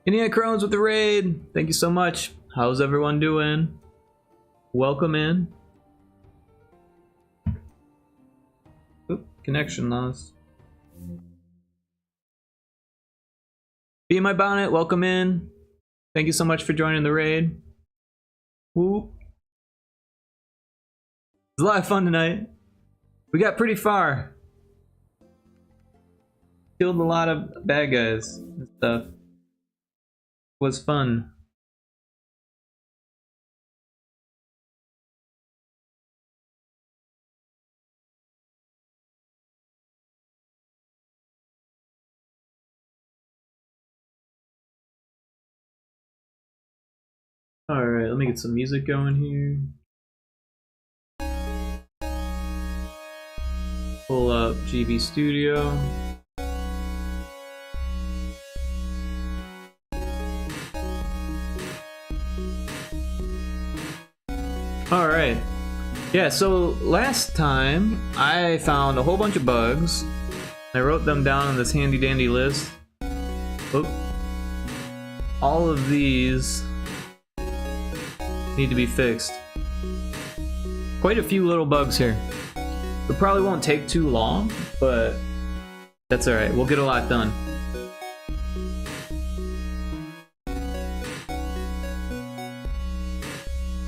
Indiana Crones with the raid. Thank you so much. How's everyone doing? Welcome in. Oop, connection lost. Be in my bonnet. Welcome in. Thank you so much for joining the raid. Whoop. It's a lot of fun tonight. We got pretty far. Killed a lot of bad guys and stuff. Was fun. Alright, let me get some music going here. Pull up GB Studio. Alright. Yeah, so last time I found a whole bunch of bugs. I wrote them down on this handy dandy list. Oop. All of these need to be fixed. Quite a few little bugs here. It probably won't take too long, but that's alright. We'll get a lot done.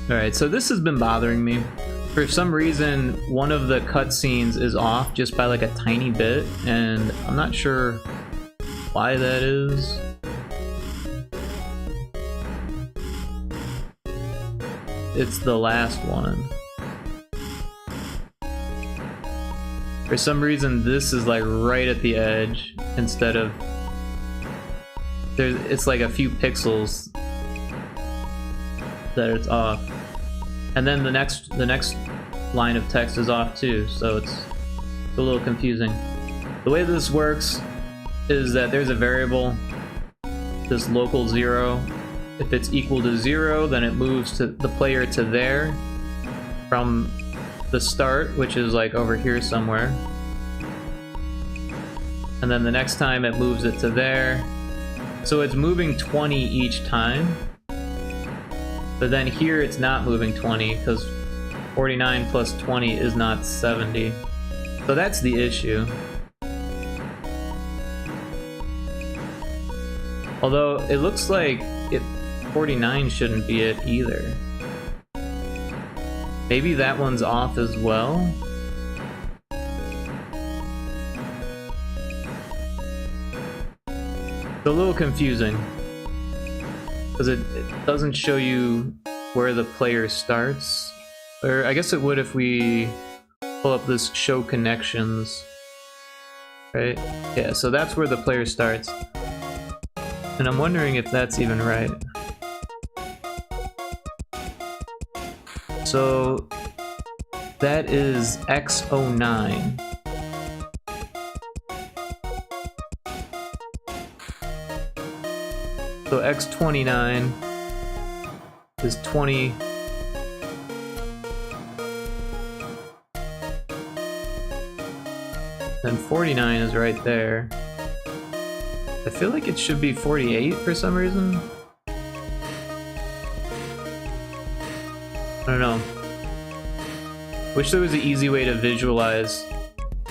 Alright, so this has been bothering me. For some reason, one of the cutscenes is off just by like a tiny bit, and I'm not sure why that is. It's the last one. For some reason, this is like right at the edge instead of it's like a few pixels that it's off, and then the next line of text is off too, so it's a little confusing. The way this works is that there's a variable, this local 0. If it's equal to 0, then it moves to the player to there from the start, which is like over here somewhere, and then the next time it moves it to there. So it's moving 20 each time, but then here it's not moving 20 because 49 plus 20 is not 70. So that's the issue. Although it looks like 49 shouldn't be it either. Maybe that one's off as well. It's a little confusing because it doesn't show you where the player starts. Or I guess it would if we pull up this show connections. Right? Yeah, so that's where the player starts. And I'm wondering if that's even right. So that is X09. So X29 is 20. And 49 is right there. I feel like it should be 48 for some reason. I don't know. Wish there was an easy way to visualize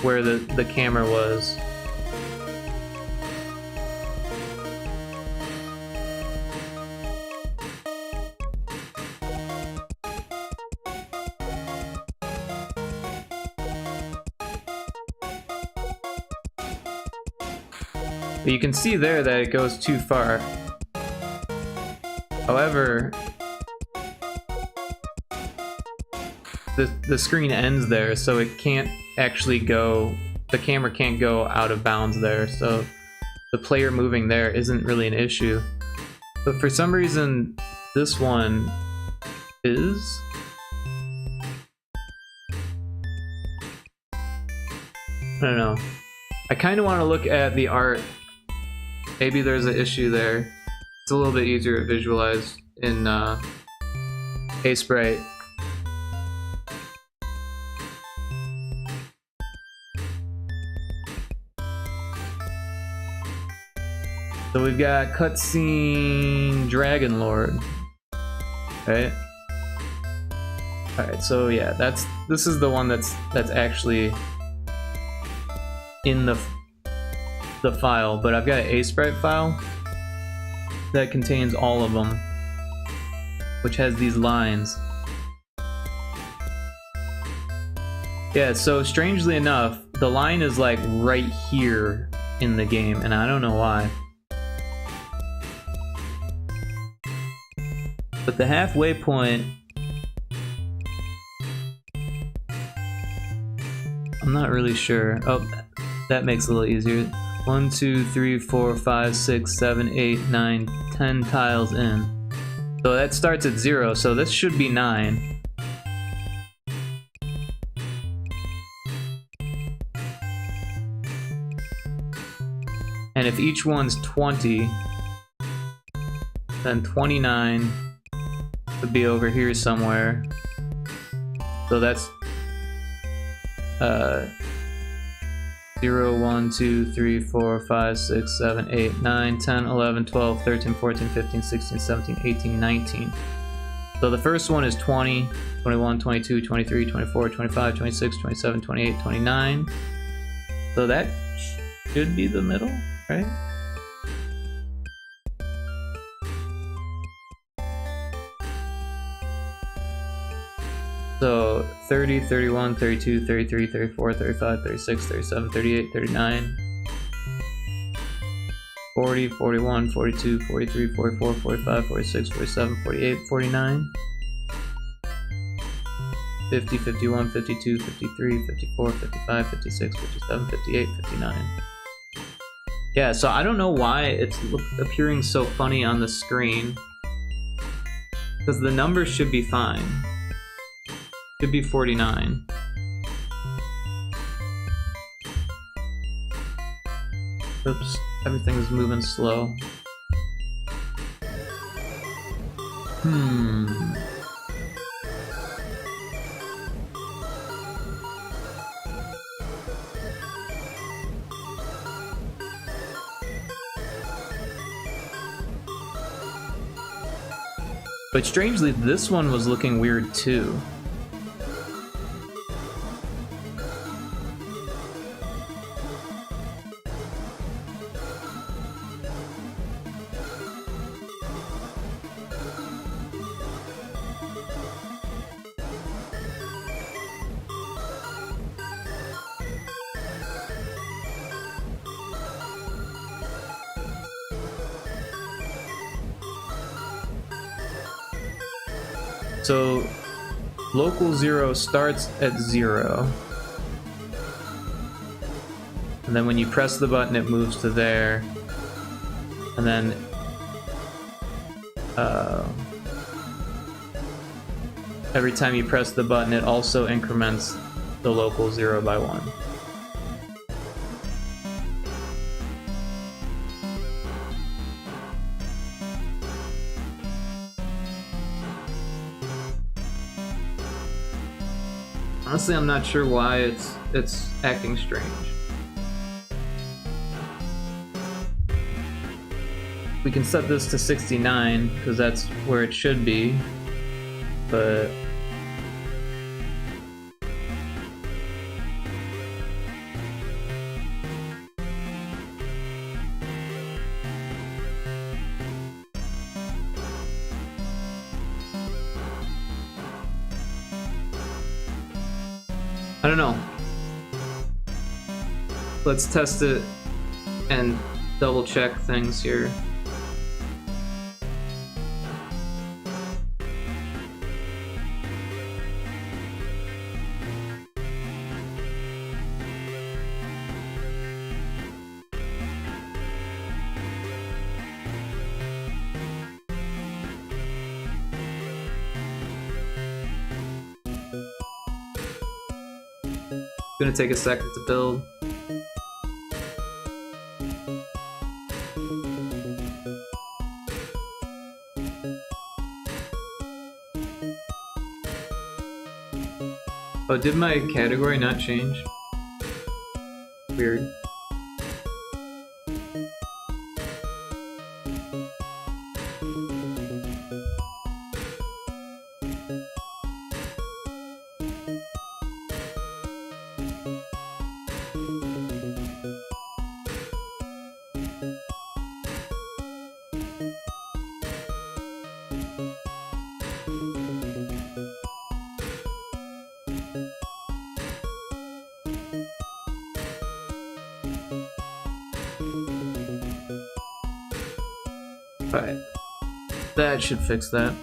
where the camera was. But you can see there that it goes too far. However, the screen ends there, so it can't actually go, the camera can't go out of bounds there, so the player moving there isn't really an issue. But for some reason, this one is. I don't know. I kind of want to look at the art. Maybe there's an issue there. It's a little bit easier to visualize in Sprite. So we've got cutscene Dragon Lord. Right? Alright, so yeah, this is the one that's actually in the file, but I've got an A-Sprite file that contains all of them, which has these lines. Yeah, so strangely enough, the line is like right here in the game, and I don't know why. But the halfway point, I'm not really sure. Oh, that makes it a little easier. 1, 2, 3, 4, 5, 6, 7, 8, 9, 10 tiles in. So that starts at 0, so this should be 9. And if each one's 20, then 29 would be over here somewhere. So that's 0, 1, 2, 3, 4, 5, 6, 7, 8, 9, 10, 11, 12, 13, 14, 15, 16, 17, 18, 19. So the first one is 20, 21, 22, 23, 24, 25, 26, 27, 28, 29. So that should be the middle, right? So 30, 31, 32, 33, 34, 35, 36, 37, 38, 39, 40, 41, 42, 43, 44, 45, 46, 47, 48, 49, 50, 51, 52, 53, 54, 55, 56, 57, 58, 59. Yeah, so I don't know why it's appearing so funny on the screen, because the numbers should be fine. Should be 49. Oops, everything's moving slow. But strangely, this one was looking weird too. So, local 0 starts at 0. And then when you press the button, it moves to there. And then, every time you press the button, it also increments the local 0 by 1. Honestly, I'm not sure why it's acting strange. We can set this to 69 because that's where it should be, but I don't know. Let's test it and double check things here. It's gonna take a second to build. Oh, did my category not change? Weird. Alright. That should fix that.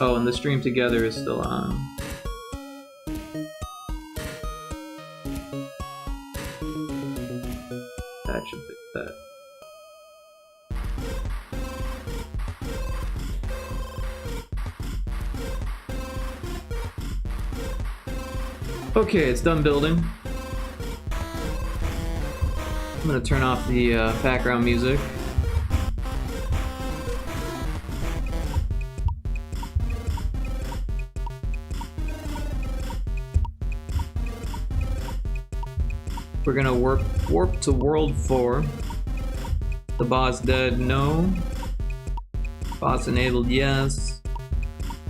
Oh, and the stream together is still on. That should fix that. Okay, it's done building. I'm gonna turn off the background music. We're gonna warp to World 4. The boss dead? No. Boss enabled? Yes.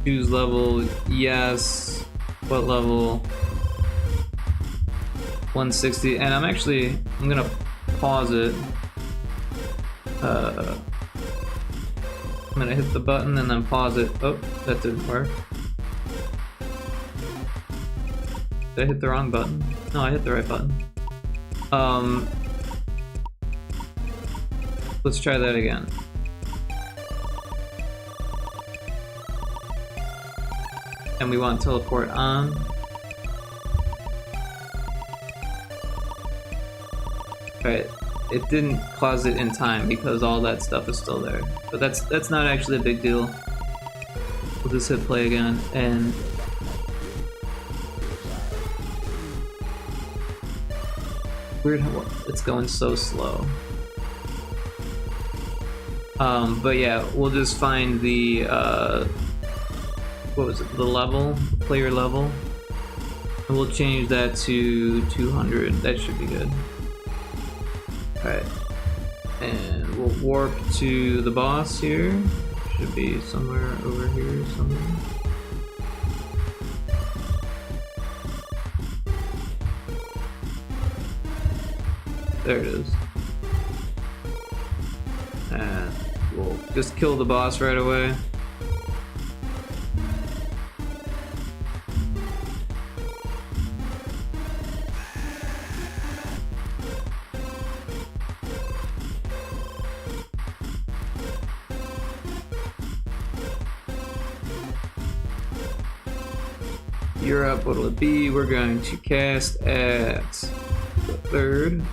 Choose level? Yes. What level? 160. And I'm gonna pause it. I'm gonna hit the button and then pause it. Oh, that didn't work. Did I hit the wrong button? No, I hit the right button. Let's try that again. And we want teleport on. Right, it didn't pause it in time because all that stuff is still there. But that's not actually a big deal. We'll just hit play again and weird how it's going so slow. But yeah, we'll just find the what was it? The level, player level, and we'll change that to 200. That should be good. Alright, and we'll warp to the boss here. Should be somewhere over here somewhere. There it is. And we'll just kill the boss right away. Europe, what'll it be? We're going to cast at the 3rd.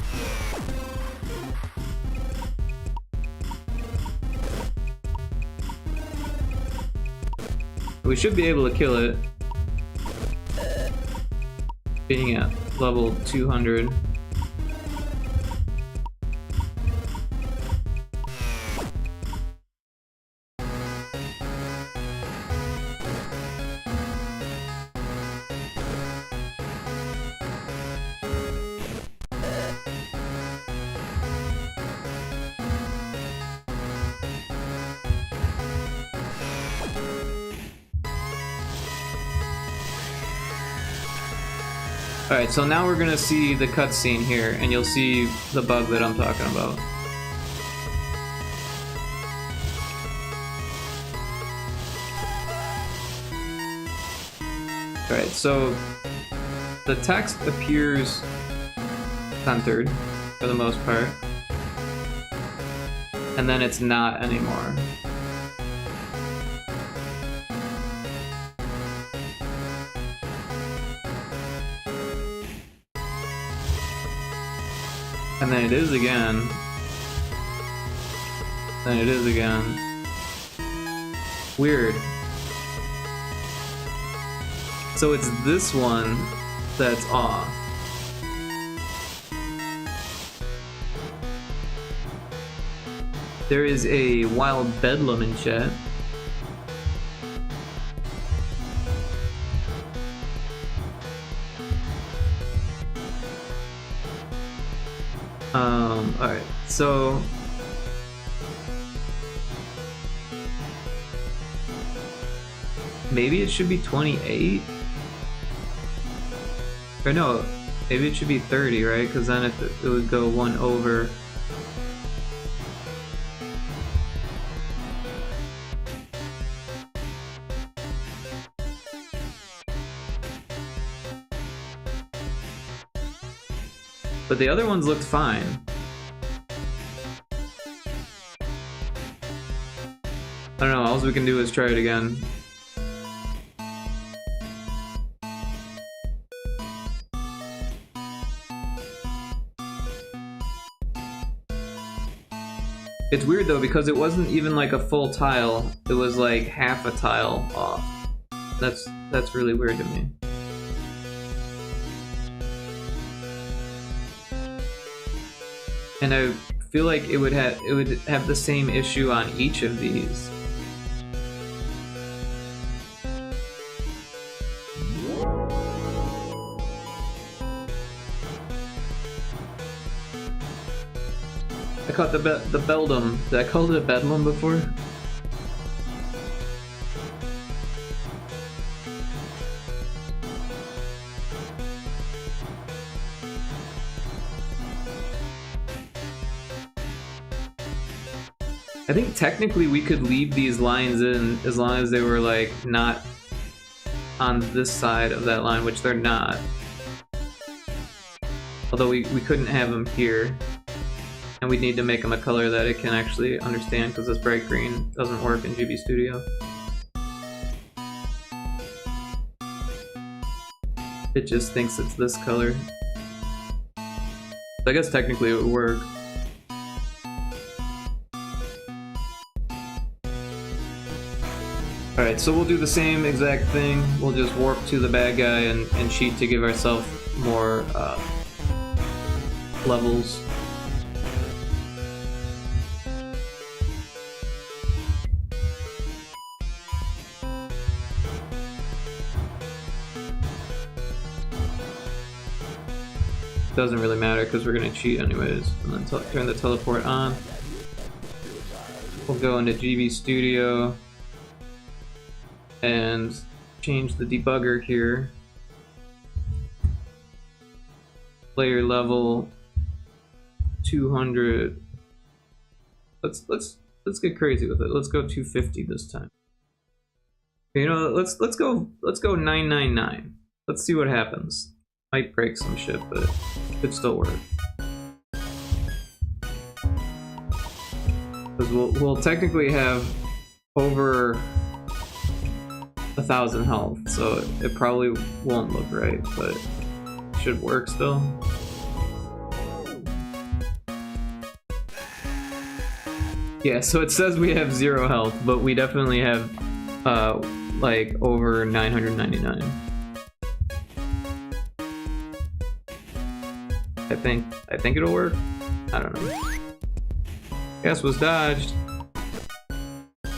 We should be able to kill it being at level 200. Alright, so now we're gonna see the cutscene here, and you'll see the bug that I'm talking about. Alright, so the text appears centered for the most part, and then it's not anymore. And then it is again. Then it is again. Weird. So it's this one that's off. There is a wild bedlam in chat. Alright, so maybe it should be 28? Or no, maybe it should be 30, right? Because then it would go one over. but the other ones looked fine. I don't know, all we can do is try it again. It's weird though, because it wasn't even like a full tile, it was like half a tile off. That's really weird to me. And I feel like it would have the same issue on each of these. I caught the Beldum. Did I call it a Bedlam before? I think technically we could leave these lines in as long as they were like not on this side of that line, which they're not. Although we couldn't have them here. And we'd need to make them a color that it can actually understand, because this bright green doesn't work in GB Studio. It just thinks it's this color. So I guess technically it would work. Alright, so we'll do the same exact thing. We'll just warp to the bad guy and cheat to give ourselves more levels. Doesn't really matter because we're gonna cheat anyways. And then turn the teleport on. We'll go into GB Studio and change the debugger here. Player level 200. Let's get crazy with it. Let's go 250 this time. You know, let's go 999. Let's see what happens. Might break some shit, but it could still work. Because we'll technically have over 1,000 health, so it probably won't look right, but it should work still. Yeah, so it says we have 0 health, but we definitely have like over 999. I think it'll work. I don't know. Guess was dodged.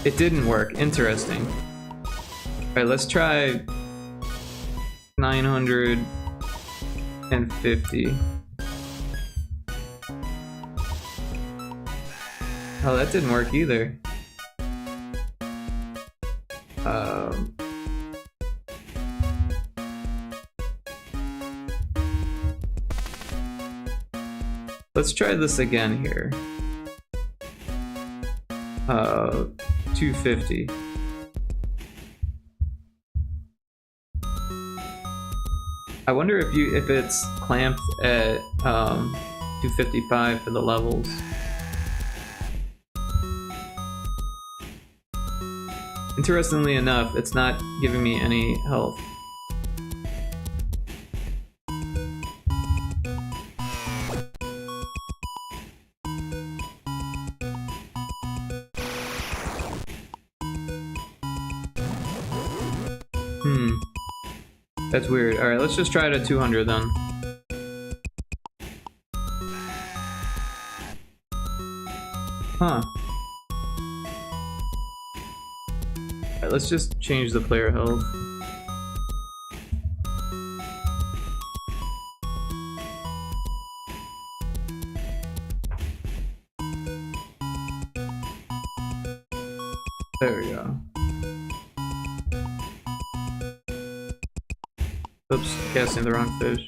It didn't work. Interesting. Alright, let's try 950. Oh, that didn't work either. Let's try this again here. 250. I wonder if it's clamped at 255 for the levels. Interestingly enough, it's not giving me any health. That's weird. Alright, let's just try it at 200 then. Huh. Alright, let's just change the player health. There we go. Oops, casting the wrong fish.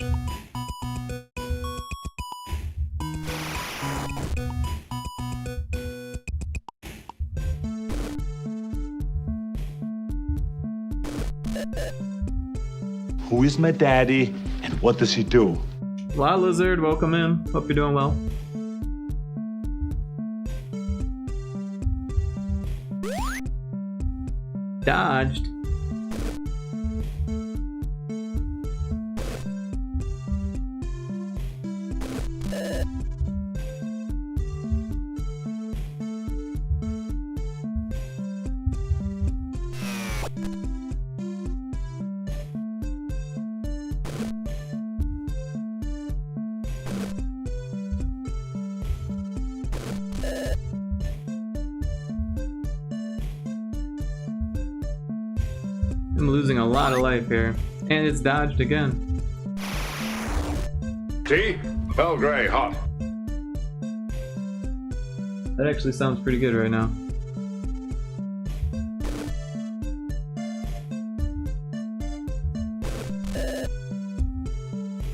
Who is my daddy and what does he do? La Lizard, welcome in. Hope you're doing well. Dodged. I'm losing a lot of life here. And it's dodged again. T? Belgray, hot. That actually sounds pretty good right now.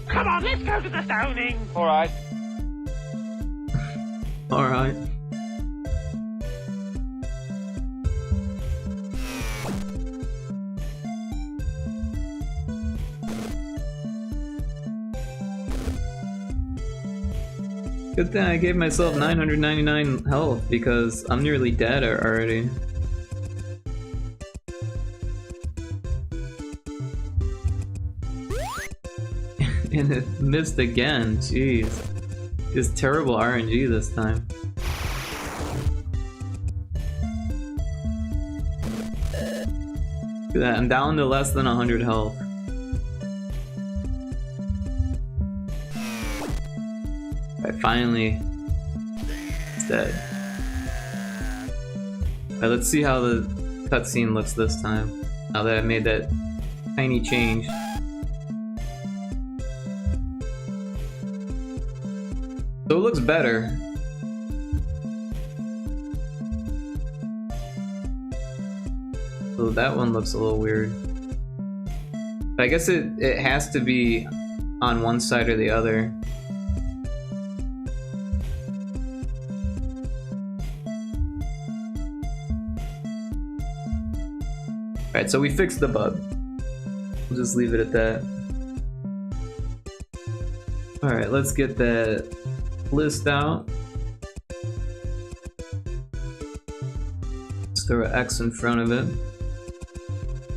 Come on, let's go to the stoning. Alright. Alright. Good thing I gave myself 999 health because I'm nearly dead already. And it missed again, jeez. Just terrible RNG this time. Look at that, I'm down to less than 100 health. Finally, it's dead. Alright, let's see how the cutscene looks this time. Now that I made that tiny change. So it looks better. So that one looks a little weird. But I guess it has to be on one side or the other. Alright, so we fixed the bug. We'll just leave it at that. Alright, let's get that list out. Let's throw an X in front of it.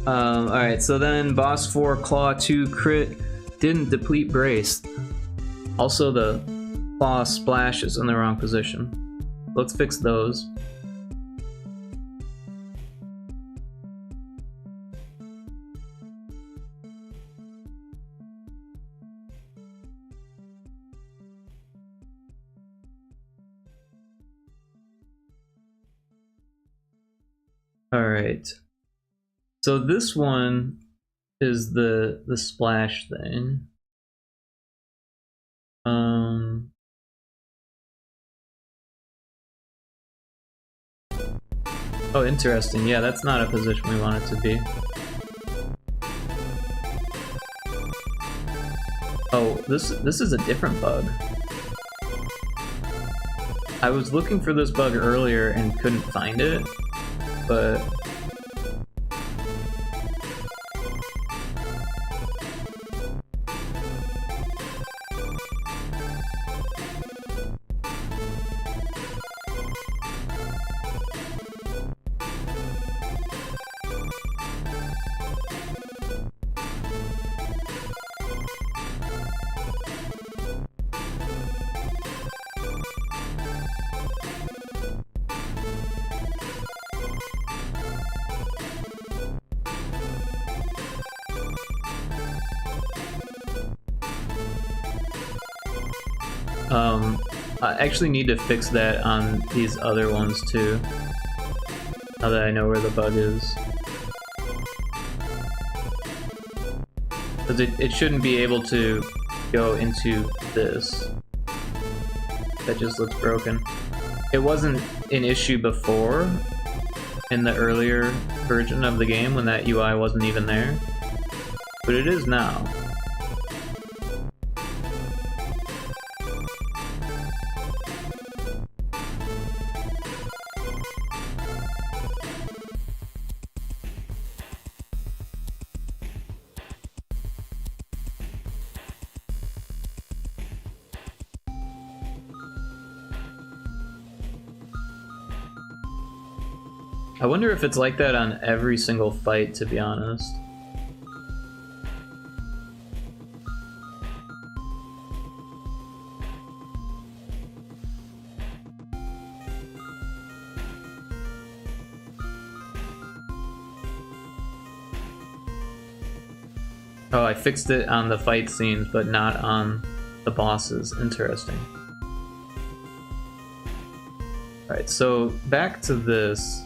Alright, so then boss 4, claw 2, crit, didn't deplete brace. Also the claw splash is in the wrong position. Let's fix those. Alright, so this one is the splash thing. Oh, interesting. Yeah, that's not a position we want it to be. Oh, this is a different bug. I was looking for this bug earlier and couldn't find it. But I actually need to fix that on these other ones too. Now that I know where the bug is. Because it shouldn't be able to go into this. That just looks broken. It wasn't an issue before, in the earlier version of the game when that UI wasn't even there. But it is now. I wonder if it's like that on every single fight, to be honest. Oh, I fixed it on the fight scenes, but not on the bosses. Interesting. Alright, so back to this.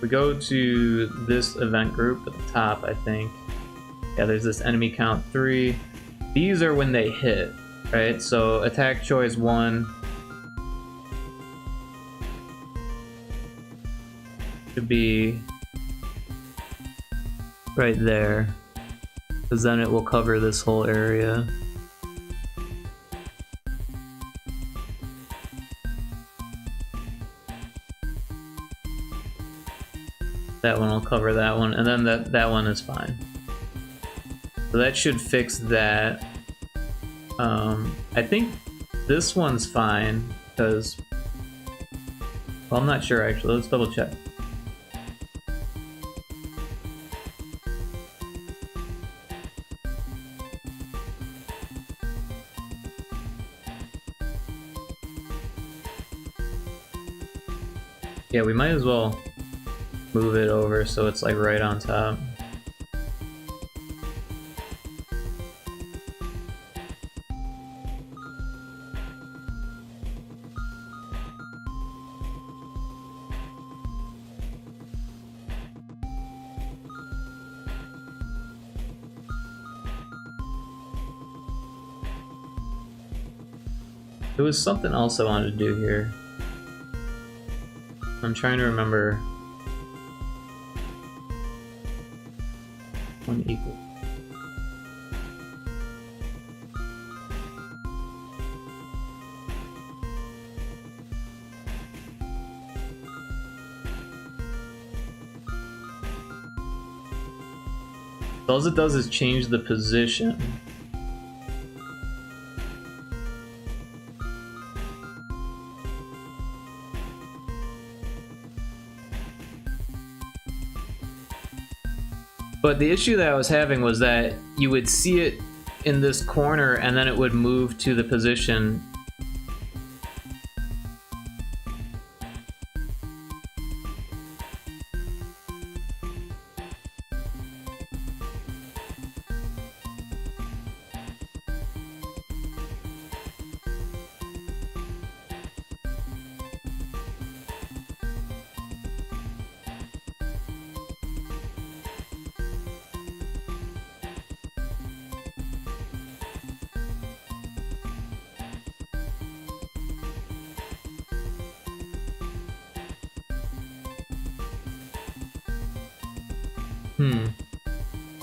We go to this event group at the top, I think. Yeah, there's this enemy count 3. These are when they hit, right? So attack choice 1. Should be right there, because then it will cover this whole area. That one will cover that one, and then that one is fine. So that should fix that. I think this one's fine, because... Well, I'm not sure actually, let's double check. Yeah, we might as well move it over so it's like right on top. There was something else I wanted to do here. I'm trying to remember. One equal. All it does is change the position. But the issue that I was having was that you would see it in this corner and then it would move to the position.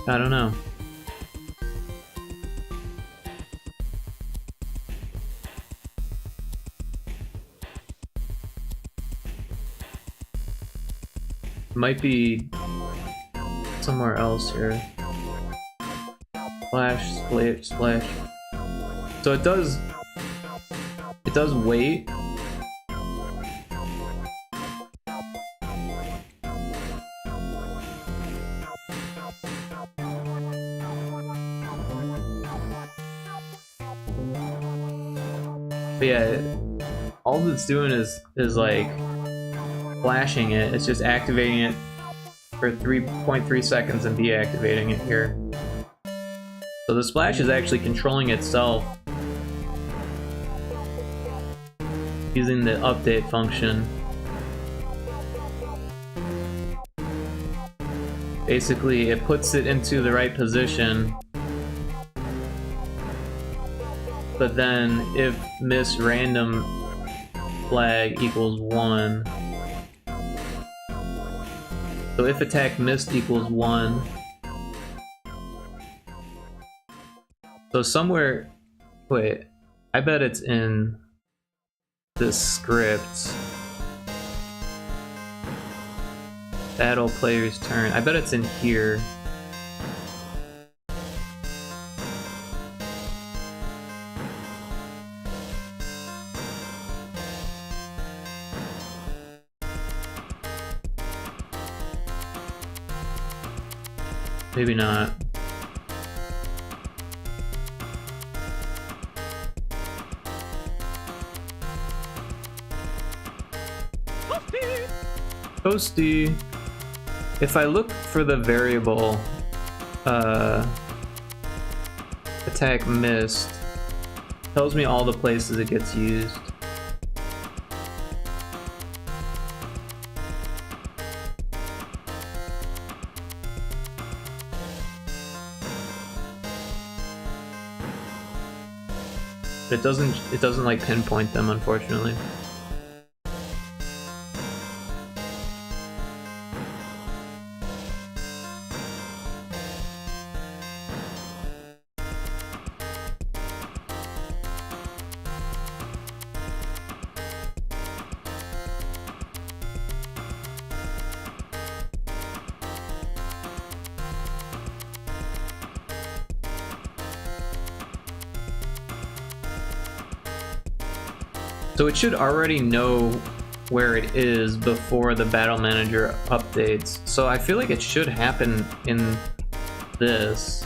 I don't know. Might be somewhere else here. Splash, splash, splash. So it does wait. But yeah, all it's doing is like flashing it. It's just activating it for 3.3 seconds and deactivating it here. So the splash is actually controlling itself using the update function. Basically, it puts it into the right position. But then if miss random flag equals 1, so if attack missed equals 1, so somewhere, wait, I bet it's in this script. Battle player's turn. I bet it's in here. Maybe not. Toasty. If I look for the variable attack missed, tells me all the places it gets used. It doesn't like pinpoint them, unfortunately. So it should already know where it is before the battle manager updates. So I feel like it should happen in this.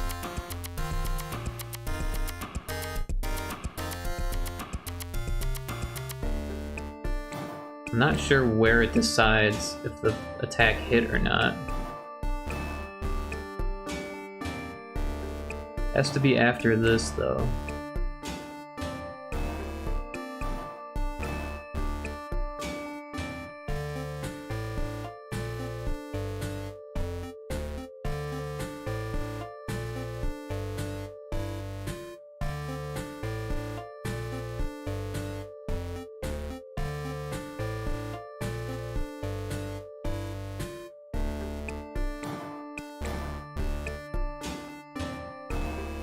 I'm not sure where it decides if the attack hit or not. Has to be after this though.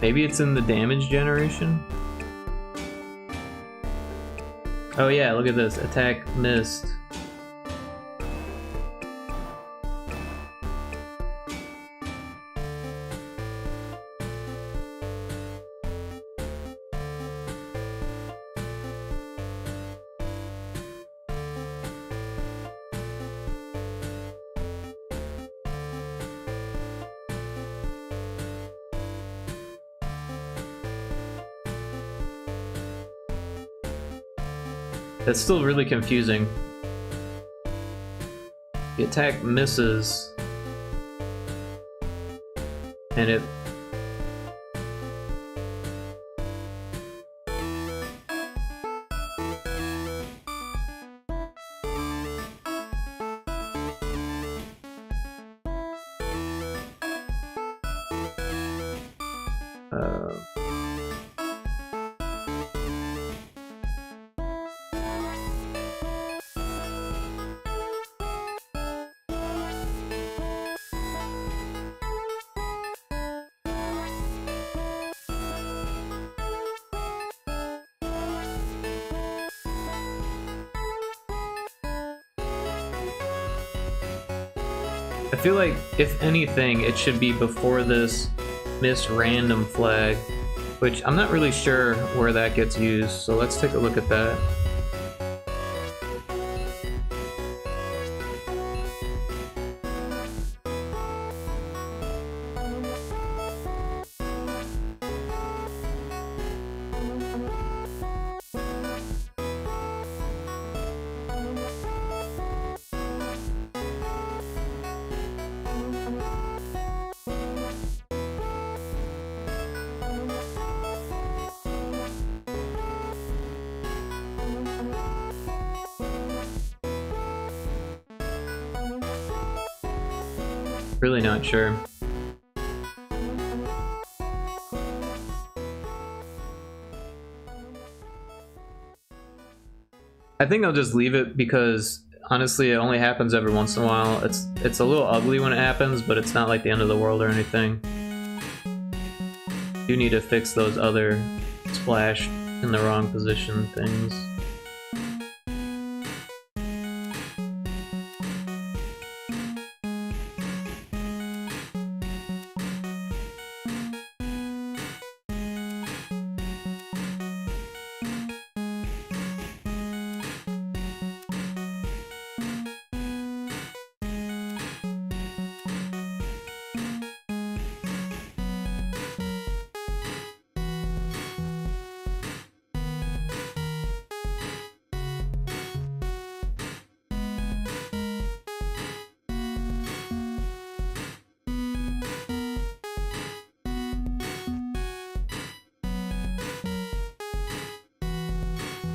Maybe it's in the damage generation? Oh yeah, look at this. Attack missed. That's still really confusing. The attack misses, and it... I feel like, if anything, it should be before this missed random flag, which I'm not really sure where that gets used, so let's take a look at that. Really not sure. I think I'll just leave it because honestly it only happens every once in a while. It's a little ugly when it happens, but it's not like the end of the world or anything. You need to fix those other splash in the wrong position things.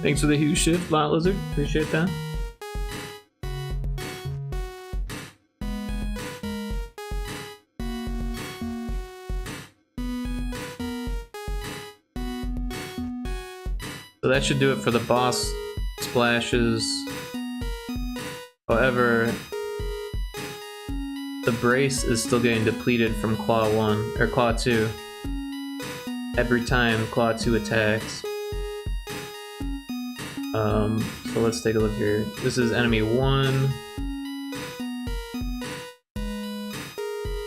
Thanks for the huge shift, Lot Lizard. Appreciate that. So that should do it for the boss splashes. However, the brace is still getting depleted from Claw 1, or Claw 2. Every time Claw 2 attacks. So let's take a look here. This is enemy 1.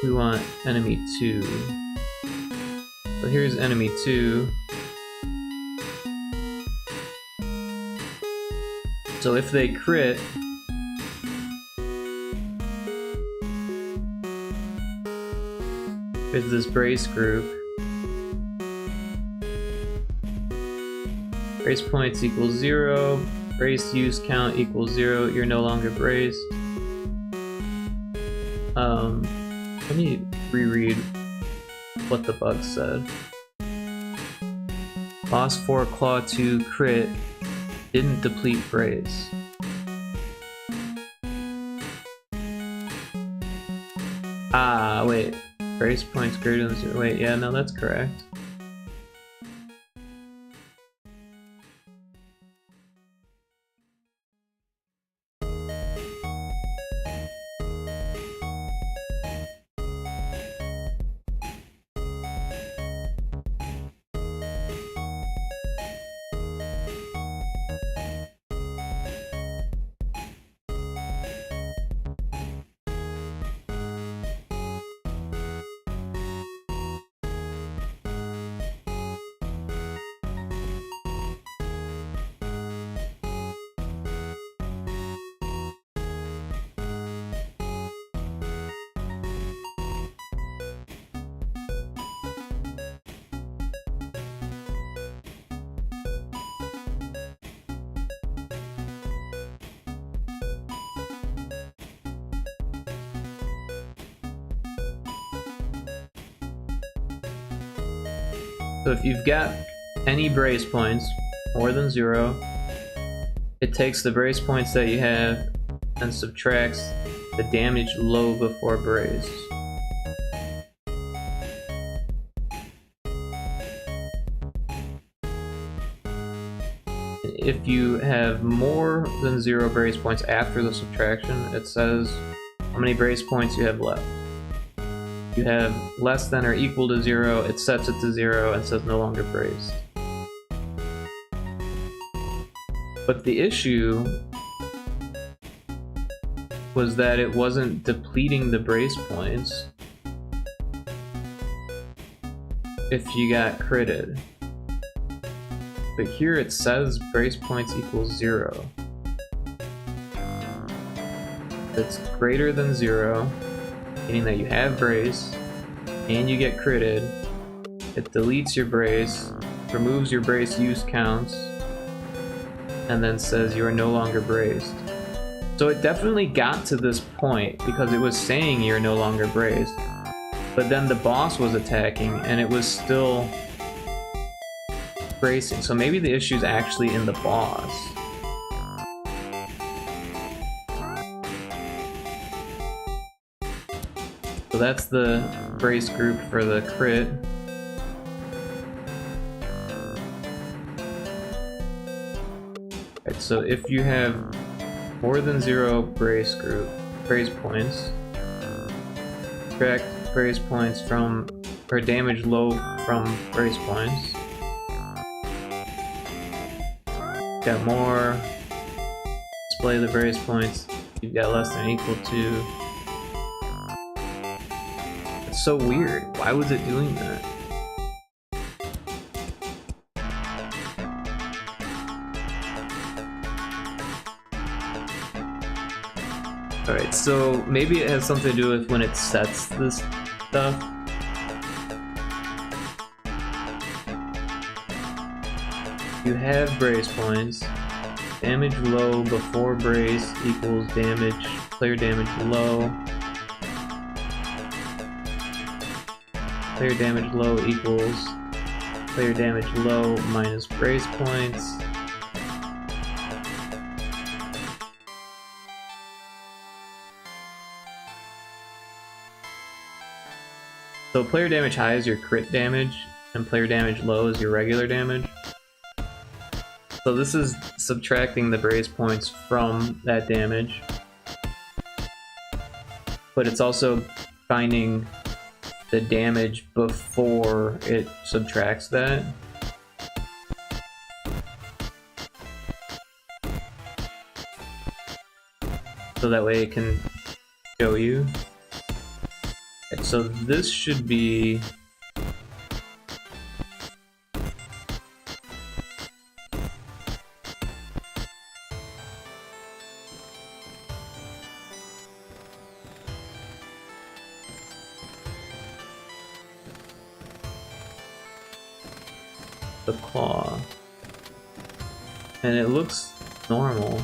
We want enemy 2. So here's enemy 2. So if they crit, there's this brace group. Brace points equals 0. Brace use count equals 0. You're no longer braced. Let me reread what the bug said. Boss 4 Claw 2 crit didn't deplete brace. Ah, wait. Brace points greater than 0. Wait, yeah, no, that's correct. So if you've got any brace points more than 0, it takes the brace points that you have and subtracts the damage low before brace. If you have more than 0 brace points after the subtraction, it says how many brace points you have left. If you have less than or equal to 0, it sets it to 0 and says no longer braced. But the issue was that it wasn't depleting the brace points if you got critted. But here it says brace points equals 0. It's greater than 0, meaning that you have brace, and you get critted. It deletes your brace, removes your brace use counts, and then says you are no longer braced. So it definitely got to this point because it was saying you're no longer braced. But then the boss was attacking and it was still bracing. So maybe the issue is actually in the boss. So that's the brace group for the crit. Right, so if you have more than 0 brace points, subtract brace points from, or damage low from brace points. Got more, display the brace points, you've got less than or equal to. It's so weird. Why was it doing that? Alright, so maybe it has something to do with when it sets this stuff. You have brace points. Damage low before brace equals damage, player damage low. Player damage low equals player damage low minus brace points. So player damage high is your crit damage, and player damage low is your regular damage. So this is subtracting the braze points from that damage. But it's also finding the damage before it subtracts that. So that way it can show you. Okay, so this should be... the claw. And it looks normal.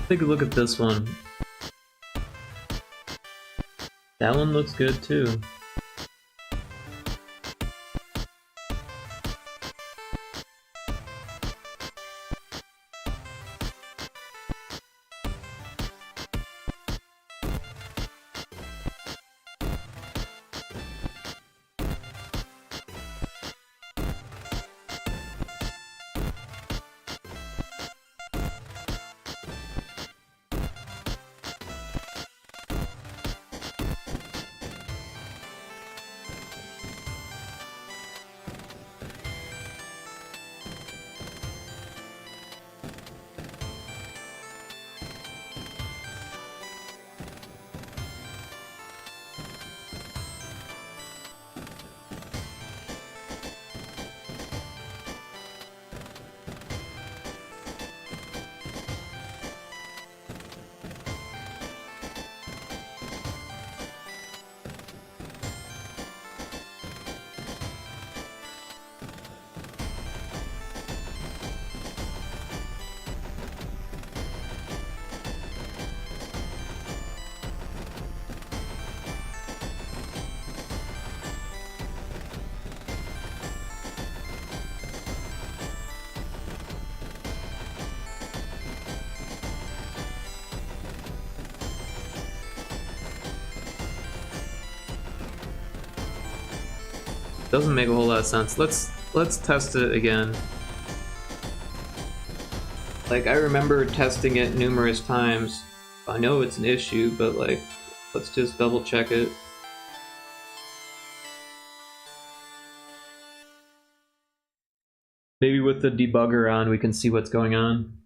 Take a look at this one. That one looks good too. Doesn't make a whole lot of sense. Let's test it again. Like, I remember testing it numerous times. I know it's an issue, but like, let's just double check it. Maybe with the debugger on, we can see what's going on.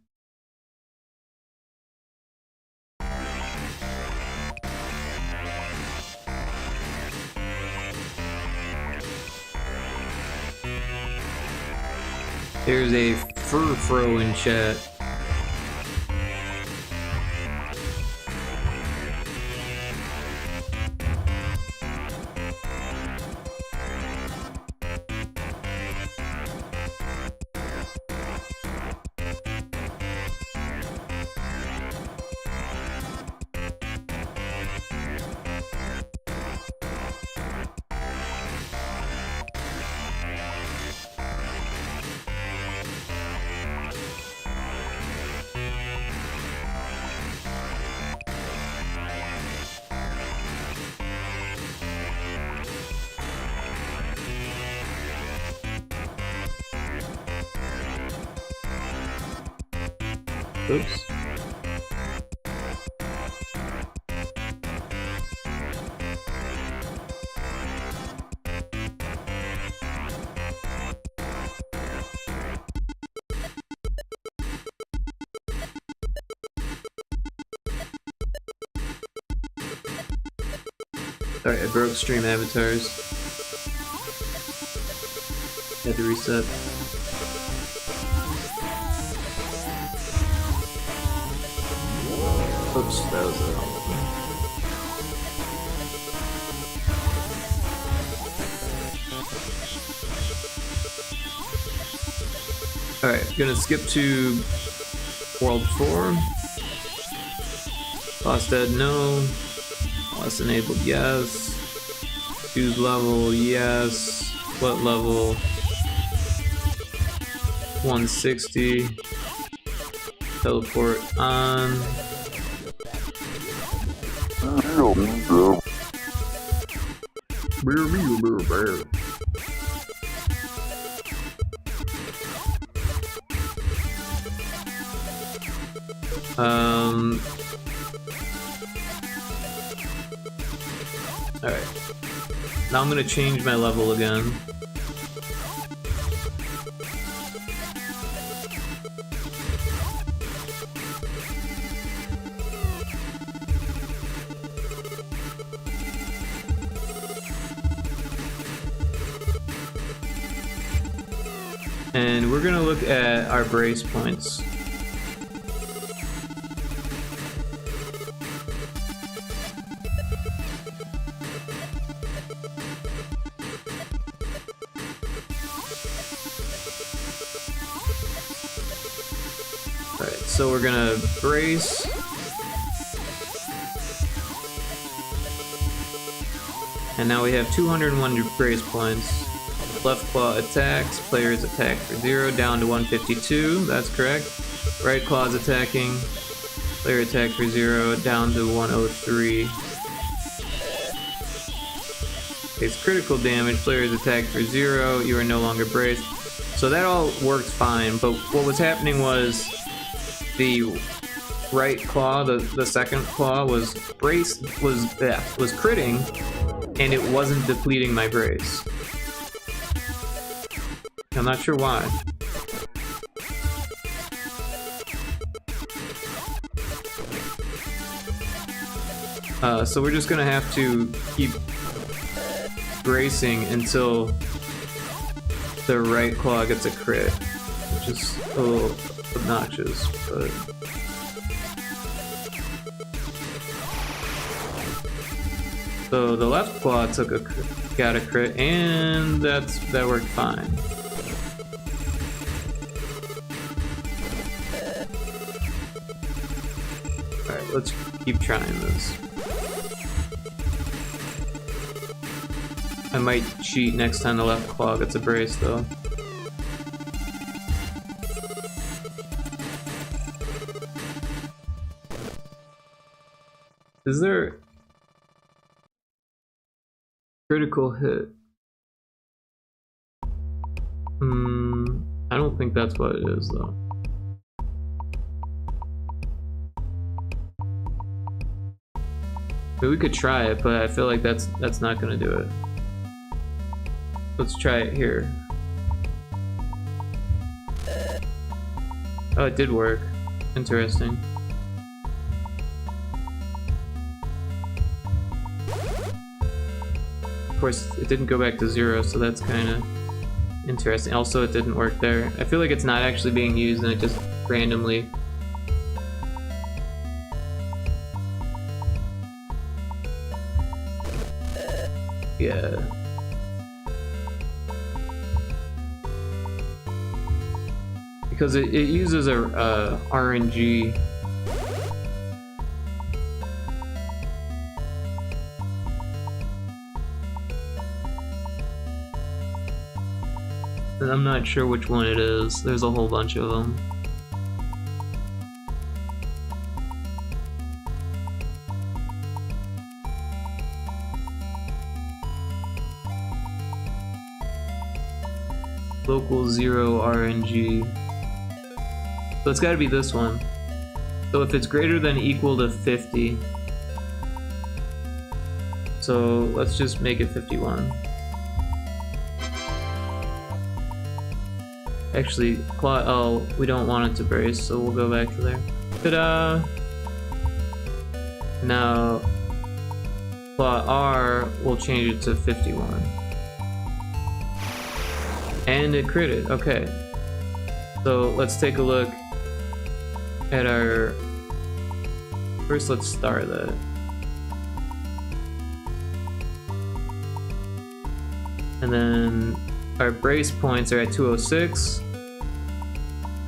There's a fur-fro in chat. Oops. Sorry, I broke stream avatars. Had to reset. Oops, that was the wrong button. Alright, gonna skip to World 4. Boss dead, no. Boss enabled, yes. Choose level, yes. What level? 160. Teleport on. Alright. Now I'm gonna change my level again. And we're gonna look at our brace points. Alright, so we're gonna brace. And now we have 201 brace points. Left claw attacks, players attack for 0, down to 152, that's correct. Right claw's attacking, player attack for 0, down to 103. It's critical damage, players attack for 0, you are no longer braced. So that all worked fine, but what was happening was the right claw, the second claw was critting, and it wasn't depleting my brace. I'm not sure why. So we're just gonna have to keep bracing until the right claw gets a crit, which is a little obnoxious, but... So the left claw got a crit, and that worked fine. Alright, let's keep trying this. I might cheat next time the left claw gets a brace, though. Is there... critical hit? I don't think that's what it is, though. I mean, we could try it, but I feel like that's not gonna do it. Let's try it here. Oh, it did work. Interesting. Of course, it didn't go back to 0, so that's kind of interesting. Also, it didn't work there. I feel like it's not actually being used, and it just randomly... Yeah. Because it uses a RNG. And I'm not sure which one it is. There's a whole bunch of them. Local 0 RNG. So it's gotta be this one. So if it's greater than or equal to 50. So let's just make it 51. Actually, claw L, we don't want it to brace, so we'll go back to there. Ta-da! Now, claw R, we'll change it to 51. And it critted, okay. So let's take a look at our First, let's star that. And then our brace points are at 206.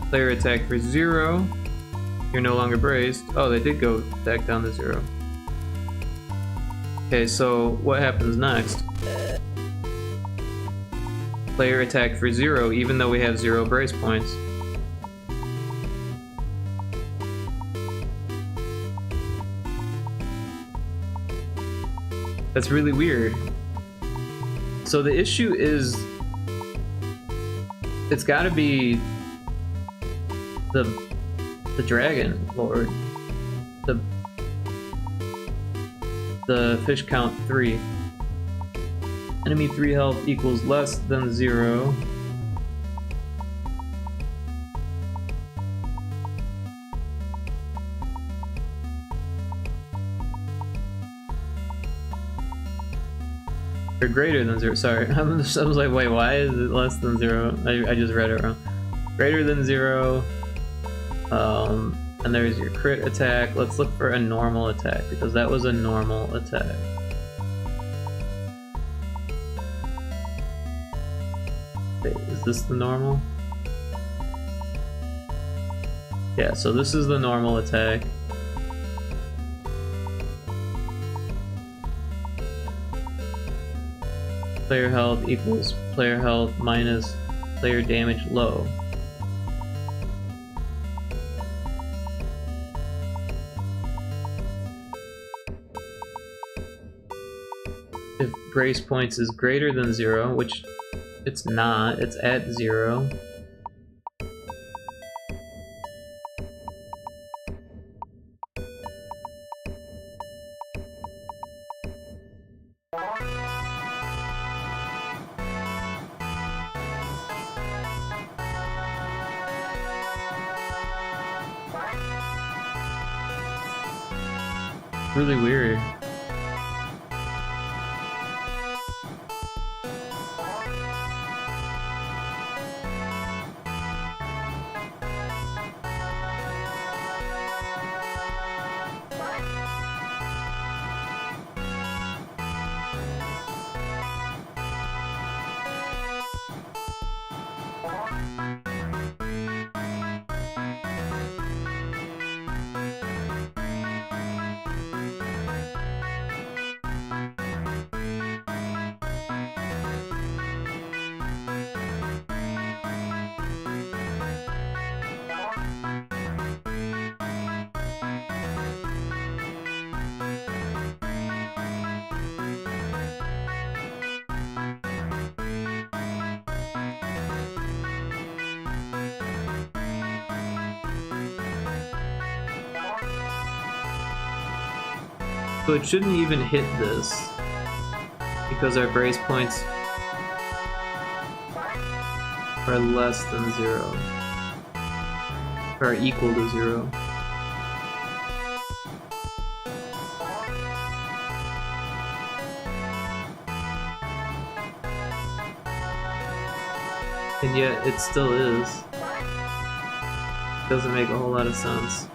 Player attack for 0. You're no longer braced. Oh, they did go back down to 0. Okay, so what happens next? Player attack for 0, even though we have 0 brace points. That's really weird. So the issue is, it's gotta be the Dragon Lord. The fish count 3. Enemy 3 health equals less than 0. Or greater than 0, sorry. I was like, wait, why is it less than 0? I just read it wrong. Greater than 0. And there's your crit attack. Let's look for a normal attack, because that was a normal attack. Wait, is this the normal? Yeah, so this is the normal attack. Player health equals player health minus player damage low. If brace points is greater than 0, which it's not, it's at 0. Really weird. So it shouldn't even hit this, because our brace points are less than 0, or are equal to 0. And yet it still is. Doesn't make a whole lot of sense.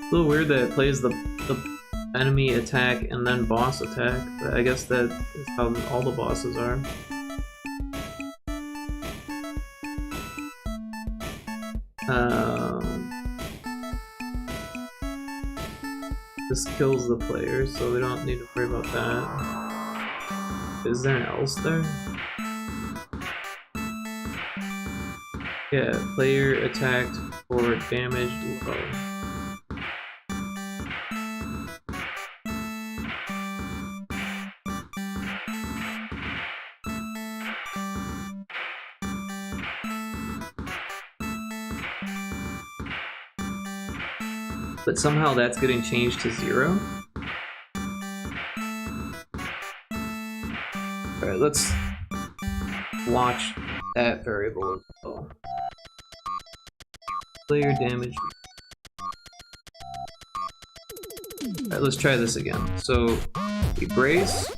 A little weird that it plays the enemy attack and then boss attack, but I guess that is how all the bosses are. This kills the player, so we don't need to worry about that. Is there an else there? Yeah, player attacked or damaged low. But somehow that's getting changed to 0? Alright, let's watch that variable as well. Player damage. Alright, let's try this again. So, we brace.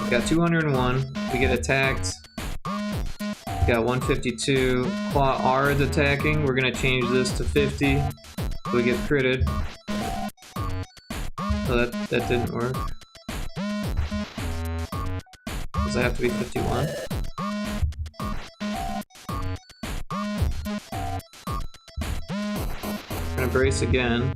We got 201, we get attacked. We got 152. Claw R is attacking. We're gonna change this to 50. So we get critted. So that didn't work. Does it have to be 51? We're gonna brace again.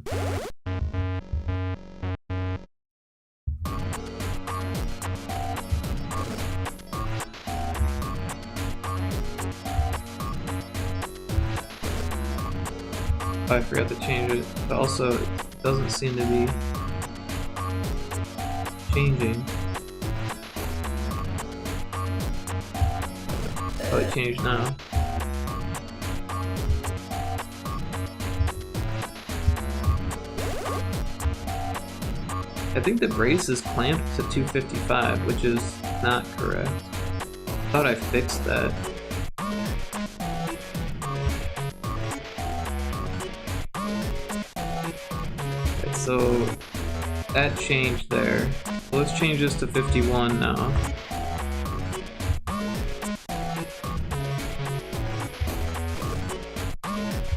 I forgot to change it, but also it doesn't seem to be changing. Oh, it changed now. I think the brace is clamped to 255, which is not correct. I thought I fixed that. So that changed there. So let's change this to 51 now.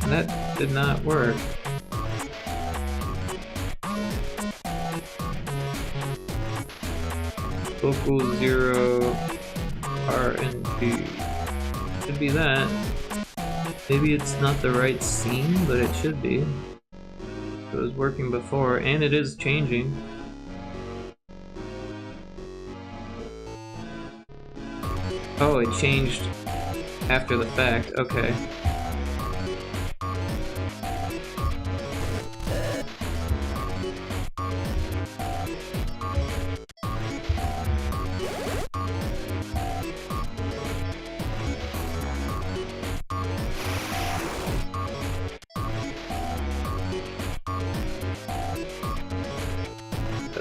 And that did not work. Local 0 R and B. Should be that. Maybe it's not the right scene, but it should be. It was working before, and it is changing. Oh, it changed after the fact. Okay.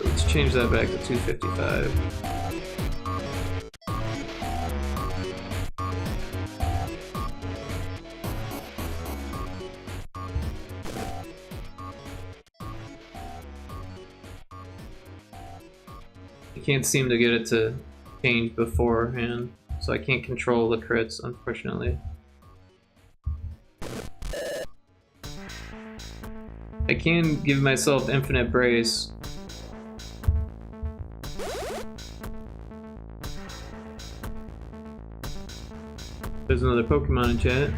Let's change that back to 255. I can't seem to get it to change beforehand, so I can't control the crits, unfortunately. I can give myself infinite brace. There's another Pokemon in chat.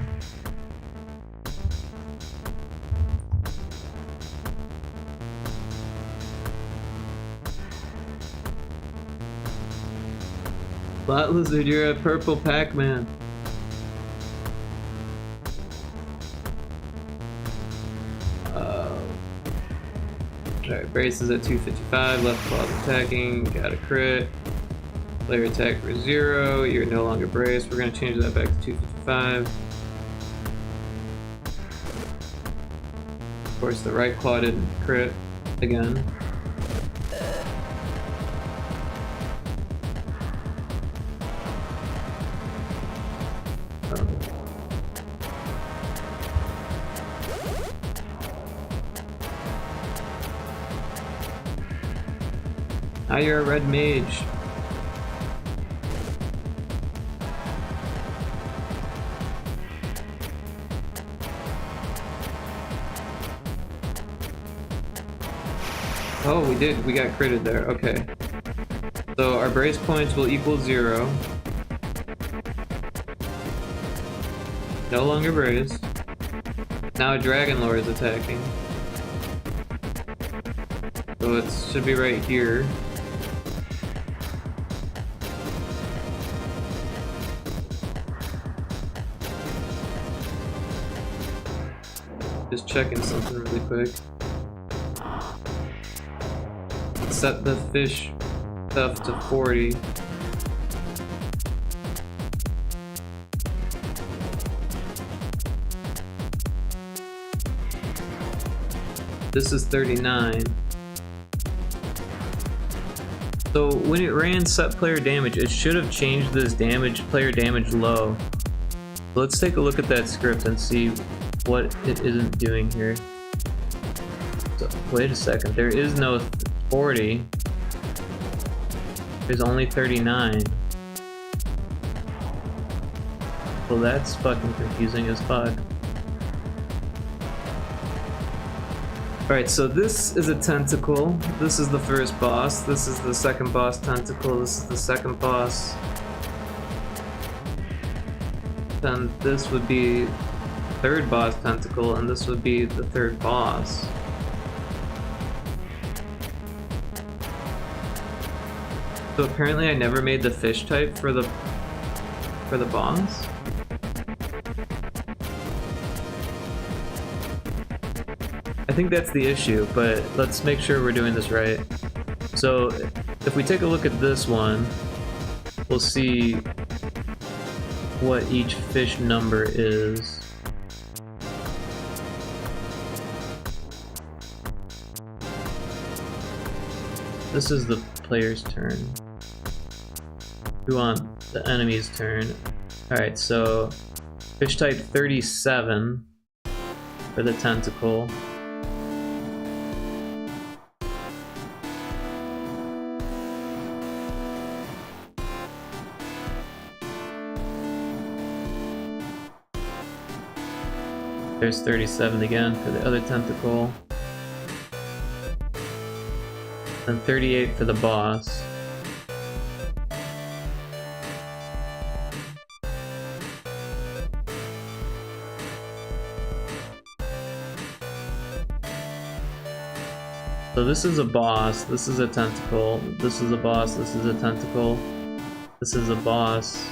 Lot Lizard, you're a purple Pac-Man. Alright, brace is at 255, left claw attacking, got a crit. Player attack for 0, you're no longer braced. We're going to change that back to 255. Of course, the right claw didn't crit again. Now you're a red mage. Oh, we got critted there, okay. So our brace points will equal 0. No longer braced. Now a Dragon Lord is attacking. So it should be right here. Just checking something really quick. Set the fish stuff to 40. This is 39. So when it ran set player damage, it should have changed this player damage low. Let's take a look at that script and see what it isn't doing here. So, wait a second, there is no 40. There's only 39. Well, that's fucking confusing as fuck. Alright, so this is a tentacle. This is the first boss. This is the second boss tentacle. This is the second boss. Then this would be third boss tentacle, and this would be the third boss. So apparently I never made the fish type for the boss. I think that's the issue, but let's make sure we're doing this right. So if we take a look at this one, we'll see what each fish number is. This is the player's turn. We want the enemy's turn. Alright, so fish type 37 for the tentacle. There's 37 again for the other tentacle. And 38 for the boss. So this is a boss, this is a tentacle, this is a boss, this is a tentacle, this is a boss.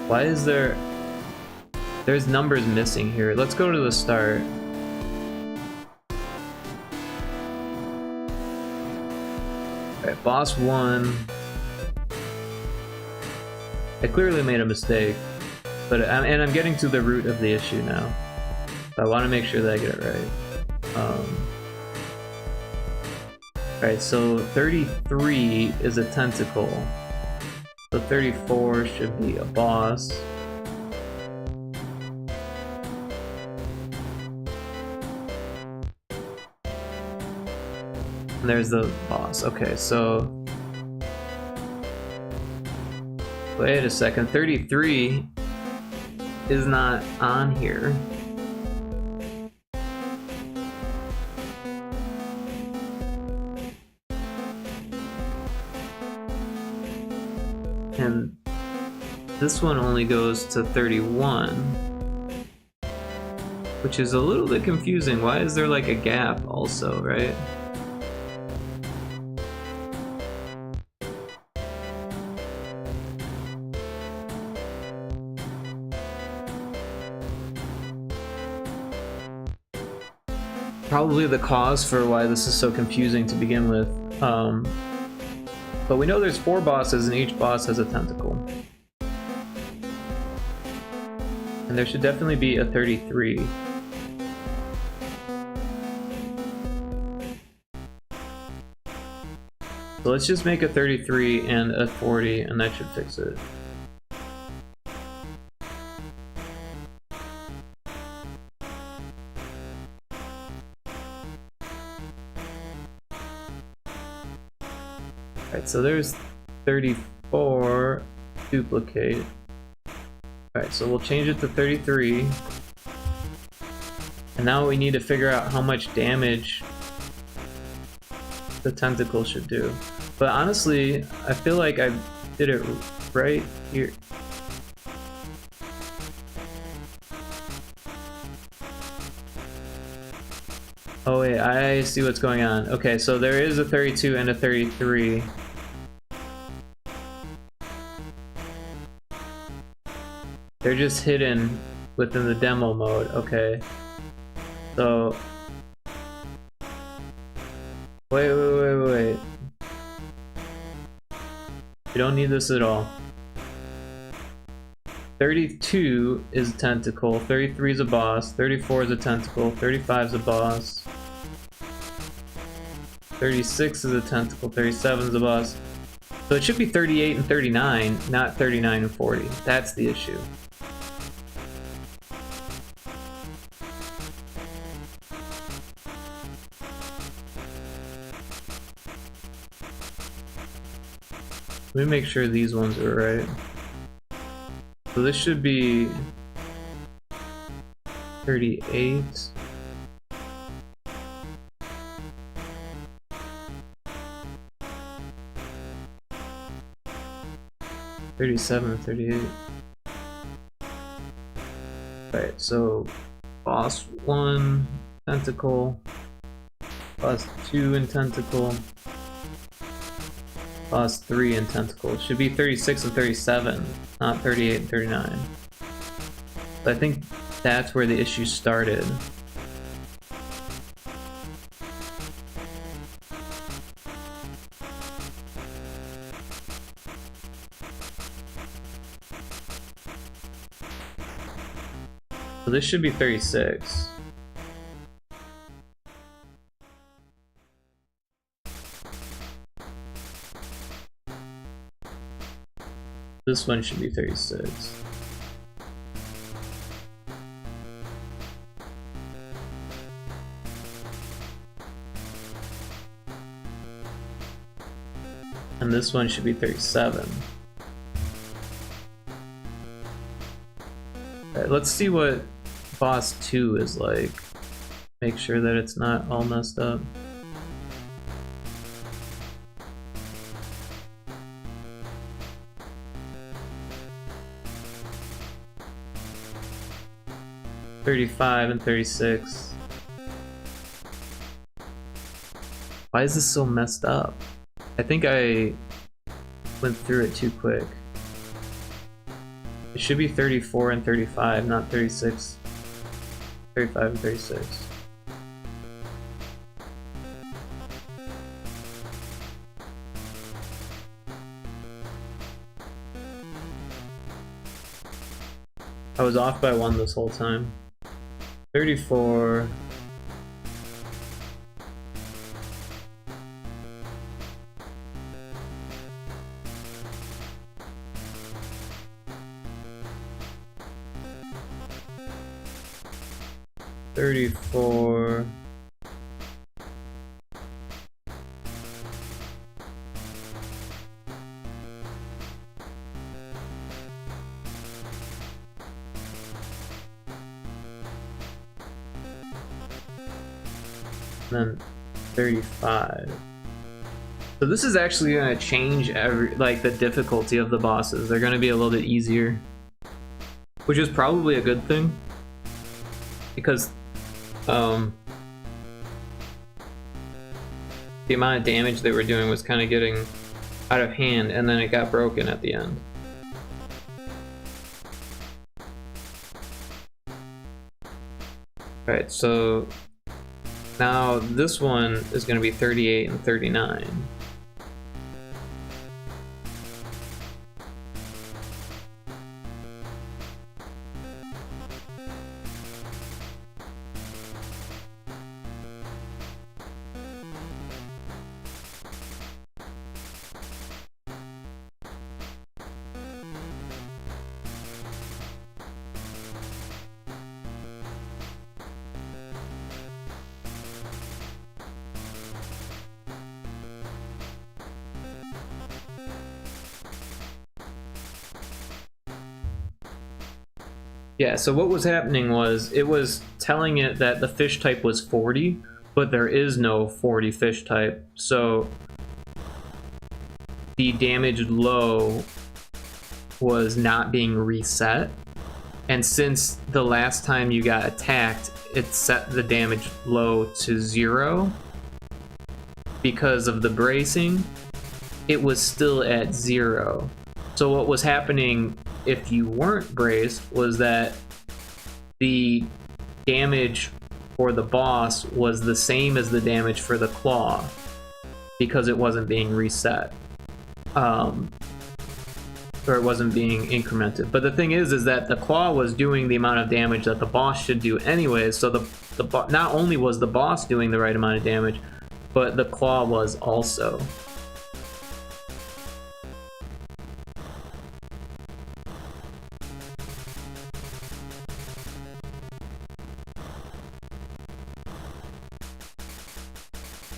Why is there... There's numbers missing here. Let's go to the start. Alright, boss 1. I clearly made a mistake, but I'm getting to the root of the issue now. So I want to make sure that I get it right. Alright, so 33 is a tentacle. So 34 should be a boss. And there's the boss. Okay, so... Wait a second, 33 is not on here. And this one only goes to 31, which is a little bit confusing. Why is there like a gap also, right? Probably the cause for why this is so confusing to begin with. But we know there's 4 bosses and each boss has a tentacle. And there should definitely be a 33. So let's just make a 33 and a 40 and that should fix it. Alright, so there's 34, duplicate. Alright, so we'll change it to 33. And now we need to figure out how much damage the tentacle should do. But honestly, I feel like I did it right here. Oh wait, I see what's going on. Okay, so there is a 32 and a 33. They're just hidden within the demo mode. Okay. So... Wait. We don't need this at all. 32 is a tentacle, 33 is a boss, 34 is a tentacle, 35 is a boss, 36 is a tentacle, 37 is a boss. So it should be 38 and 39, not 39 and 40. That's the issue. Let me make sure these ones are right. So this should be 38. $37 and 38. Right, so boss 1 tentacle, boss 2 in tentacle, boss 3 in tentacle. It should be 36 and 37, not 38 and 39. So I think that's where the issue started. So this should be 36. This one should be 36. And this one should be 37. Alright, let's see what boss 2 is like. Make sure that it's not all messed up. $35 and 36. Why is this so messed up? I think I went through it too quick. It should be 34 and 35, not 36. 35 and 36. I was off by 1 this whole time. 34. Then 35. So this is actually going to change the difficulty of the bosses. They're going to be a little bit easier, which is probably a good thing, because the amount of damage they were doing was kind of getting out of hand, and then it got broken at the end. Alright, so now this one is going to be 38 and 39. Yeah, so what was happening was, it was telling it that the fish type was 40, but there is no 40 fish type, so the damage low was not being reset. And since the last time you got attacked, it set the damage low to 0 because of the bracing, it was still at 0. So what was happening if you weren't braced was that the damage for the boss was the same as the damage for the claw because it wasn't being reset. Or it wasn't being incremented. But the thing is that the claw was doing the amount of damage that the boss should do anyways, so not only was the boss doing the right amount of damage, but the claw was also.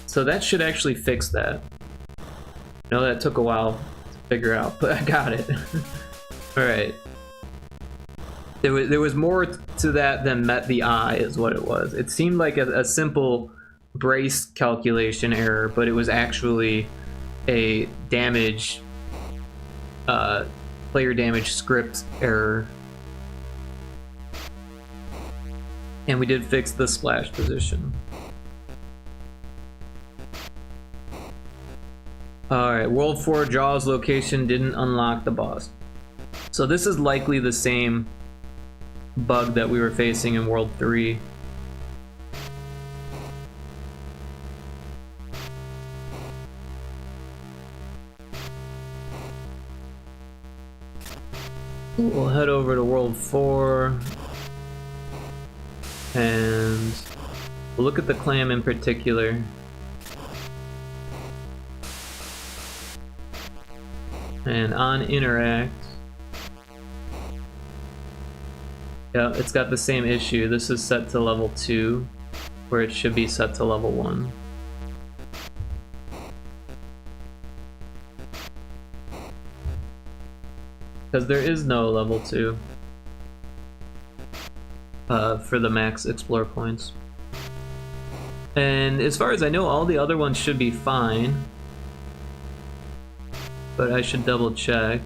So that should actually fix that. I know that took a while to figure out, but I got it. Alright. There was more to that than met the eye, is what it was. It seemed like a simple brace calculation error, but it was actually a damage, player damage script error. And we did fix the splash position. Alright, World 4 Jaws location didn't unlock the boss. So this is likely the same bug that we were facing in World 3. We'll head over to World 4 and we'll look at the clam in particular. And on interact, yeah, it's got the same issue. This is set to level 2, where it should be set to level 1. Because there is no level 2 for the max explore points. And as far as I know, all the other ones should be fine. But I should double check.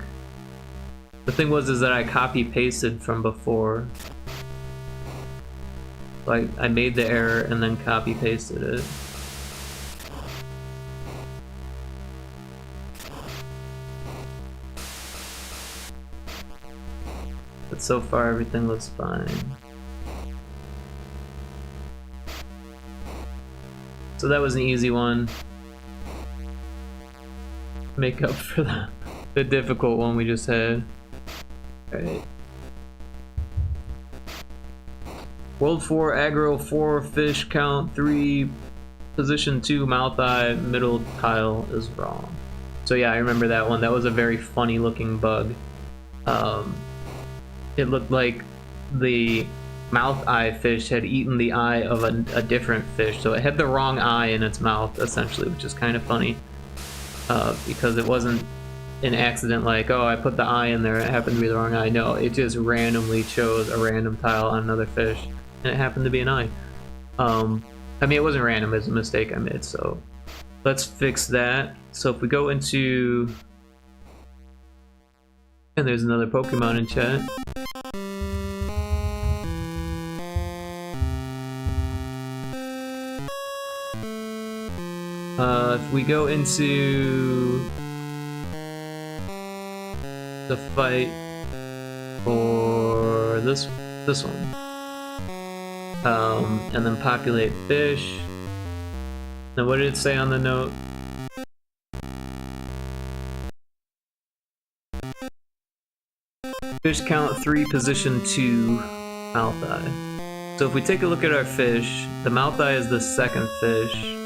The thing was is that I copy pasted from before. Like I made the error and then copy pasted it. But so far everything looks fine. So that was an easy one. Make up for the difficult one we just had. Alright. World 4, aggro 4, fish count 3, position 2, mouth eye, middle tile is wrong. So yeah, I remember that one. That was a very funny looking bug. It looked like the mouth eye fish had eaten the eye of a different fish, so it had the wrong eye in its mouth essentially, which is kind of funny. Because it wasn't an accident like, oh, I put the eye in there, it happened to be the wrong eye. No, it just randomly chose a random tile on another fish, and it happened to be an eye. I mean, it wasn't random, it was a mistake I made, so let's fix that. So if we go into... And there's another Pokemon in chat. If we go into the fight for this one, and then populate fish. Now, what did it say on the note? Fish count 3, position 2, mouth eye. So if we take a look at our fish, the mouth eye is the second fish.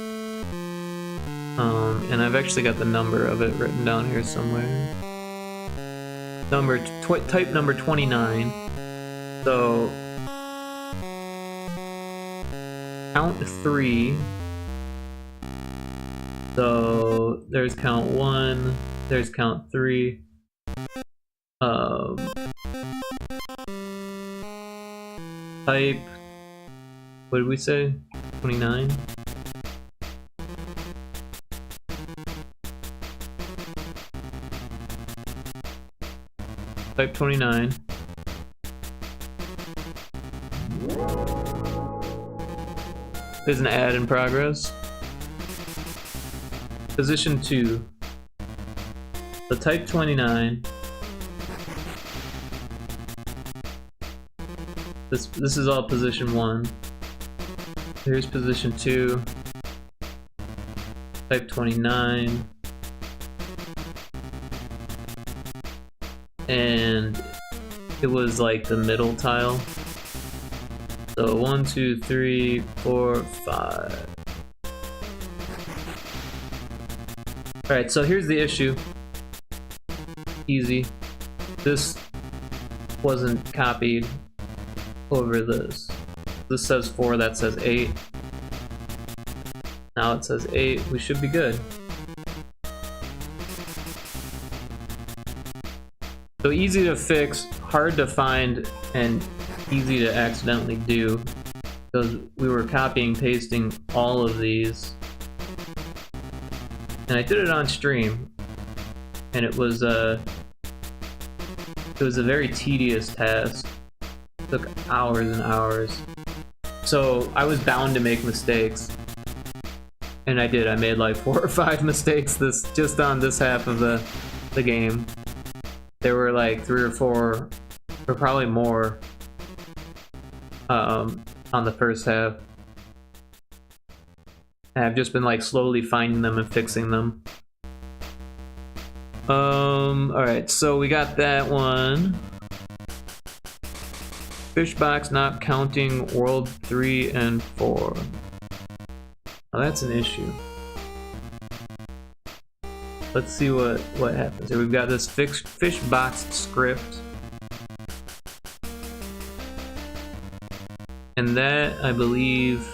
And I've actually got the number of it written down here somewhere. Type number 29. So count 3. So there's count 1, there's count 3. Type, what did we say? 29? Type 29. There's an ad in progress. Position 2. So type 29. This is all position 1. Here's position 2. Type 29. And it was like the middle tile. So 1, 2, 3, 4, 5. Alright, so here's the issue. Easy. This wasn't copied over this. This says 4, that says 8. Now it says 8. We should be good. So easy to fix, hard to find, and easy to accidentally do. Because we were copying, pasting all of these. And I did it on stream. And it was a very tedious task. It took hours and hours. So I was bound to make mistakes. And I did. I made like 4 or 5 mistakes just on this half of the game. There were like 3 or 4, or probably more, on the first half. And I've just been like slowly finding them and fixing them. Alright, so we got that one. Fish box not counting world 3 and 4. Oh, that's an issue. Let's see what happens here. We've got this fish box script. And that, I believe,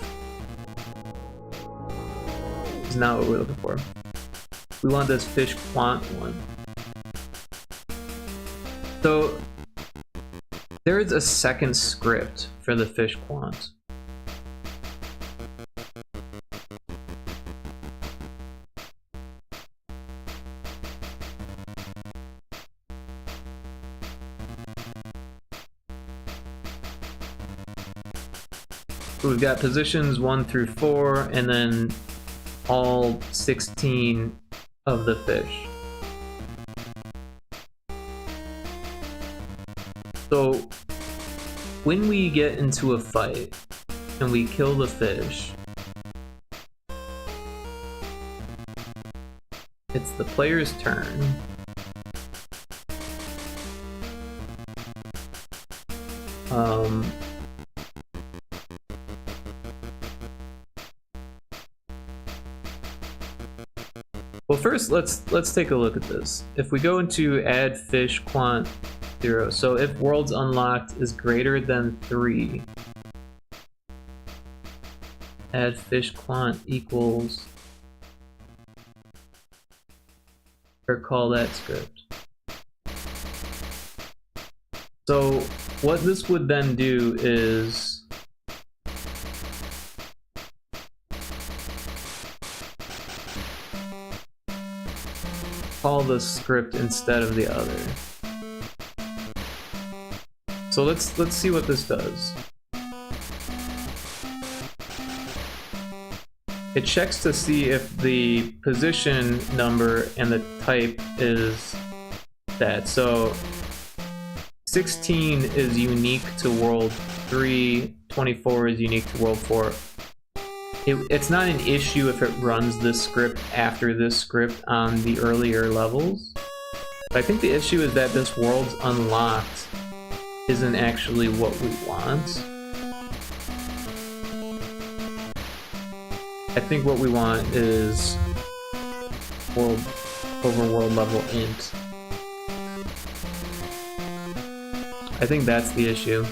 is not what we're looking for. We want this fish quant one. So, there is a second script for the fish quant. So we've got positions 1 through 4, and then all 16 of the fish. So when we get into a fight and we kill the fish, it's the player's turn. Well, first let's take a look at this. If we go into add fish quant 0, so if worlds unlocked is greater than 3, add fish quant equals, or call that script. So what this would then do is call the script instead of the other. So let's see what this does. It checks to see if the position number and the type is that. So 16 is unique to world 3, 24 is unique to world 4. It's not an issue if it runs this script after this script on the earlier levels. But I think the issue is that this world's unlocked isn't actually what we want. I think what we want is overworld level int. I think that's the issue.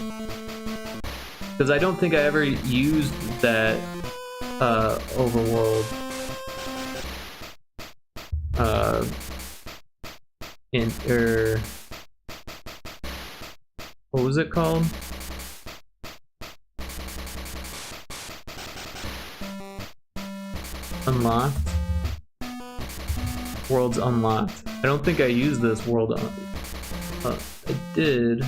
Because I don't think I ever used that overworld what was it called? Unlocked? Worlds unlocked. I don't think I used this world I did.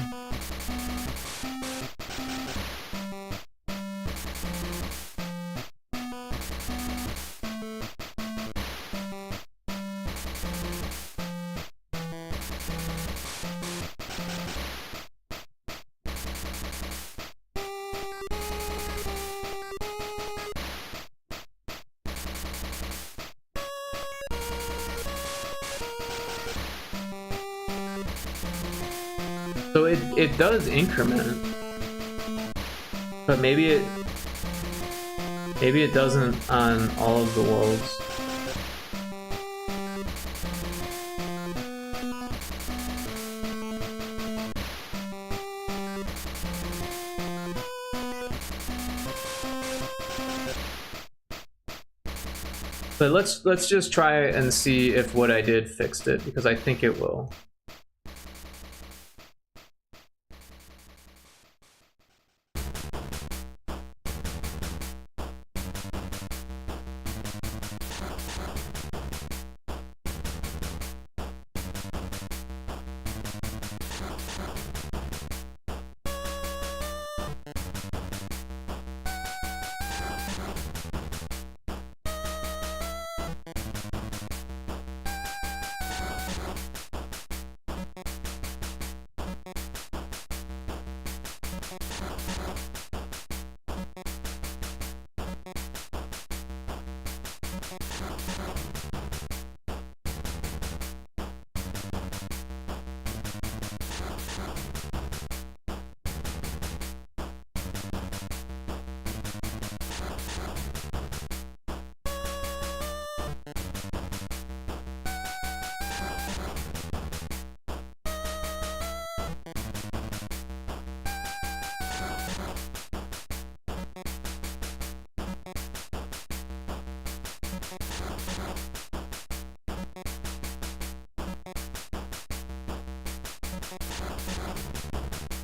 So it does increment, but maybe it doesn't on all of the worlds. But let's just try and see if what I did fixed it, because I think it will.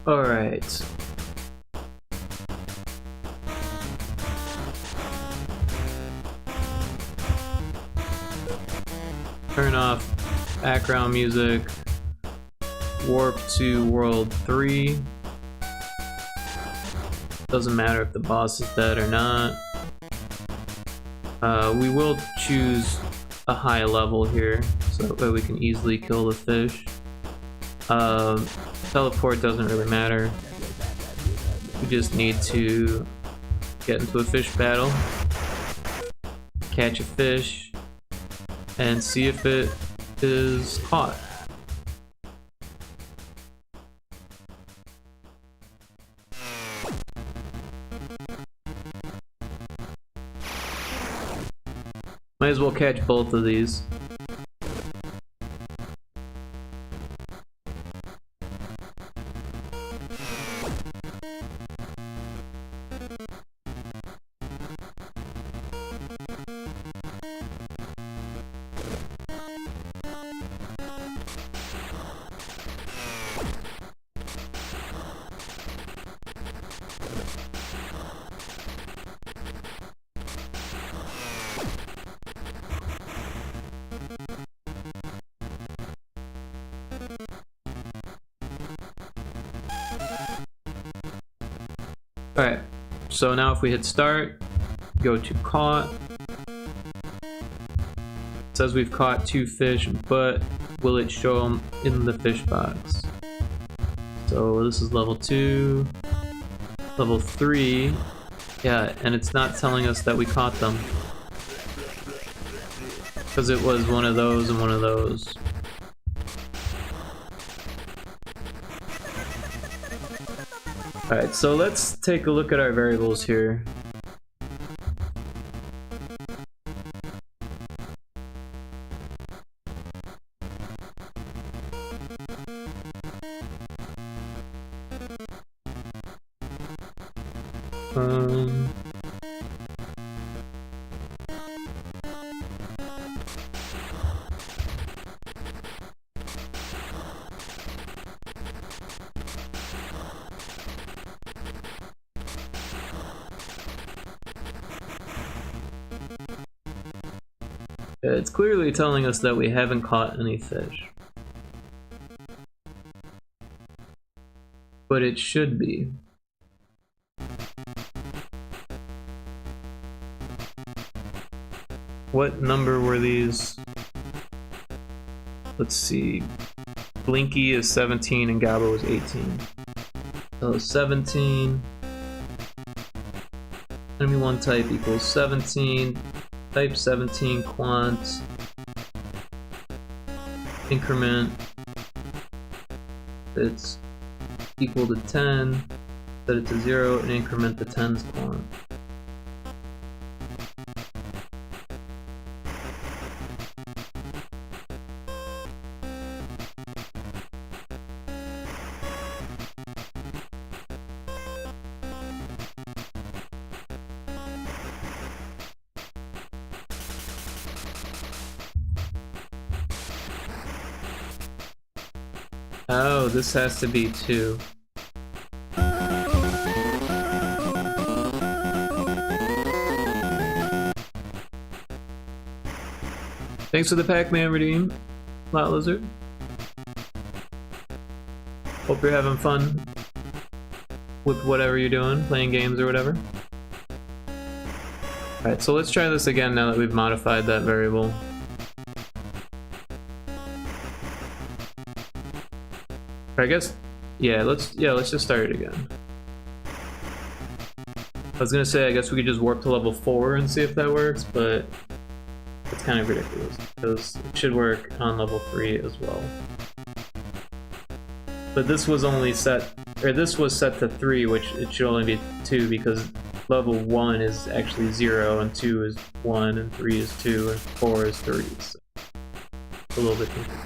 All right. Turn off background music. Warp to world 3. Doesn't matter if the boss is dead or not. We will choose a high level here, so that way we can easily kill the fish. Teleport doesn't really matter. We just need to get into a fish battle, catch a fish, and see if it is caught. Might as well catch both of these. Alright, so now if we hit start, go to caught. It says we've caught 2 fish, but will it show them in the fish box? So this is level 2, level 3, yeah, and it's not telling us that we caught them. Because it was one of those and one of those. Alright, so let's take a look at our variables here. It's clearly telling us that we haven't caught any fish. But it should be. What number were these? Let's see. Blinky is 17 and Gabo is 18. So 17. Enemy 1 type equals 17. Type 17 quant. Increment. It's equal to 10, set it to 0, and increment the tens column. Oh, this has to be 2. Thanks for the Pac-Man redeem, Lot Lizard. Hope you're having fun with whatever you're doing, playing games or whatever. Alright, so let's try this again now that we've modified that variable. I guess, yeah, let's just start it again. I was gonna say, I guess we could just warp to level 4 and see if that works, but it's kind of ridiculous, because it should work on level 3 as well. But this was only set, or this was set to 3, which it should only be 2, because level 1 is actually 0, and 2 is 1, and 3 is 2, and 4 is 3, so it's a little bit confusing.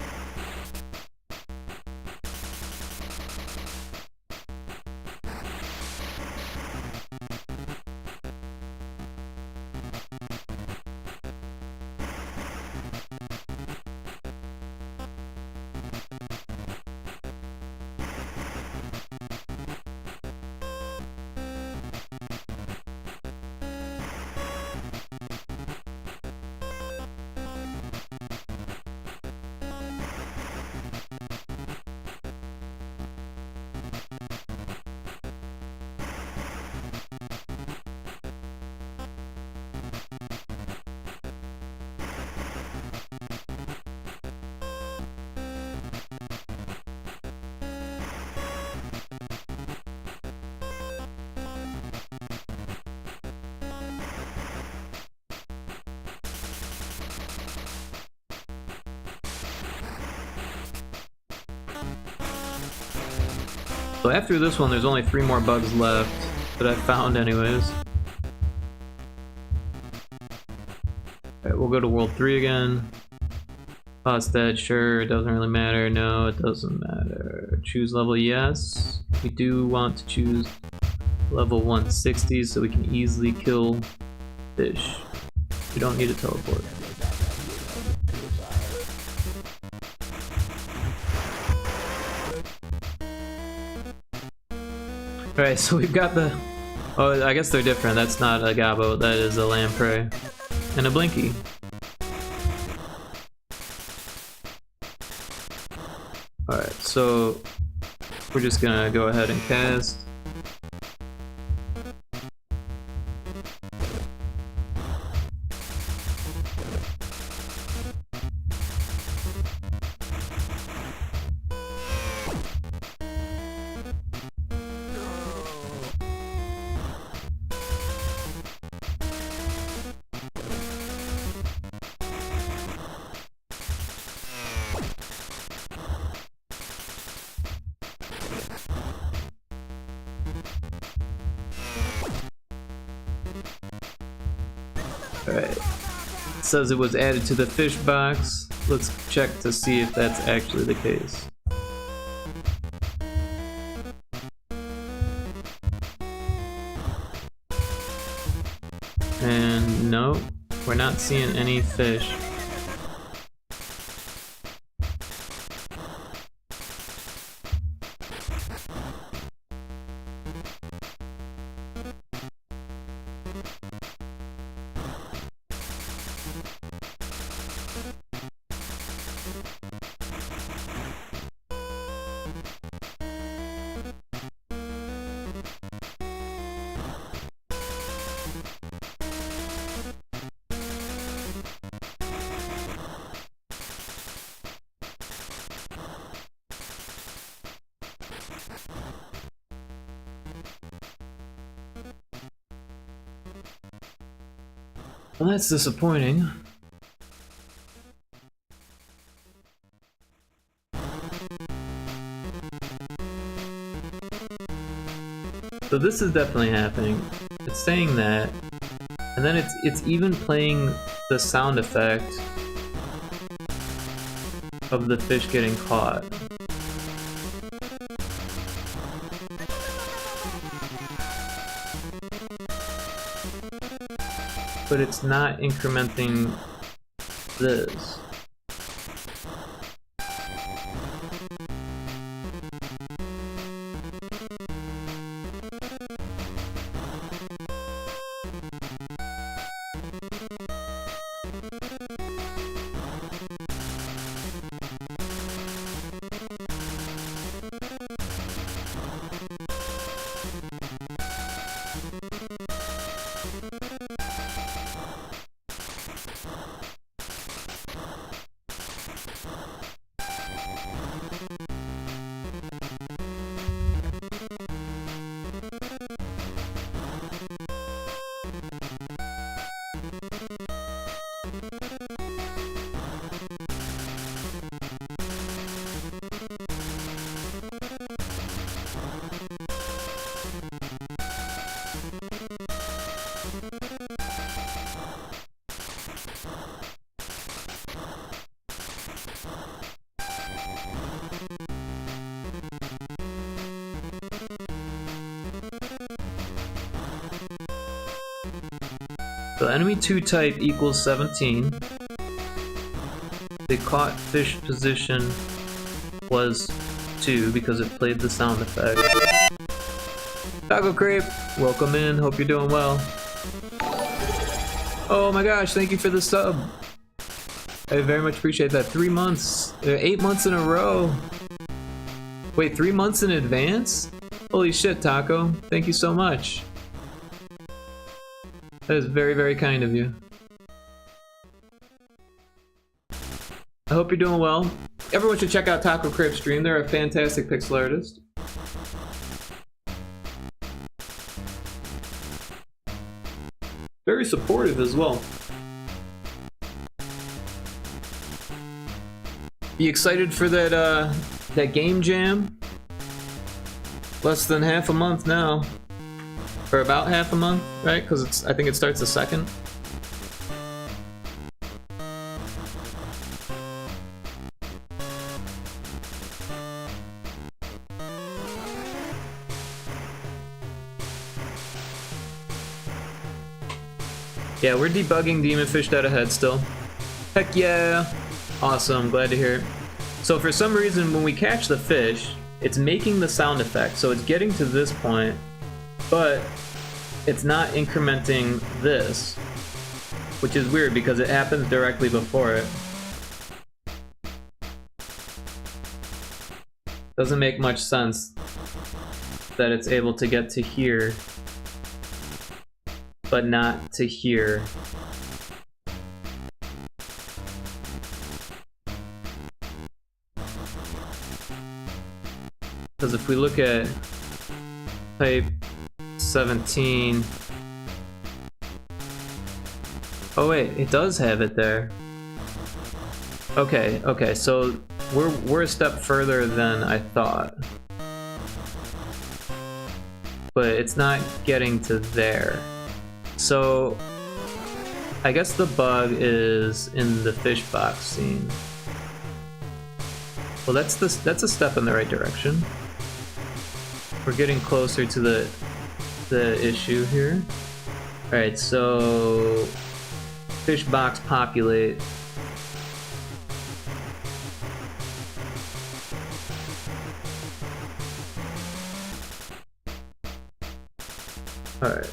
So after this one, there's only 3 more bugs left that I found anyways. Alright, we'll go to World 3 again. Oh, it's dead, sure, it doesn't really matter. No, it doesn't matter. Choose level, yes. We do want to choose level 160 so we can easily kill fish. We don't need a teleport. Alright, so we've got the... Oh, I guess they're different. That's not a Gabo, that is a lamprey. And a Blinky. Alright, so... we're just gonna go ahead and cast. Alright. It says it was added to the fish box. Let's check to see if that's actually the case. And no, we're not seeing any fish. Well, that's disappointing. So this is definitely happening. It's saying that, and then it's even playing the sound effect of the fish getting caught. But it's not incrementing this. So enemy 2 type equals 17. The caught fish position was 2 because it played the sound effect. Taco Crepe, welcome in, hope you're doing well. Oh my gosh, thank you for the sub. I very much appreciate that. 3 months, 8 months in a row. Wait, 3 months in advance? Holy shit, Taco, thank you so much. That is very, very kind of you. I hope you're doing well. Everyone should check out Taco Crib stream. They're a fantastic pixel artist. Very supportive as well. You excited for that game jam? Less than half a month now. Or about half a month, right? Because I think it starts the 2nd. Yeah, we're debugging Demon Fish Dead Ahead still. Heck yeah! Awesome, glad to hear it. So for some reason, when we catch the fish, it's making the sound effect. So it's getting to this point, but it's not incrementing this, which is weird because it happens directly before it. Doesn't make much sense that it's able to get to here, but not to here. Because if we look at type 17. Oh wait, it does have it there. Okay, okay, so we're a step further than I thought. But it's not getting to there. So I guess the bug is in the fish box scene. Well, that's a step in the right direction. We're getting closer to the issue here. Alright, so fish box populate. Alright.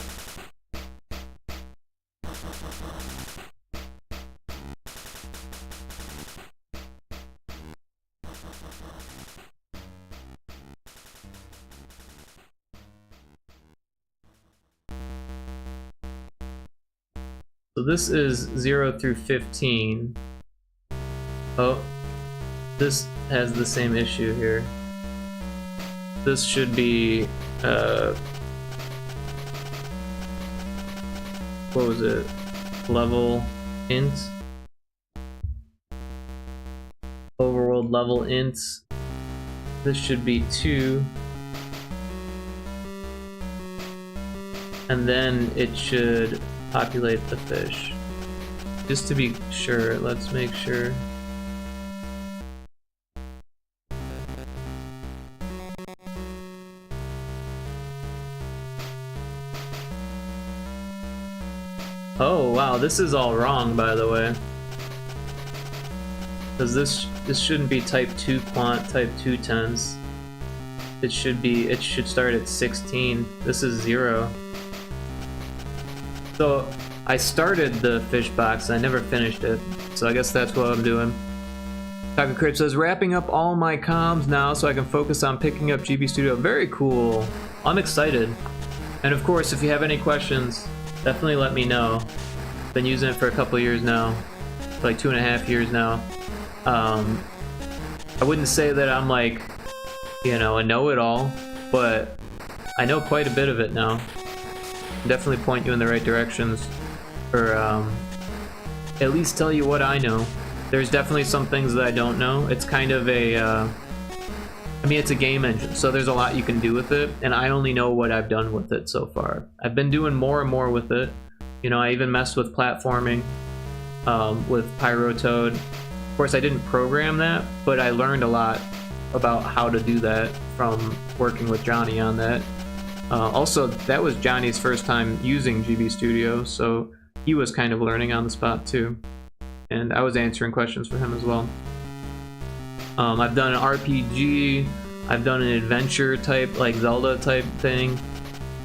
So this is 0 through 15. Oh, this has the same issue here. This should be, what was it? Level int? Overworld level int. This should be 2. and then it should populate the fish. Just to be sure, let's make sure. Oh wow, this is all wrong, by the way. Because this shouldn't be type 2 quant, type 2 tens. It should start at 16. This is 0. So I started the fish box, I never finished it. So I guess that's what I'm doing. Taco Crib says, wrapping up all my comms now so I can focus on picking up GB Studio. Very cool. I'm excited. And of course, if you have any questions, definitely let me know. Been using it for a couple years now, like 2.5 years now. I wouldn't say that I'm like, you know, a know-it-all, but I know quite a bit of it now. Definitely point you in the right directions, or at least tell you what I know. There's definitely some things that I don't know. It's kind of a, I mean, it's a game engine, so there's a lot you can do with it, and I only know what I've done with it so far. I've been doing more and more with it. You know, I even messed with platforming with Pyrotoad. Of course, I didn't program that, but I learned a lot about how to do that from working with Johnny on that. Also, that was Johnny's first time using GB Studio, so he was kind of learning on the spot too. And I was answering questions for him as well. I've done an RPG, I've done an adventure type, like Zelda type thing.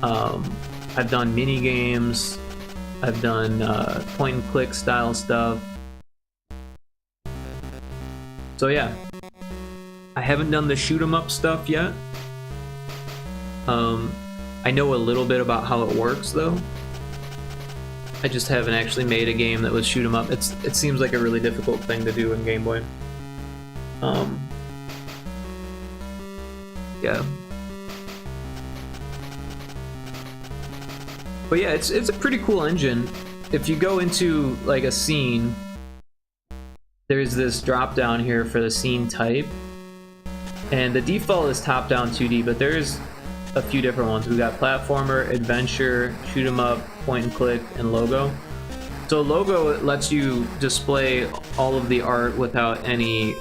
I've done mini games. I've done point and click style stuff. So yeah, I haven't done the shoot 'em up stuff yet. I know a little bit about how it works though. I just haven't actually made a game that was shoot 'em up. It seems like a really difficult thing to do in Game Boy. Yeah. But yeah, it's a pretty cool engine. If you go into like a scene, there's this drop down here for the scene type, and the default is top-down 2D, but there's a few different ones. We got platformer, adventure, shoot 'em up, point and click, and logo. So logo lets you display all of the art without any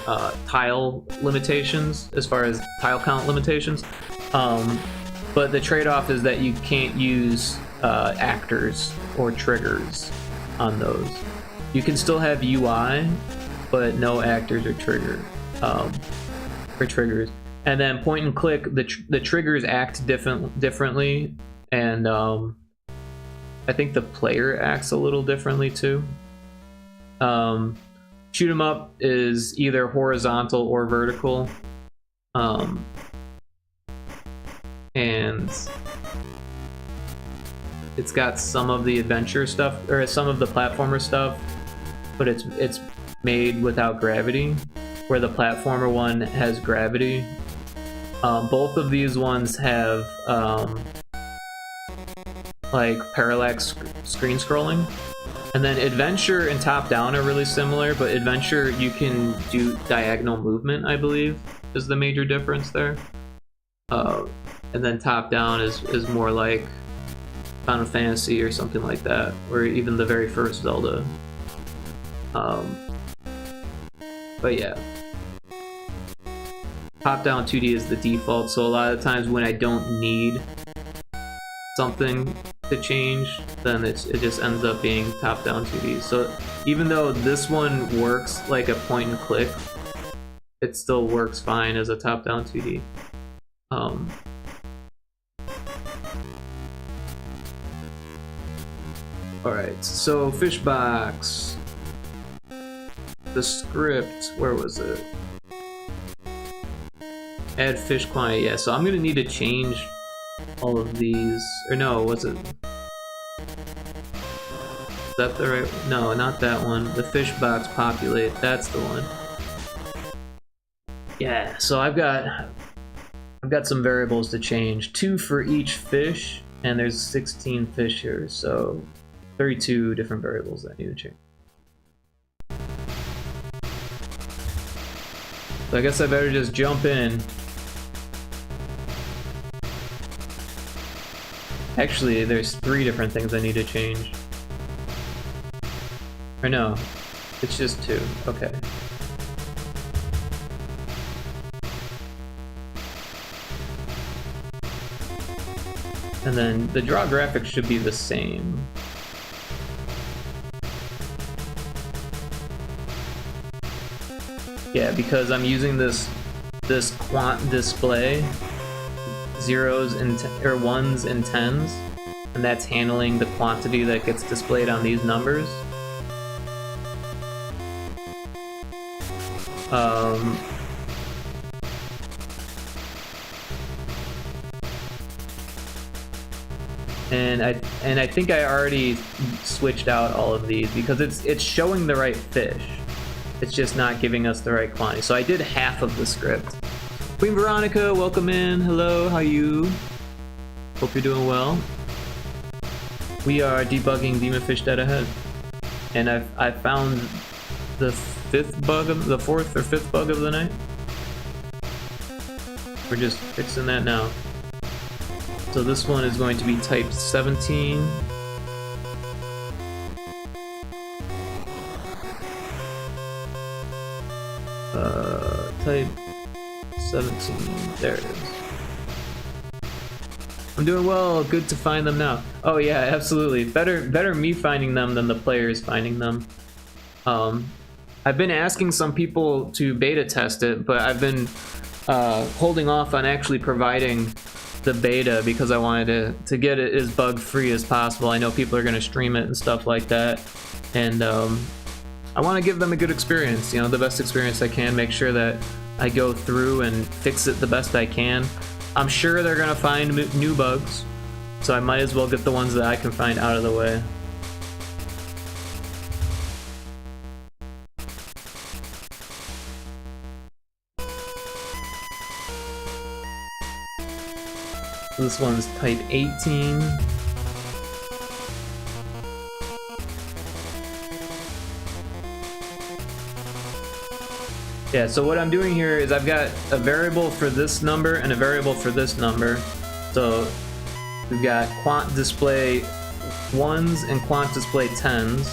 tile limitations, as far as tile count limitations. But the trade-off is that you can't use actors or triggers on those. You can still have UI, but no actors or triggers. And then point and click, the triggers act differently, and I think the player acts a little differently too. Shoot 'em up is either horizontal or vertical, and it's got some of the adventure stuff, or some of the platformer stuff, but it's made without gravity, where the platformer one has gravity. Both of these ones have like parallax screen scrolling. And then adventure and top down are really similar, but adventure you can do diagonal movement, I believe, is the major difference there. And then top down is more like Final Fantasy or something like that, or even the very first Zelda. But yeah, top down 2D is the default, so a lot of times when I don't need something to change, then it just ends up being top down 2D. So even though this one works like a point and click, it still works fine as a top down 2D. Alright, so Fishbox. The script, where was it? Add fish quantity, yeah, so I'm gonna need to change all of these, or no, was it? Is that the right, no, not that one. The fish box populate, that's the one. Yeah, so I've got some variables to change. 2 for each fish, and there's 16 fish here, so 32 different variables that I need to change. So I guess I better just jump in. Actually, there's 3 different things I need to change. Or no, it's just 2. Okay. And then the draw graphics should be the same. Yeah, because I'm using this quant display, 0s and or 1s and 10s, and that's handling the quantity that gets displayed on these numbers. And I think I already switched out all of these because it's showing the right fish. It's just not giving us the right quantity. So I did half of the script. Queen Veronica, welcome in. Hello, how are you? Hope you're doing well. We are debugging Demonfish Dead Ahead, and I found the 4th or 5th bug of the night. We're just fixing that now. So this one is going to be type 17. Type 17. There it is. I'm doing well. Good to find them now. Oh yeah, absolutely. Better me finding them than the players finding them. I've been asking some people to beta test it, but I've been holding off on actually providing the beta because I wanted to get it as bug free as possible. I know people are going to stream it and stuff like that, and I want to give them a good experience, you know, the best experience I can, make sure that I go through and fix it the best I can. I'm sure they're going to find new bugs, so I might as well get the ones that I can find out of the way. This one's type 18. Yeah, so what I'm doing here is I've got a variable for this number and a variable for this number. So we've got quant display 1s and quant display 10s.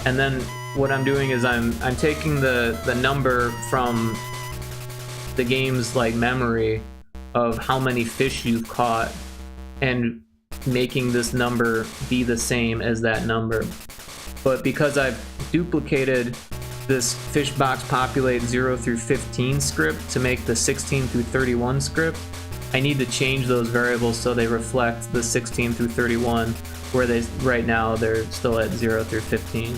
And then what I'm doing is I'm taking the number from the game's like memory of how many fish you've caught and making this number be the same as that number. But because I've duplicated this fish box populate 0 through 15 script to make the 16 through 31 script, I need to change those variables so they reflect the 16 through 31, where they right now they're still at 0 through 15.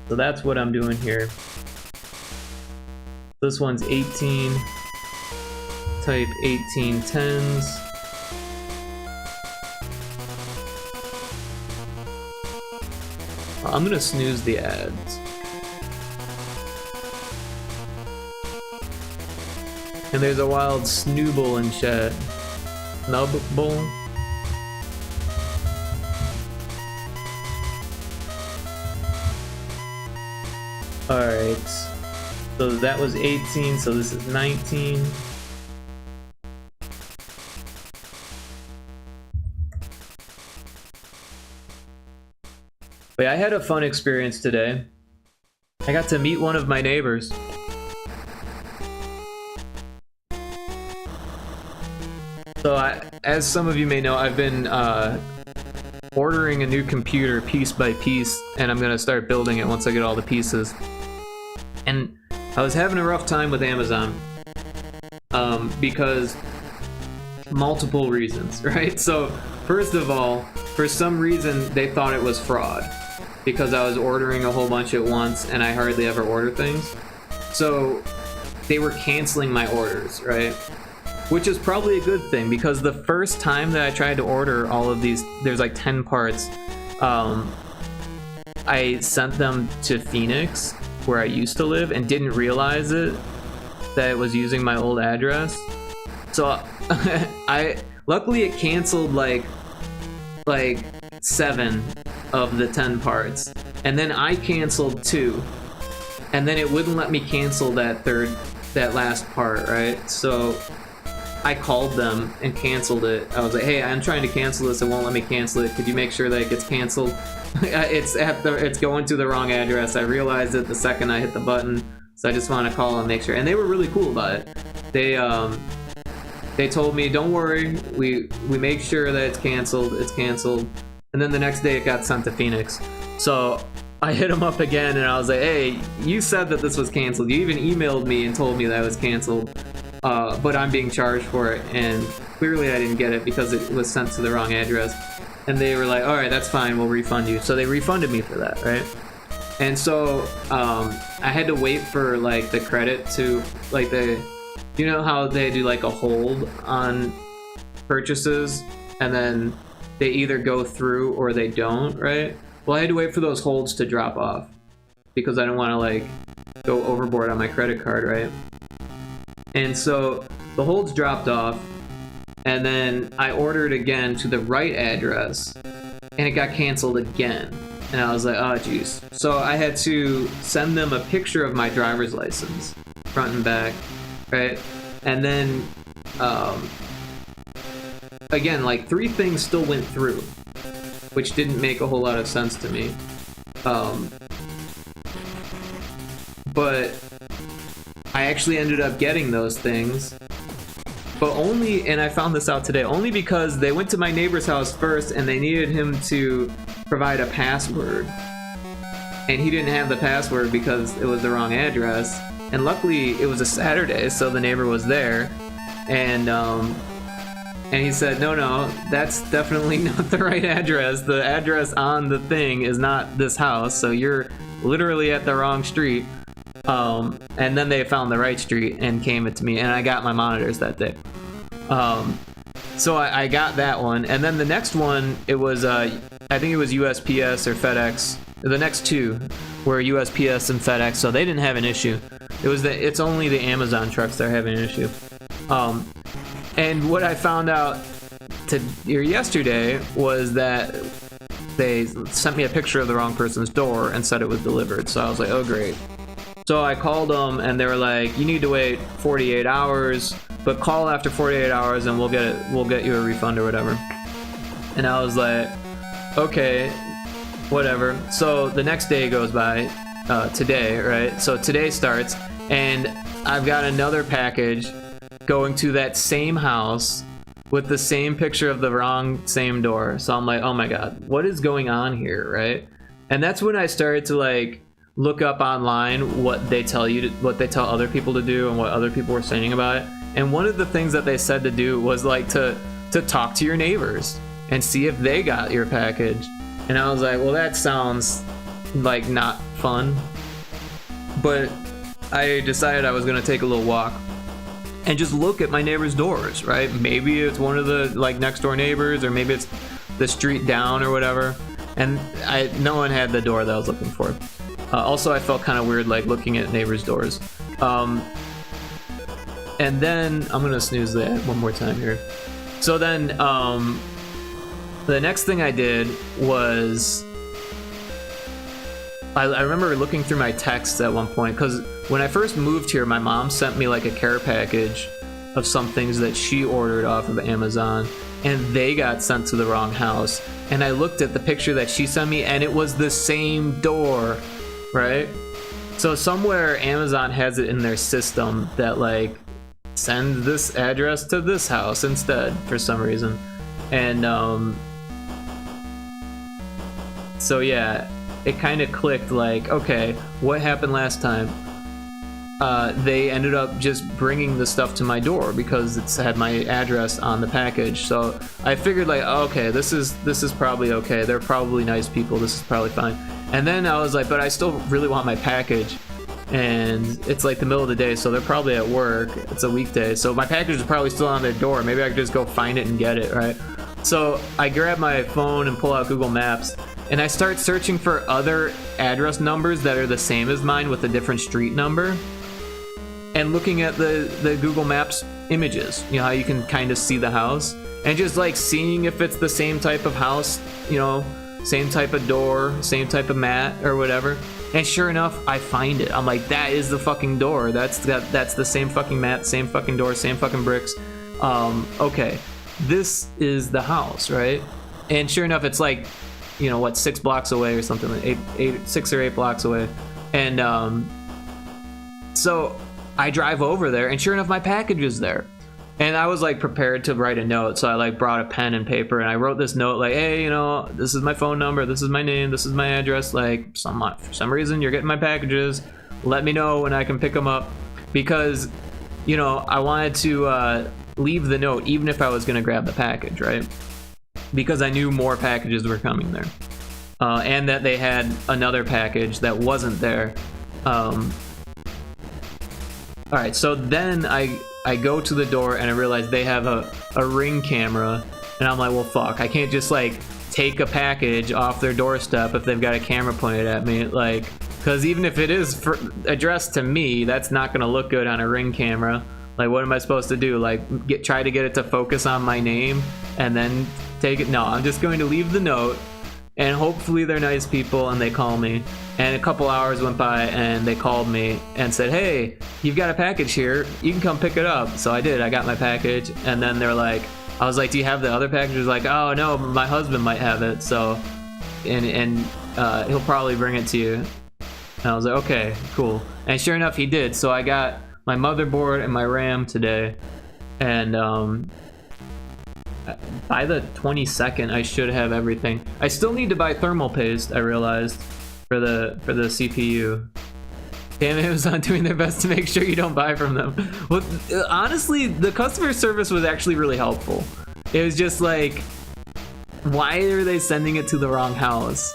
So that's what I'm doing here. This one's 18. Type 18 10s. I'm gonna snooze the ads. And there's a wild Snooble in chat. Snubble? Alright. So that was 18, so this is 19. Wait, I had a fun experience today. I got to meet one of my neighbors. So as some of you may know, I've been ordering a new computer piece by piece, and I'm gonna start building it once I get all the pieces. And I was having a rough time with Amazon because multiple reasons, right? So first of all, for some reason they thought it was fraud because I was ordering a whole bunch at once and I hardly ever order things. So they were canceling my orders, right? Which is probably a good thing, because the first time that I tried to order all of these, there's like 10 parts, I sent them to Phoenix, where I used to live, and didn't realize that it was using my old address. So luckily it canceled like 7 of the 10 parts, and then I canceled 2, and then it wouldn't let me cancel that last part, right? So I called them and canceled it. I was like, hey, I'm trying to cancel this. It won't let me cancel it. Could you make sure that it gets canceled? It's going to the wrong address. I realized it the second I hit the button. So I just want to call and make sure. And they were really cool about it. They told me, don't worry, we make sure that it's canceled. It's canceled. And then the next day it got sent to Phoenix. So I hit them up again and I was like, hey, you said that this was canceled. You even emailed me and told me that it was canceled. But I'm being charged for it, and clearly I didn't get it because it was sent to the wrong address. And they were like, all right, that's fine, we'll refund you. So they refunded me for that, right? And so I had to wait for like the credit to like you know how they do like a hold on purchases and then they either go through or they don't, right? Well, I had to wait for those holds to drop off because I don't want to like go overboard on my credit card, right? And so the holds dropped off, and then I ordered again to the right address, and it got canceled again. And I was like, oh geez. So I had to send them a picture of my driver's license, front and back, right? And then, again, like 3 things still went through, which didn't make a whole lot of sense to me. But I actually ended up getting those things, but only, and I found this out today, only because they went to my neighbor's house first and they needed him to provide a password. And he didn't have the password because it was the wrong address. And luckily it was a Saturday, so the neighbor was there. And he said, no, that's definitely not the right address. The address on the thing is not this house, so you're literally at the wrong street. And then they found the right street and came it to me, and I got my monitors that day. So I got that one, and then the next one, it was I think it was USPS or FedEx. The next 2 were USPS and FedEx, so they didn't have an issue. It's only the Amazon trucks that are having an issue. And what I found out yesterday was that they sent me a picture of the wrong person's door and said it was delivered. So I was like, oh great. So I called them and they were like, you need to wait 48 hours, but call after 48 hours and we'll get you a refund or whatever. And I was like, okay, whatever. So the next day goes by, today, right? So today starts and I've got another package going to that same house with the same picture of the same door. So I'm like, oh my god, what is going on here, right? And that's when I started to like look up online what they tell other people to do and what other people were saying about it. And one of the things that they said to do was like to talk to your neighbors and see if they got your package. And I was like, well, that sounds like not fun. But I decided I was gonna take a little walk and just look at my neighbor's doors, right? Maybe it's one of the like next door neighbors, or maybe it's the street down or whatever. And no one had the door that I was looking for. Also, I felt kind of weird like looking at neighbors' doors. And then I'm gonna snooze that one more time here. So then the next thing I did was I remember looking through my texts at one point, because when I first moved here, my mom sent me like a care package of some things that she ordered off of Amazon, and they got sent to the wrong house. And I looked at the picture that she sent me, and it was the same door, right? So somewhere Amazon has it in their system that like send this address to this house instead for some reason. And so yeah, it kind of clicked like, okay, what happened last time? They ended up just bringing the stuff to my door because it had my address on the package. So I figured like, okay, this is probably okay. They're probably nice people. This is probably fine. And then I was like, but I still really want my package. And it's like the middle of the day, so they're probably at work. It's a weekday, so my package is probably still on their door. Maybe I could just go find it and get it, right? So I grab my phone and pull out Google Maps, and I start searching for other address numbers that are the same as mine with a different street number, and looking at the Google Maps images, you know how you can kind of see the house, and just like seeing if it's the same type of house, you know, same type of door, same type of mat or whatever. And sure enough, I find it. I'm like, that is the fucking door. That's the same fucking mat, same fucking door, same fucking bricks. okay, this is the house, right? And sure enough, it's like, you know, what, 6 blocks away or something, like 6 or 8 blocks away. And so I drive over there, and sure enough, my package is there. And I was like prepared to write a note, so I like brought a pen and paper, and I wrote this note like, hey, you know, this is my phone number, this is my name, this is my address. Like, for some reason, you're getting my packages. Let me know when I can pick them up, because, you know, I wanted to leave the note even if I was gonna grab the package, right? Because I knew more packages were coming there, and that they had another package that wasn't there. All right, so then I go to the door and I realize they have a Ring camera, and I'm like, well, fuck, I can't just like take a package off their doorstep if they've got a camera pointed at me, like, because even if it is addressed to me, that's not gonna look good on a Ring camera. Like, what am I supposed to do? Like, try to get it to focus on my name and then take it? No, I'm just going to leave the note, and hopefully they're nice people and they call me. And a couple hours went by and they called me and said, hey, you've got a package here, you can come pick it up. So I did, I got my package, and then they're like, I was like, do you have the other package? Like, oh no, my husband might have it, so, and he'll probably bring it to you. And I was like, okay, cool. And sure enough, he did. So I got my motherboard and my RAM today, and by the 22nd I should have everything. I still need to buy thermal paste, I realized, for the CPU. Damn, Amazon doing their best to make sure you don't buy from them. Well, honestly, the customer service was actually really helpful. It was just like, why are they sending it to the wrong house?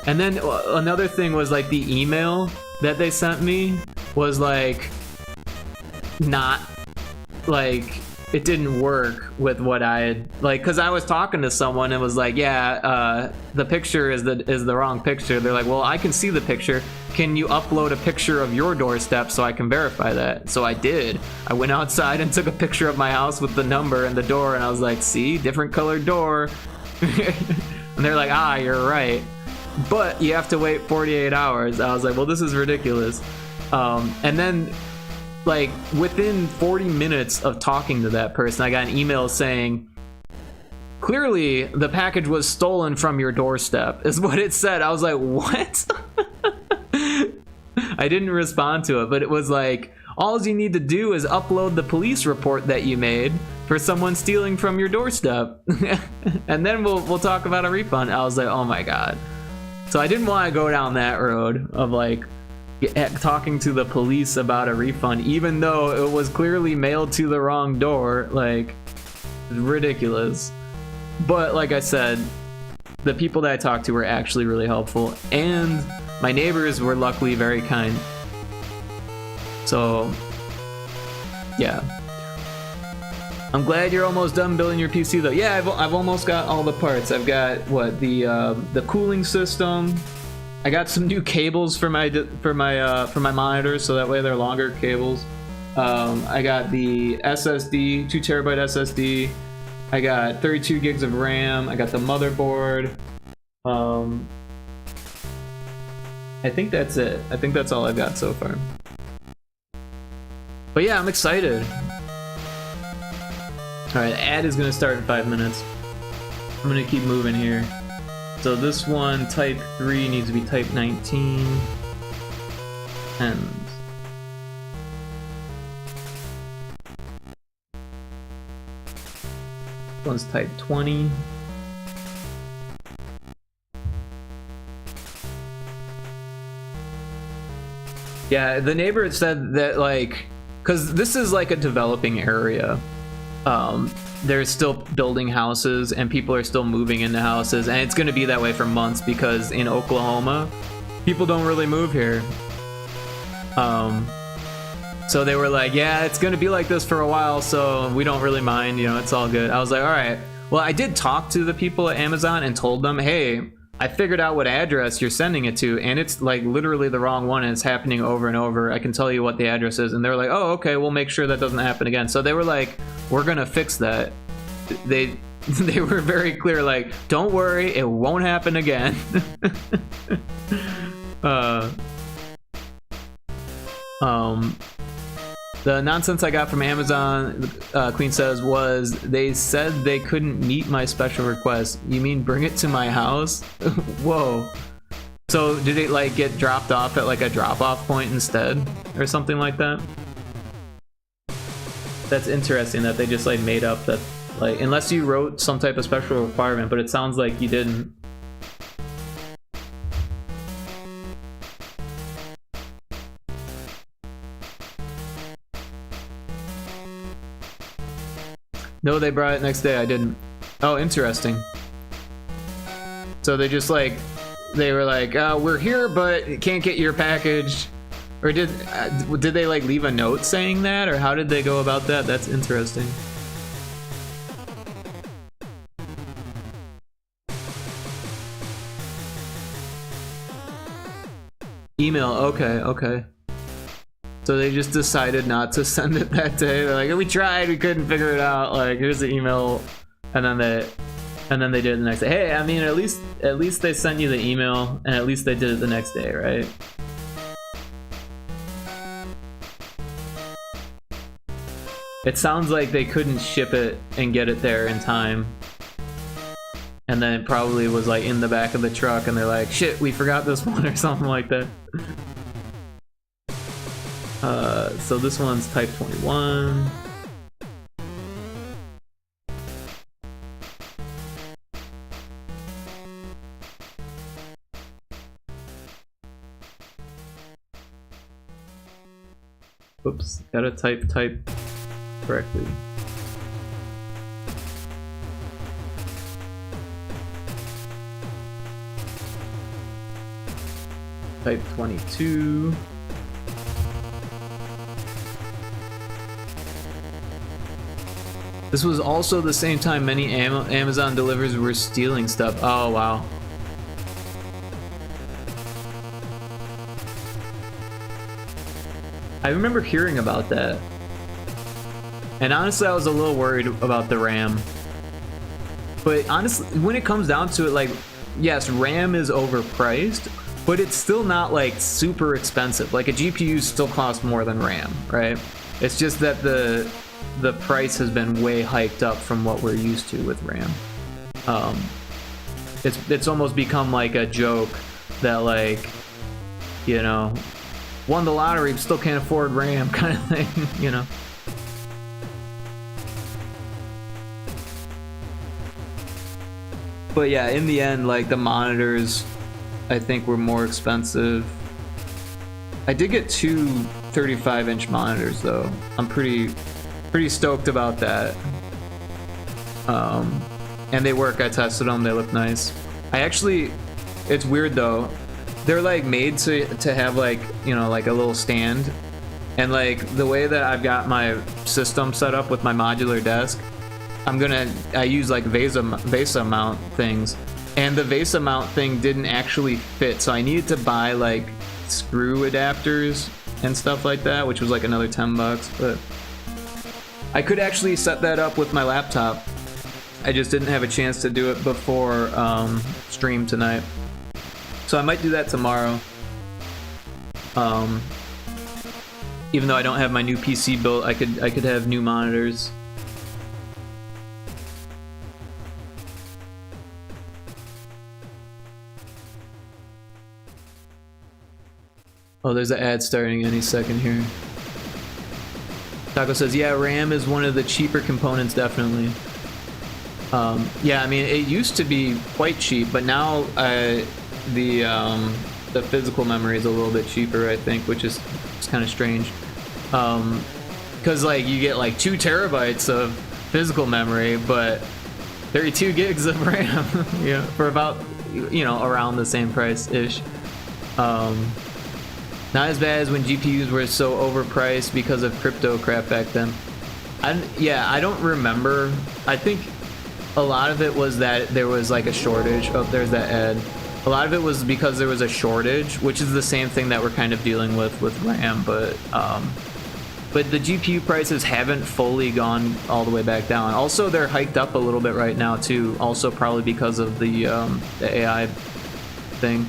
And then another thing was like the email that they sent me was like, not like, it didn't work with what I had, like, because I was talking to someone and was like, yeah, the picture is the wrong picture. They're like, well, I can see the picture, can you upload a picture of your doorstep so I can verify that? So I did. I went outside and took a picture of my house with the number and the door, and I was like, see, different colored door. And they're like, ah, you're right, but you have to wait 48 hours. I was like, well, this is ridiculous. And then, like, within 40 minutes of talking to that person, I got an email saying, clearly the package was stolen from your doorstep, is what it said. I was like, what? I didn't respond to it, but it was like, all you need to do is upload the police report that you made for someone stealing from your doorstep. And then we'll talk about a refund. I was like, oh my god. So I didn't want to go down that road of like talking to the police about a refund, even though it was clearly mailed to the wrong door. Like, ridiculous. But like I said, the people that I talked to were actually really helpful, and my neighbors were luckily very kind. So yeah, I'm glad you're almost done building your PC though. Yeah, I've almost got all the parts. I've got what, the cooling system. I got some new cables for my monitors, so that way they're longer cables. I got the SSD, 2 terabyte SSD. I got 32 gigs of RAM. I got the motherboard. I think that's it. I think that's all I've got so far. But yeah, I'm excited. All right, ad is gonna start in 5 minutes. I'm gonna keep moving here. So this one, type 3, needs to be type 19. And this one's type 20. Yeah, the neighbor said that, like, because this is like a developing area. They're still building houses and people are still moving into houses, and it's going to be that way for months because in Oklahoma, people don't really move here. So they were like, yeah, it's going to be like this for a while, so we don't really mind, you know, it's all good. I was like, all right. Well, I did talk to the people at Amazon and told them, hey, I figured out what address you're sending it to, and it's like literally the wrong one, and it's happening over and over. I can tell you what the address is. And they're like, oh, okay, we'll make sure that doesn't happen again. So they were like, we're gonna fix that. They were very clear, like, don't worry, it won't happen again. The nonsense I got from Amazon, Queen says, was they said they couldn't meet my special request. You mean bring it to my house? Whoa. So did it like get dropped off at like a drop-off point instead or something like that? That's interesting that they just like made up that, like, unless you wrote some type of special requirement, but it sounds like you didn't. No, they brought it next day. I didn't. Oh, interesting. So they just like, they were like, we're here, but can't get your package. Or did they like leave a note saying that, or how did they go about that? That's interesting. Email. Okay, okay. So they just decided not to send it that day. They're like, we tried, we couldn't figure it out. Like, here's the email, and then they did it the next day. Hey, I mean, at least they sent you the email, and at least they did it the next day, right? It sounds like they couldn't ship it and get it there in time, and then it probably was like in the back of the truck, and they're like, shit, we forgot this one, or something like that. So this one's type 21. Oops, gotta type correctly. Type 22. This was also the same time many Amazon delivers were stealing stuff. Oh, wow. I remember hearing about that. And honestly, I was a little worried about the RAM. But honestly, when it comes down to it, like, yes, RAM is overpriced, but it's still not, like, super expensive. Like, a GPU still costs more than RAM, right? It's just that the price has been way hiked up from what we're used to with RAM. It's almost become like a joke that, like, you know, won the lottery but still can't afford RAM kind of thing, you know. But yeah, in the end, like, the monitors I think were more expensive. I did get two 35-inch monitors though. I'm pretty stoked about that. And they work. I tested them. They look nice. I actually, it's weird though. They're like made to have, like, you know, like a little stand. And like the way that I've got my system set up with my modular desk, I use like VESA mount things. And the VESA mount thing didn't actually fit. So I needed to buy like screw adapters and stuff like that, which was like another 10 bucks, but I could actually set that up with my laptop. I just didn't have a chance to do it before stream tonight. So I might do that tomorrow. Even though I don't have my new PC built, I could have new monitors. Oh, there's an ad starting any second here. Taco says, yeah, RAM is one of the cheaper components, definitely. Yeah, I mean, it used to be quite cheap, but now the physical memory is a little bit cheaper, I think, which is kind of strange. Because like you get like 2 terabytes of physical memory, but 32 gigs of RAM, yeah, for about, you know, around the same price-ish. Not as bad as when GPUs were so overpriced because of crypto crap back then. Yeah, I don't remember. I think a lot of it was that there was like a shortage. Oh, there's that ad. A lot of it was because there was a shortage, which is the same thing that we're kind of dealing with RAM, but the GPU prices haven't fully gone all the way back down. Also, they're hiked up a little bit right now too, also probably because of the AI thing.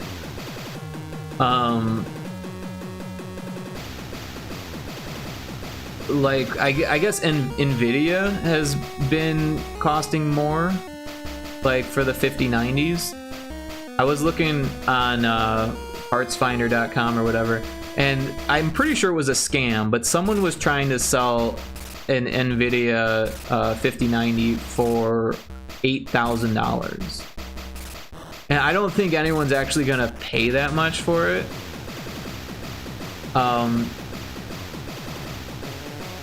like I guess Nvidia has been costing more, like for the 5090s. I was looking on partsfinder.com or whatever, and I'm pretty sure it was a scam, but someone was trying to sell an Nvidia 5090 for $8,000. And I don't think anyone's actually gonna pay that much for it.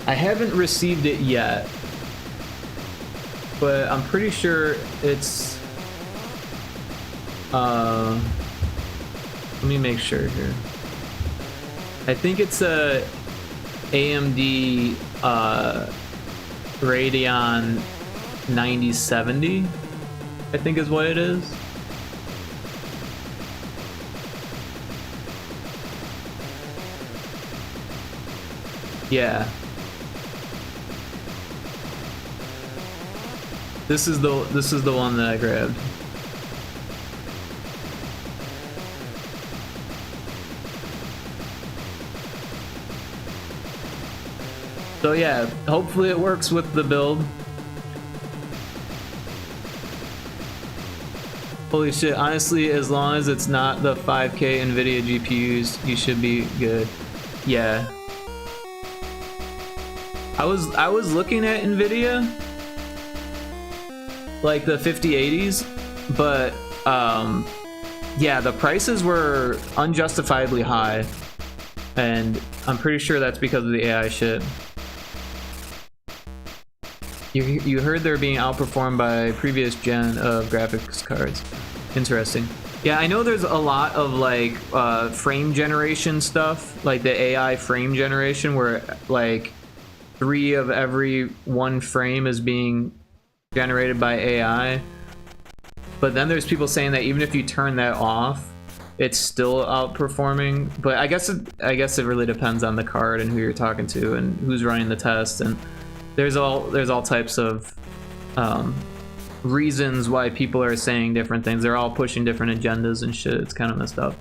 I haven't received it yet, but I'm pretty sure it's let me make sure here. I think it's a AMD Radeon 9070, I think is what it is. Yeah. This is the one that I grabbed. So yeah, hopefully it works with the build. Holy shit, honestly, as long as it's not the 5K NVIDIA GPUs, you should be good. Yeah. I was looking at NVIDIA, like the 5080s, but yeah, the prices were unjustifiably high, and I'm pretty sure that's because of the AI shit. You heard they're being outperformed by previous gen of graphics cards. Interesting. Yeah, I know there's a lot of like frame generation stuff, like the AI frame generation, where like 3 of every 1 frame is being generated by AI. But then there's people saying that even if you turn that off, it's still outperforming. But I guess it really depends on the card and who you're talking to and who's running the test, and there's all types of reasons why people are saying different things. They're all pushing different agendas and shit. It's kind of messed up.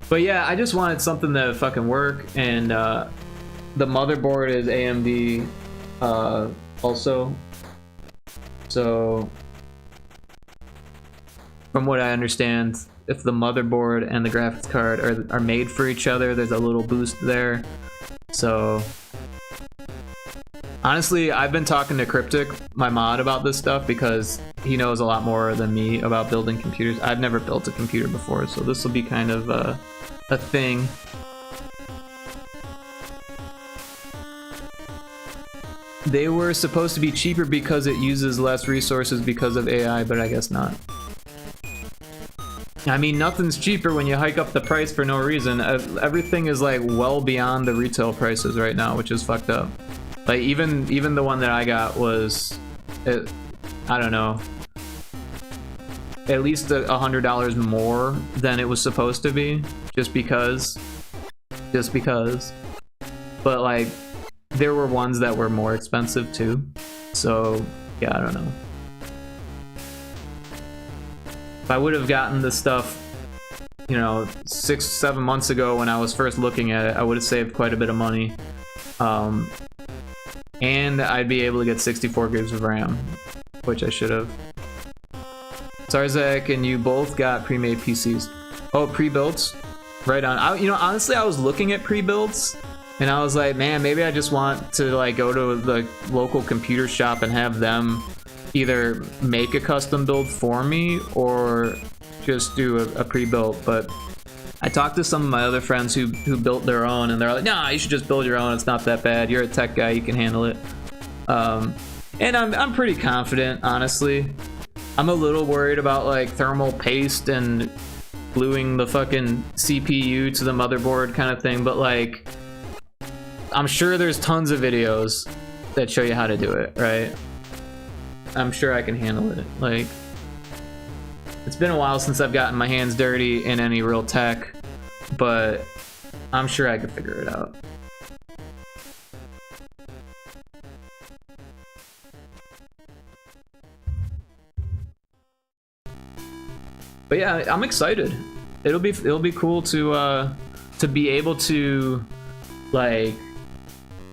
But yeah, I just wanted something that would fucking work, and the motherboard is AMD also. So from what I understand, if the motherboard and the graphics card are made for each other, there's a little boost there. So honestly, I've been talking to Cryptic, my mod, about this stuff because he knows a lot more than me about building computers. I've never built a computer before, so this will be kind of a thing. They were supposed to be cheaper because it uses less resources because of AI, but I guess not. I mean, nothing's cheaper when you hike up the price for no reason. Everything is like well beyond the retail prices right now, which is fucked up. Like even the one that I got was, I don't know, at least $100 more than it was supposed to be, just because. But like, there were ones that were more expensive too. So yeah, I don't know. If I would have gotten this stuff, you know, 6-7 months ago when I was first looking at it, I would have saved quite a bit of money. And I'd be able to get 64 gigs of RAM, which I should have. Zarzak and you both got pre-made PCs. Oh, pre-builds? Right on. You know, honestly, I was looking at pre-builds, and I was like, man, maybe I just want to like go to the local computer shop and have them either make a custom build for me or just do a pre-built. But I talked to some of my other friends who built their own, and they're like, nah, you should just build your own. It's not that bad. You're a tech guy. You can handle it. And I'm pretty confident, honestly. I'm a little worried about like thermal paste and gluing the fucking CPU to the motherboard kind of thing, but like, I'm sure there's tons of videos that show you how to do it, right? I'm sure I can handle it. Like, it's been a while since I've gotten my hands dirty in any real tech, but I'm sure I could figure it out. But yeah, I'm excited. It'll be cool to be able to like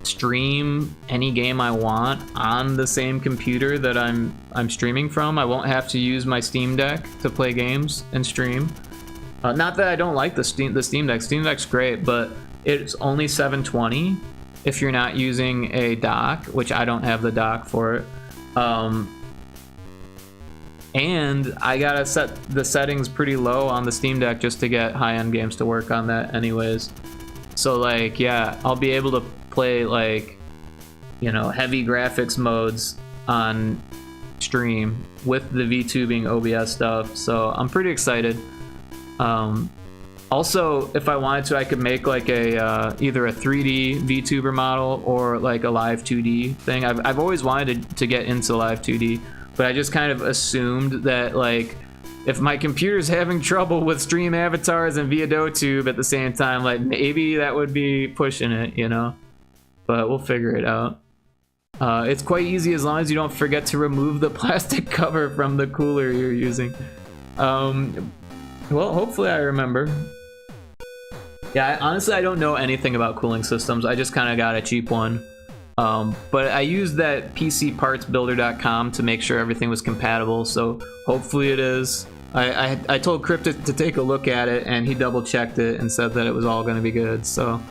stream any game I want on the same computer that I'm streaming from. I won't have to use my Steam Deck to play games and stream. Not that I don't like the Steam Deck. Steam Deck's great, but it's only 720 if you're not using a dock, which I don't have the dock for it. And I gotta set the settings pretty low on the Steam Deck just to get high-end games to work on that anyways. So like, yeah, I'll be able to play like, you know, heavy graphics modes on stream with the VTubing OBS stuff. So I'm pretty excited. Also, if I wanted to, I could make like a either a 3D VTuber model or like a live 2D thing. I've always wanted to get into live 2D, but I just kind of assumed that like if my computer's having trouble with stream avatars and via DoTube at the same time, like maybe that would be pushing it, you know? But we'll figure it out. It's quite easy as long as you don't forget to remove the plastic cover from the cooler you're using. Well, hopefully I remember. Yeah, honestly, I don't know anything about cooling systems. I just kind of got a cheap one. But I used that PCPartsBuilder.com to make sure everything was compatible, so hopefully it is. I told Cryptic to take a look at it, and he double checked it and said that it was all going to be good. So,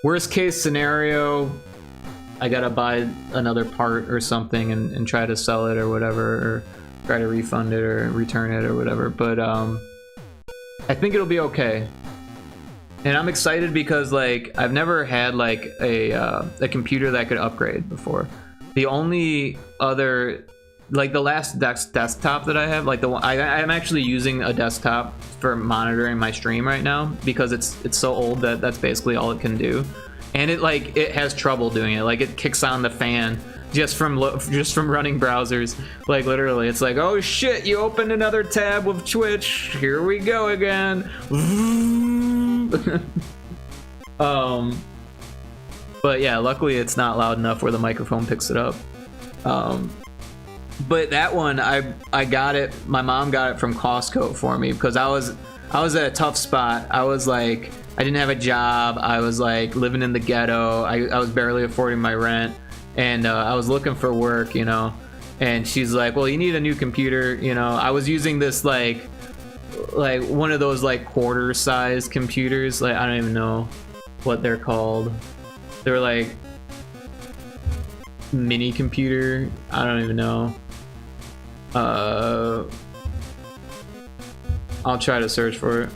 worst case scenario, I gotta buy another part or something and try to sell it or whatever, or try to refund it or return it or whatever. But I think it'll be okay. And I'm excited because like I've never had like a computer that could upgrade before. The only other, like the last desktop that I have, like the one I'm actually using a desktop for monitoring my stream right now because it's so old that that's basically all it can do, and it has trouble doing it. Like it kicks on the fan just from running browsers. Like literally, it's like, oh shit, you opened another tab with Twitch. Here we go again. But yeah, luckily it's not loud enough where the microphone picks it up. But that one, I got it. My mom got it from Costco for me because I was at a tough spot. I was like, I didn't have a job. I was like living in the ghetto. I was barely affording my rent, and I was looking for work, you know. And she's like, well, you need a new computer, you know. I was using this like one of those like quarter size computers. Like I don't even know what they're called. They're like mini computer. I don't even know. I'll try to search for it.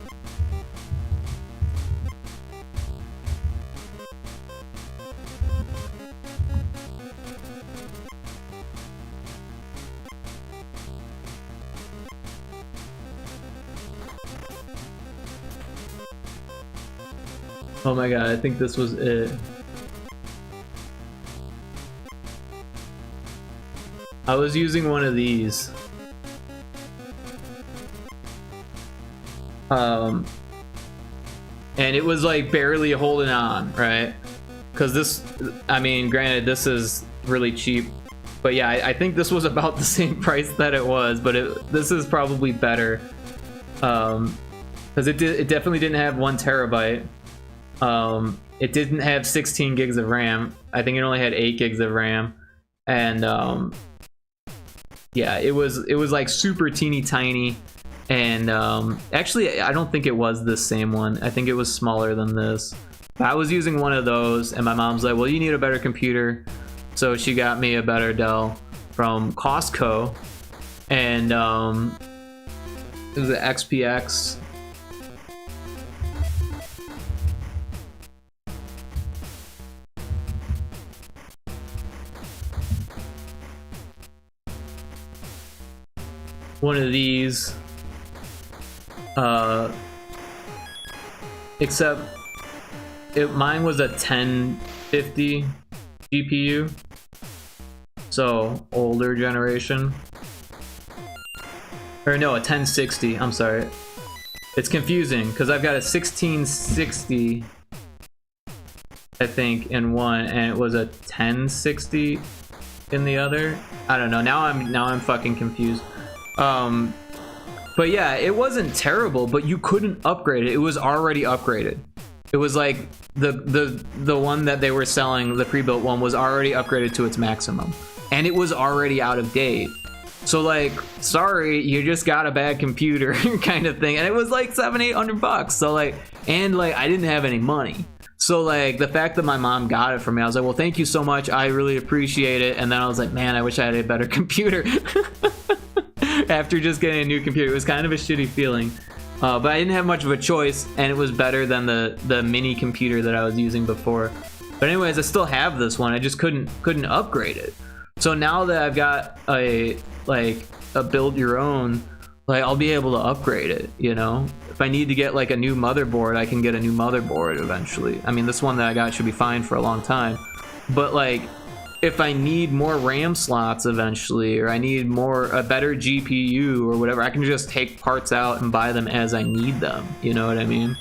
Oh my god, I think this was it. I was using one of these. And it was like barely holding on, right? Because this, I mean, granted, this is really cheap. But yeah, I think this was about the same price that it was, but this is probably better. Because it definitely didn't have 1 terabyte. It didn't have 16 gigs of RAM. I think it only had 8 gigs of RAM. And yeah, it was like super teeny tiny. And actually, I don't think it was the same one. I think it was smaller than this. I was using one of those, and my mom's like, well, you need a better computer. So she got me a better Dell from Costco. And it was the XPX. One of these. Except mine was a 1050 GPU, so older generation. Or no, a 1060. I'm sorry. It's confusing because I've got a 1660, I think, in one, and it was a 1060 in the other. I don't know. Now I'm fucking confused. But yeah, it wasn't terrible, but you couldn't upgrade it. It was already upgraded. it was like the one that they were selling, the pre-built one, was already upgraded to its maximum, and it was already out of date. So like, sorry, you just got a bad computer kind of thing. And it was like $700-800. So like, and like, I didn't have any money. So like, the fact that my mom got it for me, I was like, well, thank you so much. I really appreciate it. And then I was like, man, I wish I had a better computer. After just getting a new computer, it was kind of a shitty feeling. But I didn't have much of a choice, and it was better than the mini computer that I was using before. But anyways, I still have this one. I just couldn't upgrade it. So now that I've got a build your own, like, I'll be able to upgrade it, you know? If I need to get like a new motherboard, I can get a new motherboard eventually. I mean, this one that I got should be fine for a long time. But like, if I need more RAM slots eventually, or I need a better GPU or whatever, I can just take parts out and buy them as I need them, you know what I mean?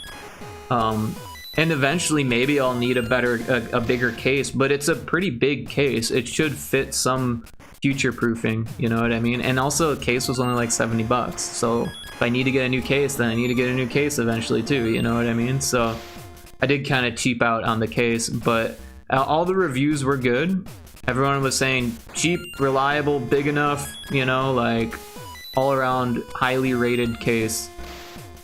And eventually maybe I'll need a bigger case, but it's a pretty big case. It should fit some future proofing, you know what I mean? And also the case was only like $70, so if I need to get a new case, then I need to get a new case eventually too, you know what I mean? So I did kind of cheap out on the case, but all the reviews were good. Everyone was saying cheap, reliable, big enough, you know, like all around highly rated case.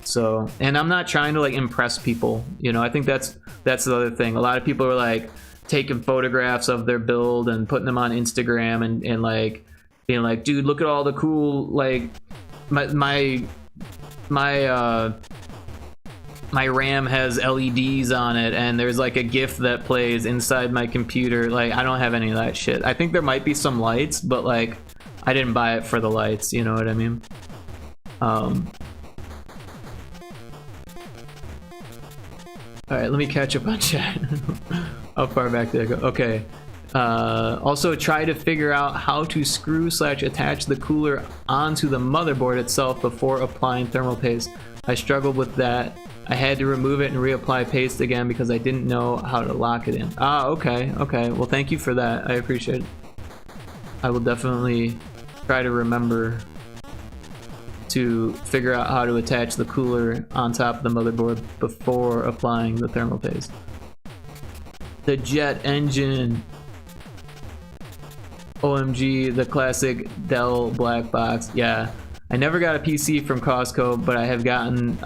So, and I'm not trying to like impress people, you know. I think that's the other thing. A lot of people are like taking photographs of their build and putting them on Instagram and like being like, dude, look at all the cool, like my RAM has LEDs on it, and there's like a GIF that plays inside my computer. Like, I don't have any of that shit. I think there might be some lights, but like, I didn't buy it for the lights, you know what I mean? Alright, let me catch up on chat. How far back did I go? Okay. Also, try to figure out how to screw/attach the cooler onto the motherboard itself before applying thermal paste. I struggled with that. I had to remove it and reapply paste again because I didn't know how to lock it in. Ah, okay, okay. Well, thank you for that. I appreciate it. I will definitely try to remember to figure out how to attach the cooler on top of the motherboard before applying the thermal paste. The jet engine. OMG, the classic Dell black box. Yeah, I never got a PC from Costco, but I have gotten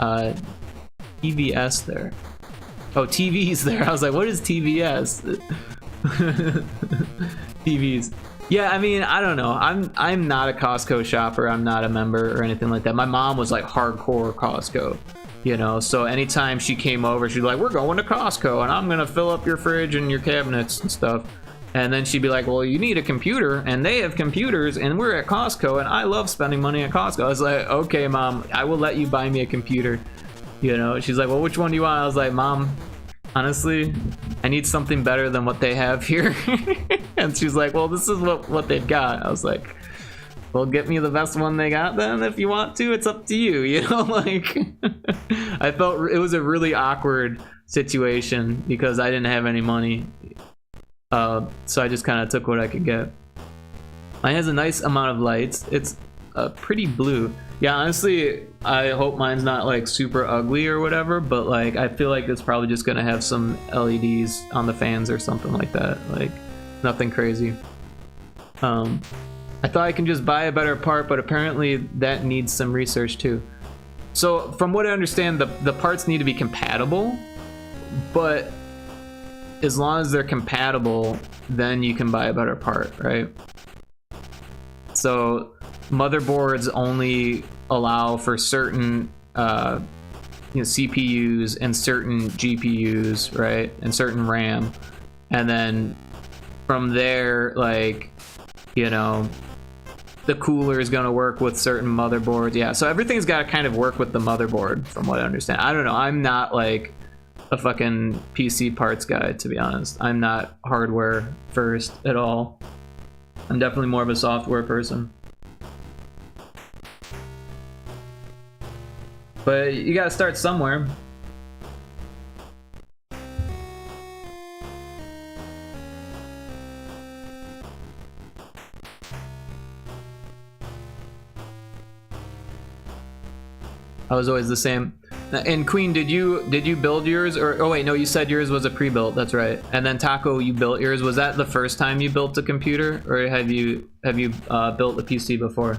TVS there. Oh, TVs there. I was like, what is TVS? TVs. Yeah, I mean, I don't know. I'm not a Costco shopper. I'm not a member or anything like that. My mom was like hardcore Costco, you know. So anytime she came over, she'd be like, "We're going to Costco, and I'm gonna fill up your fridge and your cabinets and stuff." And then she'd be like, "Well, you need a computer, and they have computers, and we're at Costco, and I love spending money at Costco." I was like, "Okay, Mom, I will let you buy me a computer." You know, she's like, "Well, which one do you want?" I was like, "Mom, honestly, I need something better than what they have here." And she's like, "Well, this is what they've got." I was like, "Well, get me the best one they got then if you want to. It's up to you," you know, like. I felt it was a really awkward situation because I didn't have any money. So I just kind of took what I could get. Mine has a nice amount of lights. It's pretty blue. Yeah, honestly, I hope mine's not like super ugly or whatever, but like I feel like it's probably just gonna have some LEDs on the fans or something like that. Like nothing crazy. I thought I can just buy a better part, but apparently that needs some research too. So from what I understand, the parts need to be compatible, but as long as they're compatible, then you can buy a better part, right? So motherboards only allow for certain CPUs and certain GPUs, right? And certain RAM. And then from there, like, you know, the cooler is going to work with certain motherboards. Yeah, so everything's got to kind of work with the motherboard, from what I understand. I don't know. I'm not like a fucking PC parts guy, to be honest. I'm not hardware first at all. I'm definitely more of a software person. But you gotta start somewhere. I was always the same. And Queen, did you build yours, or oh wait, no, you said yours was a pre-built. That's right. And then Taco, you built yours. Was that the first time you built a computer, or have you built a PC before?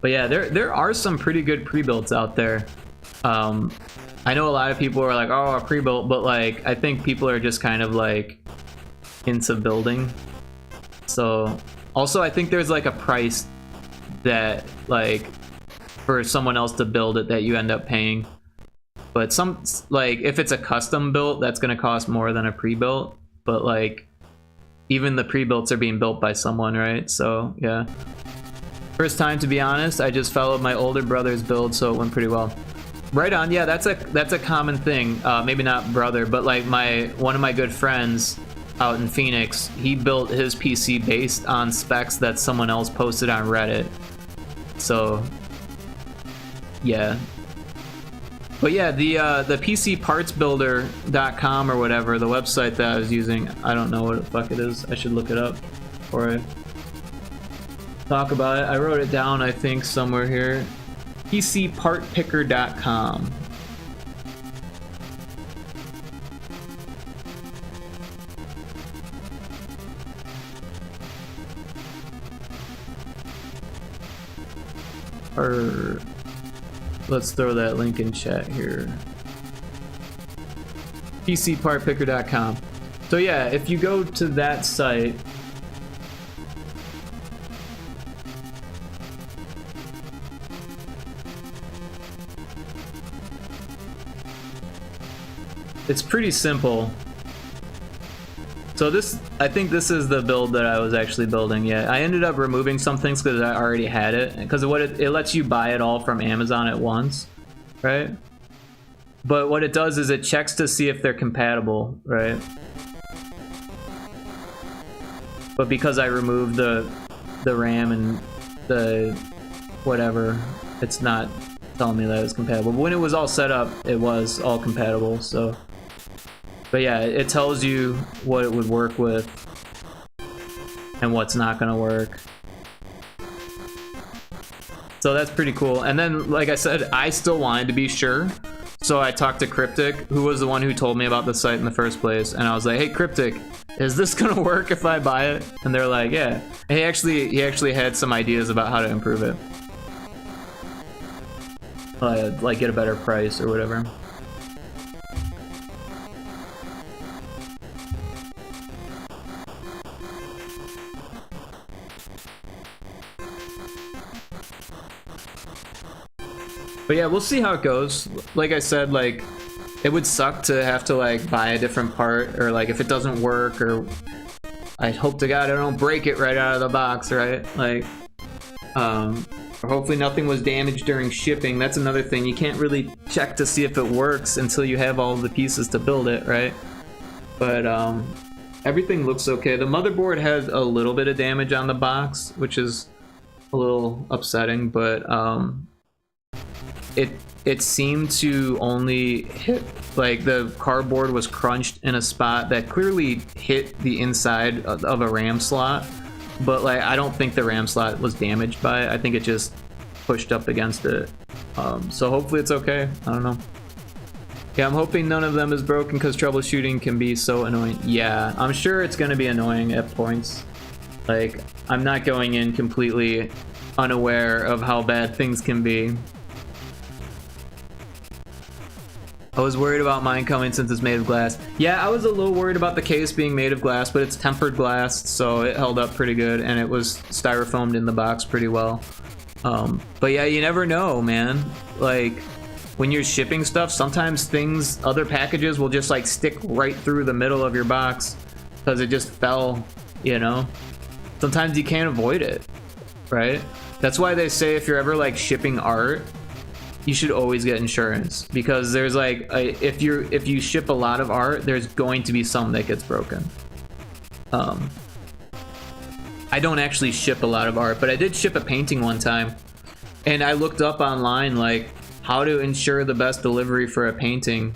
But yeah, there are some pretty good pre-builts out there. I know a lot of people are like, oh, a pre-built, but like I think people are just kind of like into building. So also I think there's like a price that like for someone else to build it that you end up paying. But some, like if it's a custom built, that's gonna cost more than a pre-built. But like even the pre-builts are being built by someone, right? So yeah. First time, to be honest, I just followed my older brother's build, so it went pretty well. Right on, yeah, that's a common thing. Maybe not brother, but like one of my good friends out in Phoenix, he built his PC based on specs that someone else posted on Reddit. So yeah. But yeah, the PCpartsbuilder.com or whatever, the website that I was using, I don't know what the fuck it is. I should look it up before I talk about it. I wrote it down, I think, somewhere here. PCpartpicker.com. Or let's throw that link in chat here. PCpartpicker.com. So yeah, if you go to that site, it's pretty simple. So this, I think this is the build that I was actually building. Yeah, I ended up removing some things because I already had it. Because what it lets you buy it all from Amazon at once, right? But what it does is it checks to see if they're compatible, right? But because I removed the RAM and the whatever, it's not telling me that it's compatible. But when it was all set up, it was all compatible. So. But yeah, it tells you what it would work with and what's not gonna work. So that's pretty cool. And then, like I said, I still wanted to be sure. So I talked to Cryptic, who was the one who told me about the site in the first place. And I was like, hey, Cryptic, is this gonna work if I buy it? And they're like, yeah. And he actually had some ideas about how to improve it. Like get a better price or whatever. But yeah, we'll see how it goes. Like I said, like it would suck to have to like buy a different part, or like if it doesn't work, or I hope to God I don't break it right out of the box, right? Like or hopefully nothing was damaged during shipping. That's another thing. You can't really check to see if it works until you have all the pieces to build it, right? But everything looks okay. The motherboard has a little bit of damage on the box, which is a little upsetting, but it seemed to only hit, like the cardboard was crunched in a spot that clearly hit the inside of a RAM slot, but like I don't think the RAM slot was damaged by it. I think it just pushed up against it. So hopefully it's okay. I don't know. Yeah, I'm hoping none of them is broken because troubleshooting can be so annoying. Yeah, I'm sure it's gonna be annoying at points. Like, I'm not going in completely unaware of how bad things can be. I was worried about mine coming since it's made of glass. Yeah, I was a little worried about the case being made of glass, but it's tempered glass, so it held up pretty good, and it was styrofoamed in the box pretty well. But yeah, you never know, man. Like, when you're shipping stuff, sometimes things, other packages will just like stick right through the middle of your box because it just fell, you know? Sometimes you can't avoid it, right? That's why they say if you're ever like shipping art, you should always get insurance, because there's like if you ship a lot of art, there's going to be some that gets broken. I don't actually ship a lot of art, but I did ship a painting one time, and I looked up online like how to ensure the best delivery for a painting.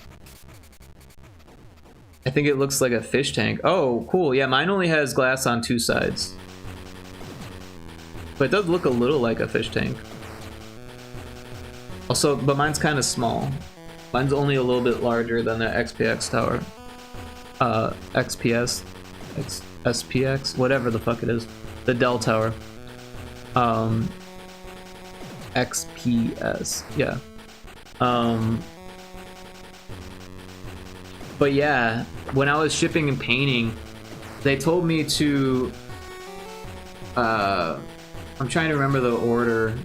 I think it looks like a fish tank. Oh, cool. Yeah, mine only has glass on 2 sides, but it does look a little like a fish tank. Also, but mine's kind of small. Mine's only a little bit larger than the XPX tower. XPS, SPX, whatever the fuck it is. The Dell tower. XPS, yeah. But yeah, when I was shipping and painting, they told me to, I'm trying to remember the order.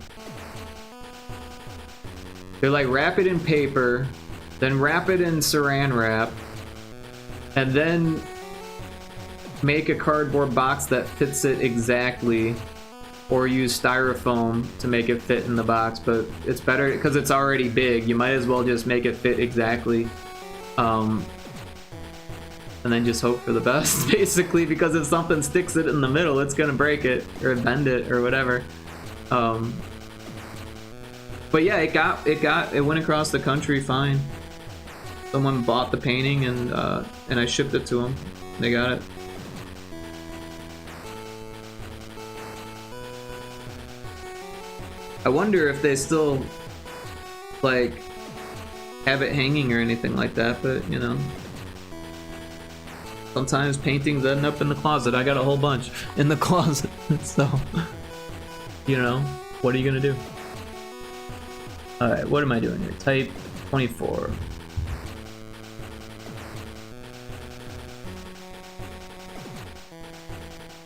They're like, wrap it in paper, then wrap it in saran wrap, and then make a cardboard box that fits it exactly, or use styrofoam to make it fit in the box. But it's better because it's already big. You might as well just make it fit exactly, and then just hope for the best, basically. Because if something sticks it in the middle, it's gonna break it or bend it or whatever. But yeah, it went across the country fine. Someone bought the painting and I shipped it to them. They got it. I wonder if they still like have it hanging or anything like that, but you know. Sometimes paintings end up in the closet. I got a whole bunch in the closet, so you know, what are you gonna do? Alright, what am I doing here? Type 24.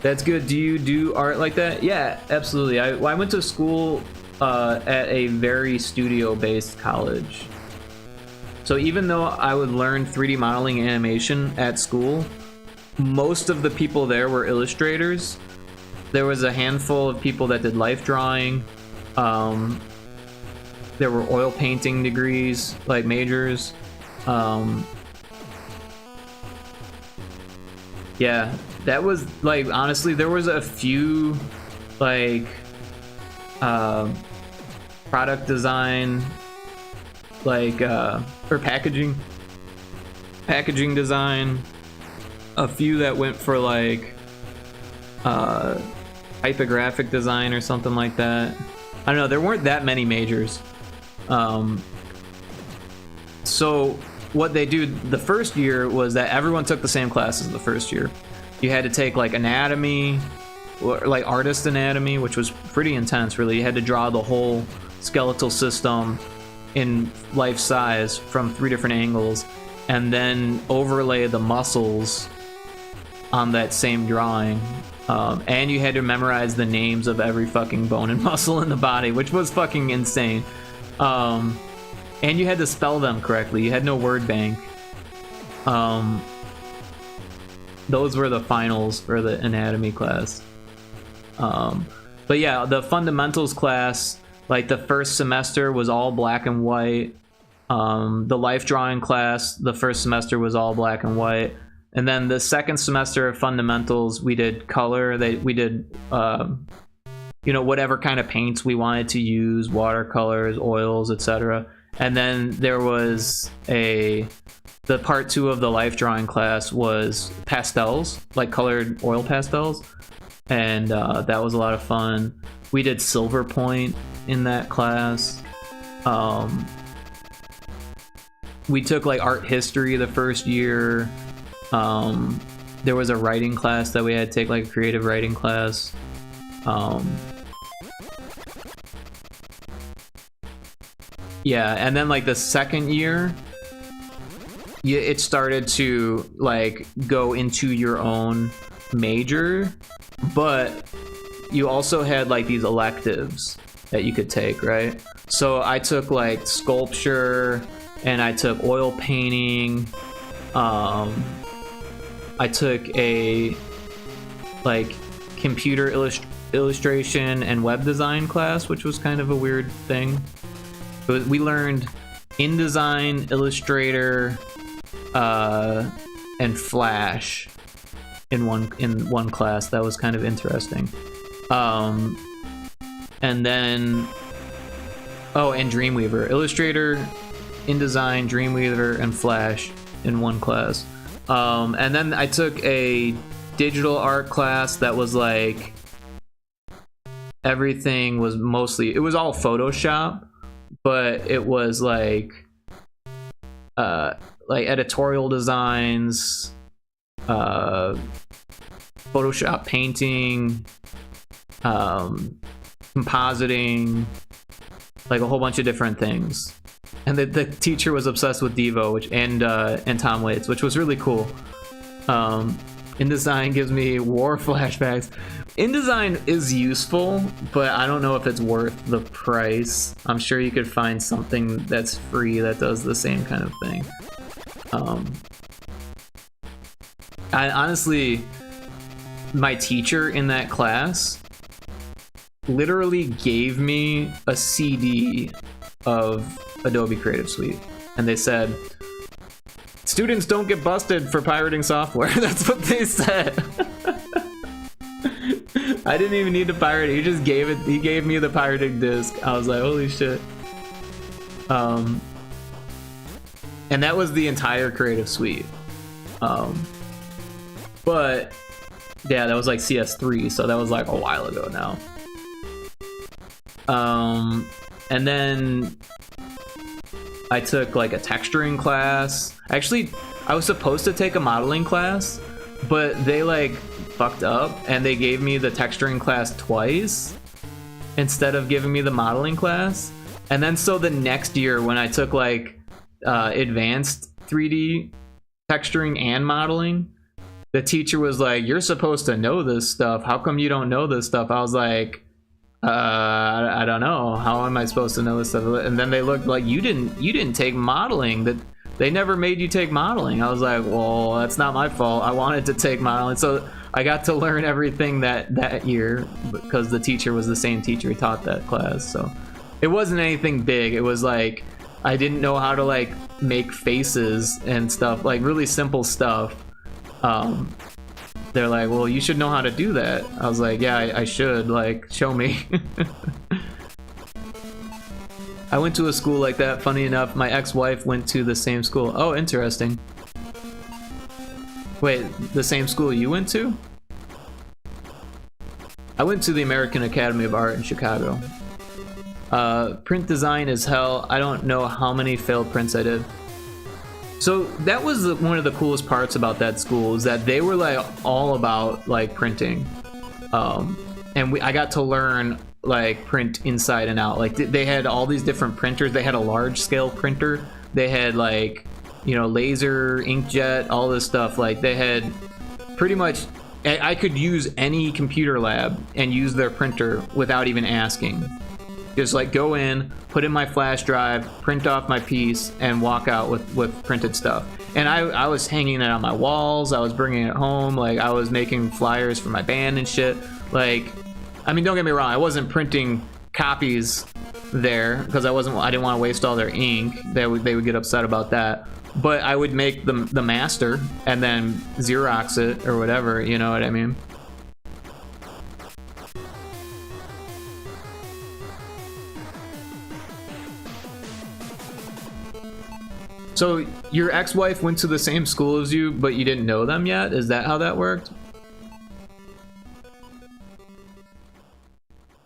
That's good. Do you do art like that? Yeah, absolutely. I went to school at a very studio-based college. So even though I would learn 3D modeling and animation at school, most of the people there were illustrators. There was a handful of people that did life drawing. There were oil painting degrees, like majors. Yeah, that was like, honestly, there was a few like product design, like or packaging design, a few that went for like typographic design or something like that. I don't know, there weren't that many majors. So what they do the first year was that everyone took the same classes the first year. You had to take like anatomy, or like artist anatomy, which was pretty intense really. You had to draw the whole skeletal system in life size from 3 different angles, and then overlay the muscles on that same drawing. And you had to memorize the names of every fucking bone and muscle in the body, which was fucking insane. And you had to spell them correctly. You had no word bank. Those were the finals for the anatomy class. But yeah, the fundamentals class, like the first semester was all black and white. The life drawing class, the first semester was all black and white. And then the second semester of fundamentals, we did color. We did, you know, whatever kind of paints we wanted to use, watercolors, oils, etc. And then there was the part 2 of the life drawing class was pastels, like colored oil pastels. And that was a lot of fun. We did silver point in that class. We took like art history the first year. There was a writing class that we had to take, like a creative writing class. Yeah, and then like the second year, it started to like go into your own major, but you also had like these electives that you could take, right? So I took like sculpture, and I took oil painting. I took a like computer illustration and web design class, which was kind of a weird thing. We learned InDesign, Illustrator, and Flash in one class. That was kind of interesting. And then and Dreamweaver, Illustrator, InDesign, Dreamweaver, and Flash in one class. And then I took a digital art class that was like everything was mostly, it was all Photoshop, but it was like editorial designs, Photoshop painting, compositing, like a whole bunch of different things. And the teacher was obsessed with Devo, and Tom Waits, which was really cool. InDesign gives me war flashbacks. InDesign is useful, but I don't know if it's worth the price. I'm sure you could find something that's free that does the same kind of thing. I honestly, my teacher in that class literally gave me a CD of Adobe Creative Suite, and they said, students don't get busted for pirating software. That's what they said. I didn't even need to pirate it. He just gave it. He gave me the pirated disc. I was like, holy shit. And that was the entire Creative Suite. But yeah, that was like CS3, so that was like a while ago now. And then I took like a texturing class. Actually, I was supposed to take a modeling class, but they like fucked up and they gave me the texturing class twice instead of giving me the modeling class. And then so the next year when I took like advanced 3D texturing and modeling, the teacher was like, you're supposed to know this stuff. How come you don't know this stuff? I was like, I don't know. How am I supposed to know this stuff? And then they looked like, you didn't take modeling. That they never made you take modeling. I was like, well, that's not my fault. I wanted to take modeling. So I got to learn everything that year because the teacher was the same teacher who taught that class. So it wasn't anything big. It was like, I didn't know how to like make faces and stuff, like really simple stuff. They're like, well, you should know how to do that. I was like, yeah, I should, like, show me. I went to a school like that. Funny enough, my ex-wife went to the same school. Oh, interesting. Wait, the same school you went to? I went to the American Academy of Art in Chicago. Print design is hell. I don't know how many failed prints I did. So that was one of the coolest parts about that school, is that they were like all about like printing, and I got to learn like print inside and out. Like they had all these different printers. They had a large scale printer. They had like, you know, laser, inkjet, all this stuff. Like they had pretty much, I could use any computer lab and use their printer without even asking. Just like go in, put in my flash drive, print off my piece, and walk out with printed stuff. And I was hanging it on my walls. I was bringing it home. Like I was making flyers for my band and shit. Like, I mean, don't get me wrong. I wasn't printing copies there because I didn't want to waste all their ink. They would get upset about that. But I would make the master and then Xerox it or whatever. You know what I mean? So your ex-wife went to the same school as you, but you didn't know them yet? Is that how that worked?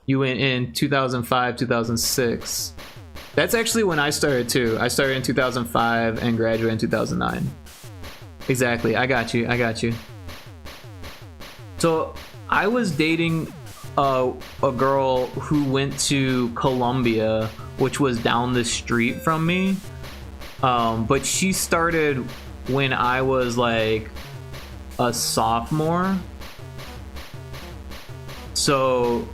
You went in 2005, 2006. That's actually when I started too. I started in 2005 and graduated in 2009. Exactly, I got you. So I was dating a girl who went to Columbia, which was down the street from me. But she started when I was like a sophomore. So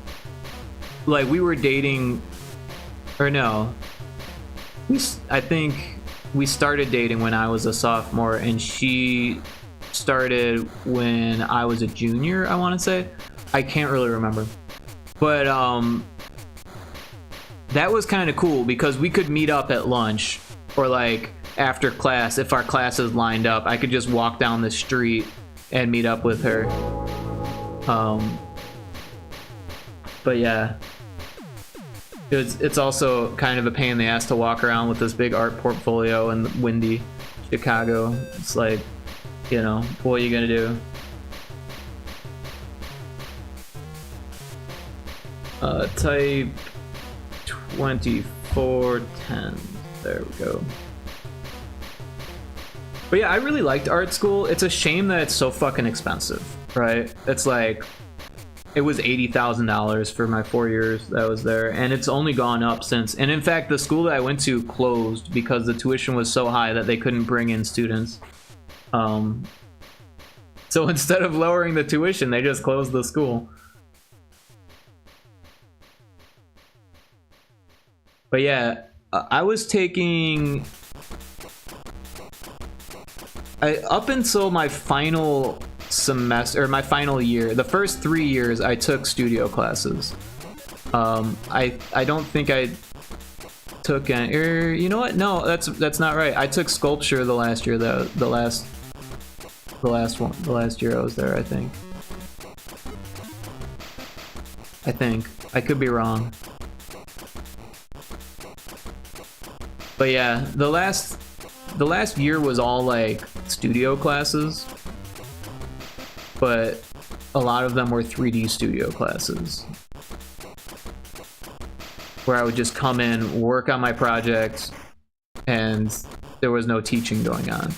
like we were dating, or no, I think we started dating when I was a sophomore, and she started when I was a junior, I want to say. I can't really remember. But that was kind of cool because we could meet up at lunch. Or like after class, if our classes lined up, I could just walk down the street and meet up with her. But yeah, it's also kind of a pain in the ass to walk around with this big art portfolio in windy Chicago. It's like, you know, what are you gonna do? Type 24. 410. There we go. But yeah, I really liked art school. It's a shame that it's so fucking expensive, right? It's like, it was $80,000 for my 4 years that I was there, and it's only gone up since. And in fact, the school that I went to closed because the tuition was so high that they couldn't bring in students. So instead of lowering the tuition, they just closed the school. But yeah, I was taking... up until my final semester, or my final year, the first 3 years, I took studio classes. I don't think I took any... you know what? No, that's not right. I took sculpture the last year, the last year I was there, I think. I could be wrong. But yeah, the last year was all like studio classes, but a lot of them were 3D studio classes where I would just come in, work on my projects, and there was no teaching going on,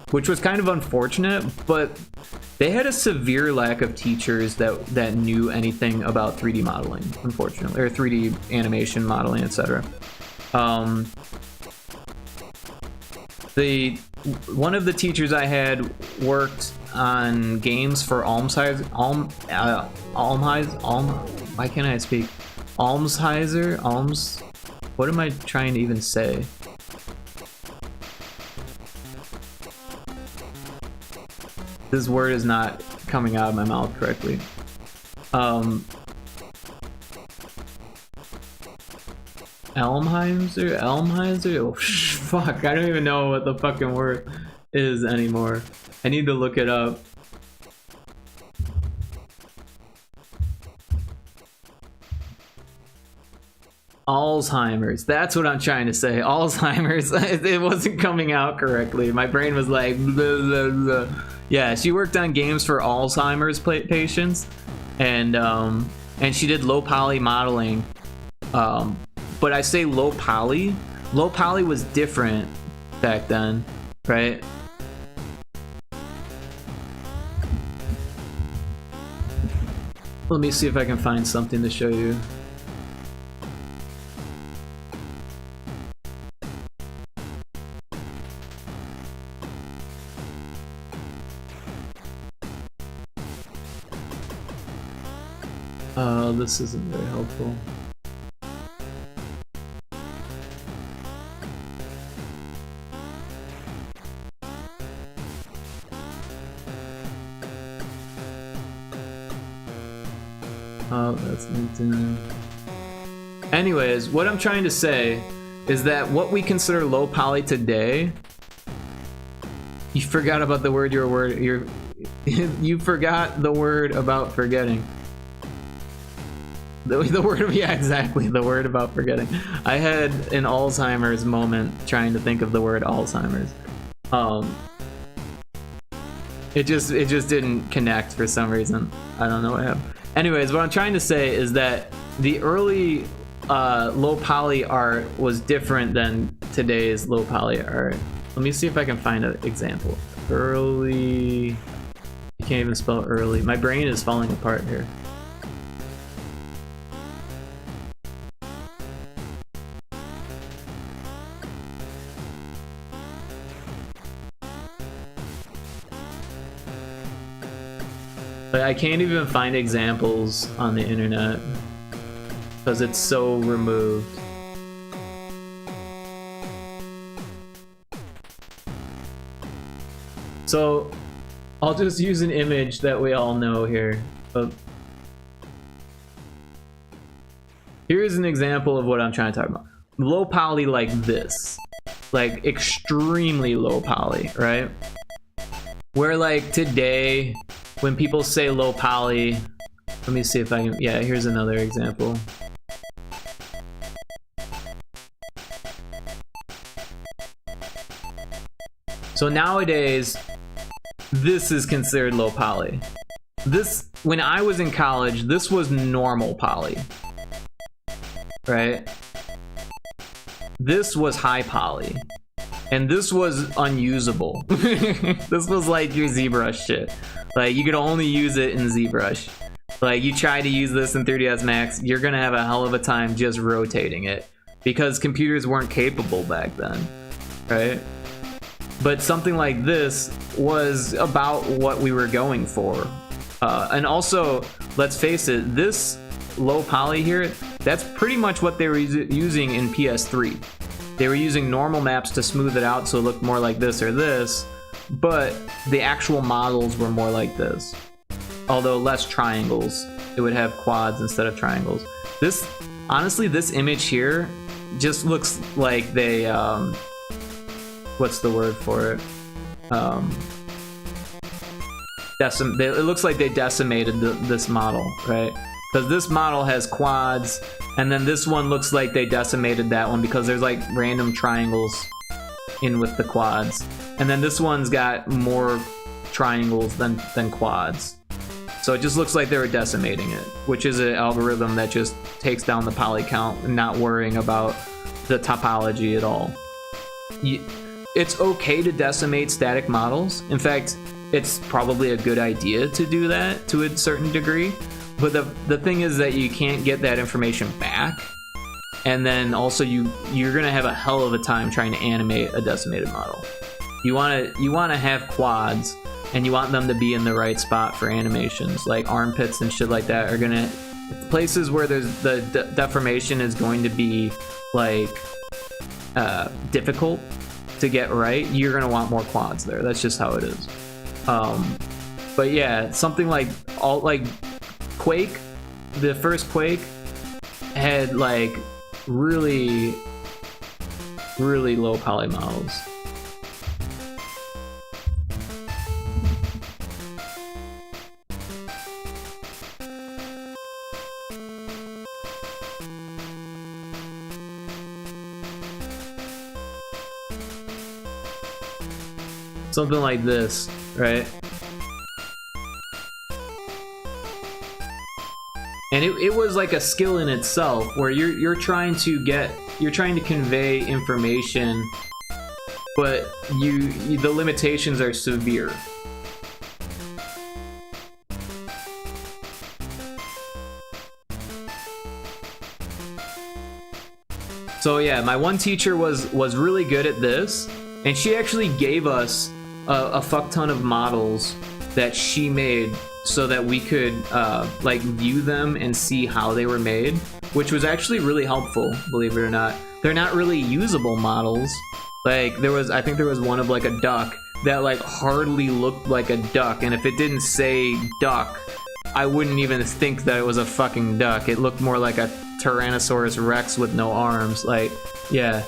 which was kind of unfortunate. But they had a severe lack of teachers that knew anything about 3D modeling, unfortunately, or 3D animation modeling, etc. One of the teachers I had worked on games for Almsheiser. Why can't I speak? Almsheiser? What am I trying to even say? This word is not coming out of my mouth correctly. Elmheiser? Oh, fuck, I don't even know what the fucking word is anymore. I need to look it up. Alzheimer's. That's what I'm trying to say. Alzheimer's. It wasn't coming out correctly. My brain was like, blah, blah, blah. Yeah, she worked on games for Alzheimer's patients, and she did low poly modeling. But I say low poly. Low poly was different back then, right? Let me see if I can find something to show you. This isn't very helpful. Oh, that's LinkedIn. Anyways, what I'm trying to say is that what we consider low poly today, you forgot about the word you forgot the word about forgetting. The word, yeah, exactly, the word about forgetting. I had an Alzheimer's moment trying to think of the word Alzheimer's. It just didn't connect for some reason. I don't know what happened. Anyways, what I'm trying to say is that the early low poly art was different than today's low poly art. Let me see if I can find an example. Early... You can't even spell early. My brain is falling apart here. But I can't even find examples on the internet because it's so removed. So I'll just use an image that we all know here. Here's an example of what I'm trying to talk about. Low poly like this. Like extremely low poly, right? Where like today, when people say low poly, let me see if I can, yeah, here's another example. So nowadays, this is considered low poly. This, when I was in college, this was normal poly. right? This was high poly. And this was unusable. This was like your ZBrush shit. Like, you could only use it in ZBrush. Like, you try to use this in 3ds Max, you're gonna have a hell of a time just rotating it. Because computers weren't capable back then, right? But something like this was about what we were going for. And also, let's face it, this low poly here, that's pretty much what they were using in PS3. They were using normal maps to smooth it out so it looked more like this or this, but the actual models were more like this. Although less triangles. It would have quads instead of triangles. This, honestly, this image here just looks like they, what's the word for it? It looks like they decimated this model, right? Because this model has quads, and then this one looks like they decimated that one because there's like random triangles in with the quads. And then this one's got more triangles than quads. So it just looks like they were decimating it, which is an algorithm that just takes down the poly count and not worrying about the topology at all. It's okay to decimate static models. In fact, it's probably a good idea to do that to a certain degree. But the thing is that you can't get that information back, and then also you're gonna have a hell of a time trying to animate a decimated model. You wanna have quads, and you want them to be in the right spot for animations, like armpits and shit like that are gonna places where there's the deformation is going to be like difficult to get right. You're gonna want more quads there. That's just how it is. But yeah, something like Quake, the first Quake had like really low poly models. Something like this, right? And it was like a skill in itself, where you're trying to convey information, but the limitations are severe. So yeah, my one teacher was really good at this, and she actually gave us a fuck ton of models that she made so that we could like view them and see how they were made, which was actually really helpful, believe it or not. They're not really usable models. Like I think there was one of like a duck that like hardly looked like a duck, and if it didn't say duck, I wouldn't even think that it was a fucking duck. It looked more like a Tyrannosaurus Rex with no arms. Like, yeah.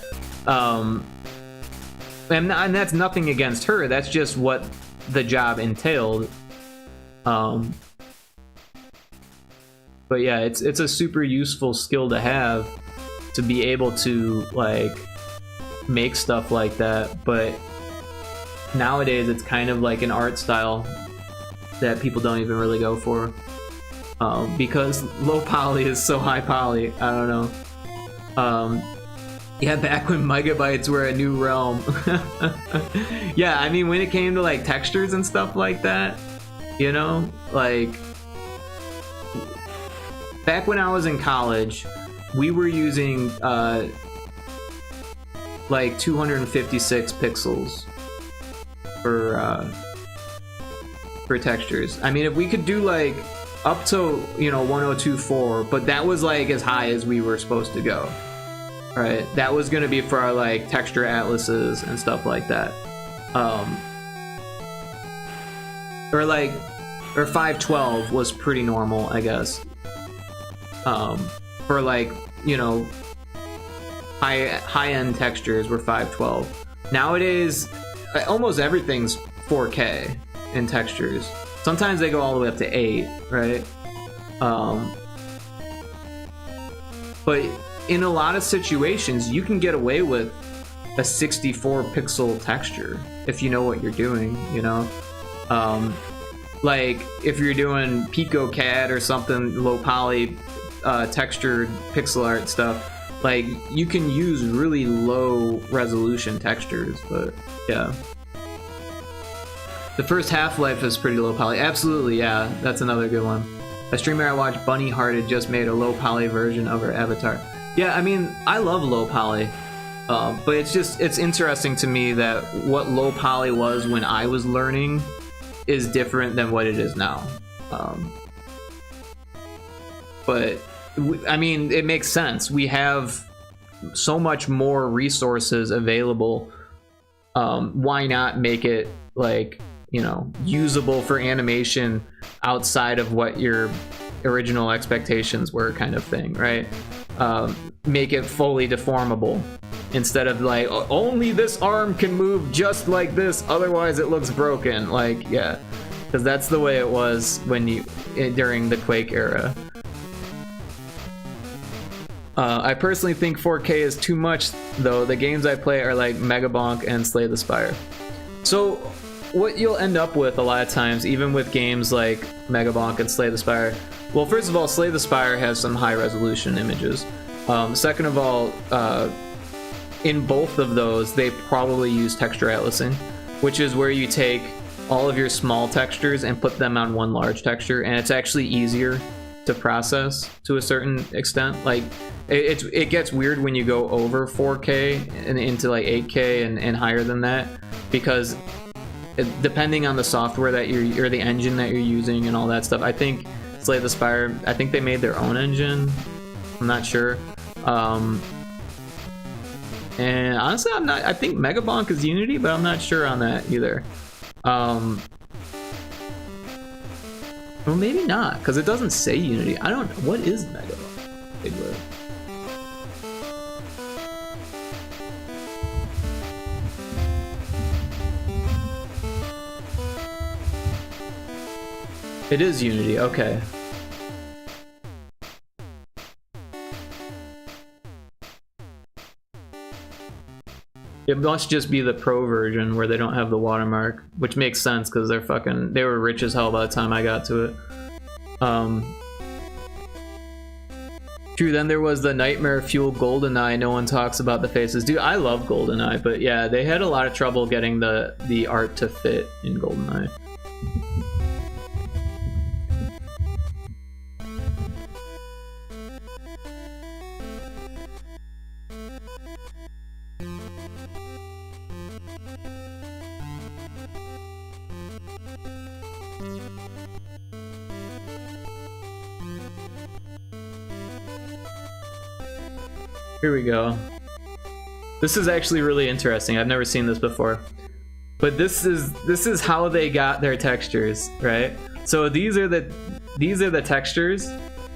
And that's nothing against her, that's just what the job entailed. But yeah, it's a super useful skill to have, to be able to like make stuff like that. But nowadays it's kind of like an art style that people don't even really go for, because low poly is so high poly. I don't know. Yeah, back when megabytes were a new realm. Yeah, I mean, when it came to like textures and stuff like that, you know, like back when I was in college, we were using like 256 pixels for textures. I mean, if we could do like up to, you know, 1024, but that was like as high as we were supposed to go. Right, that was gonna be for our like texture atlases and stuff like that. Or 512 was pretty normal, I guess. For like, you know, high-end textures were 512. Nowadays, almost everything's 4K in textures. Sometimes they go all the way up to 8, right? But in a lot of situations, you can get away with a 64 pixel texture if you know what you're doing, you know? Like if you're doing PicoCAD or something low poly, textured pixel art stuff, like you can use really low resolution textures, but yeah. The first Half-Life is pretty low poly. Absolutely, yeah, that's another good one. A streamer I watched, Bunny Hearted, just made a low poly version of her avatar. Yeah, I mean, I love low poly, but it's interesting to me that what low poly was when I was learning is different than what it is now. But I mean, it makes sense. We have so much more resources available. Why not make it like, you know, usable for animation outside of what your original expectations were, kind of thing, right? Make it fully deformable instead of like only this arm can move just like this, otherwise it looks broken. Like, yeah, because that's the way it was when during the Quake era. I personally think 4K is too much, though. The games I play are like Megabonk and Slay the Spire. So what you'll end up with a lot of times, even with games like Megabonk and Slay the Spire, well, first of all, Slay the Spire has some high resolution images. Second of all, in both of those, they probably use texture atlasing, which is where you take all of your small textures and put them on one large texture, and it's actually easier to process to a certain extent. Like, it gets weird when you go over 4K and into like 8K and higher than that, because depending on the software that you're, or the engine that you're using and all that stuff. I think Slay the Spire, I think they made their own engine. I'm not sure. And honestly, I think Megabonk is Unity, but I'm not sure on that either. Well, maybe not, because it doesn't say Unity. I don't know. What is Megabonk? Bigler. It is Unity, okay. It must just be the pro version where they don't have the watermark, which makes sense because they were rich as hell by the time I got to it. True, then there was the Nightmare Fuel GoldenEye. No one talks about the faces. Dude, I love GoldenEye, but yeah, they had a lot of trouble getting the art to fit in GoldenEye. Here we go. This is actually really interesting. I've never seen this before. But this is how they got their textures, right? So these are the textures,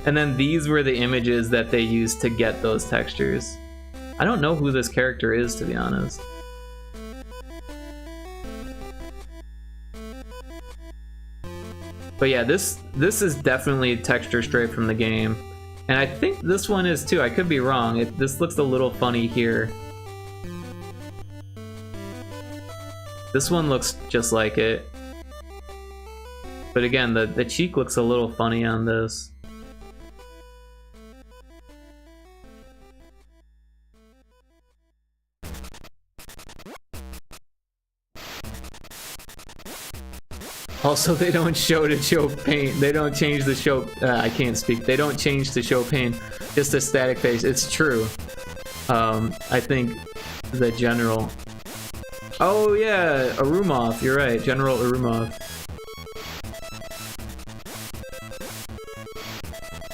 and then these were the images that they used to get those textures. I don't know who this character is, to be honest. But yeah, this is definitely texture straight from the game. And I think this one is too. I could be wrong. This looks a little funny here. This one looks just like it. But again, the cheek looks a little funny on this. Also, they don't show to show paint. They don't change the show. I can't speak. They don't change to show paint. Just a static face. It's true. I think the general. Oh yeah, Arumov. You're right, General Arumov.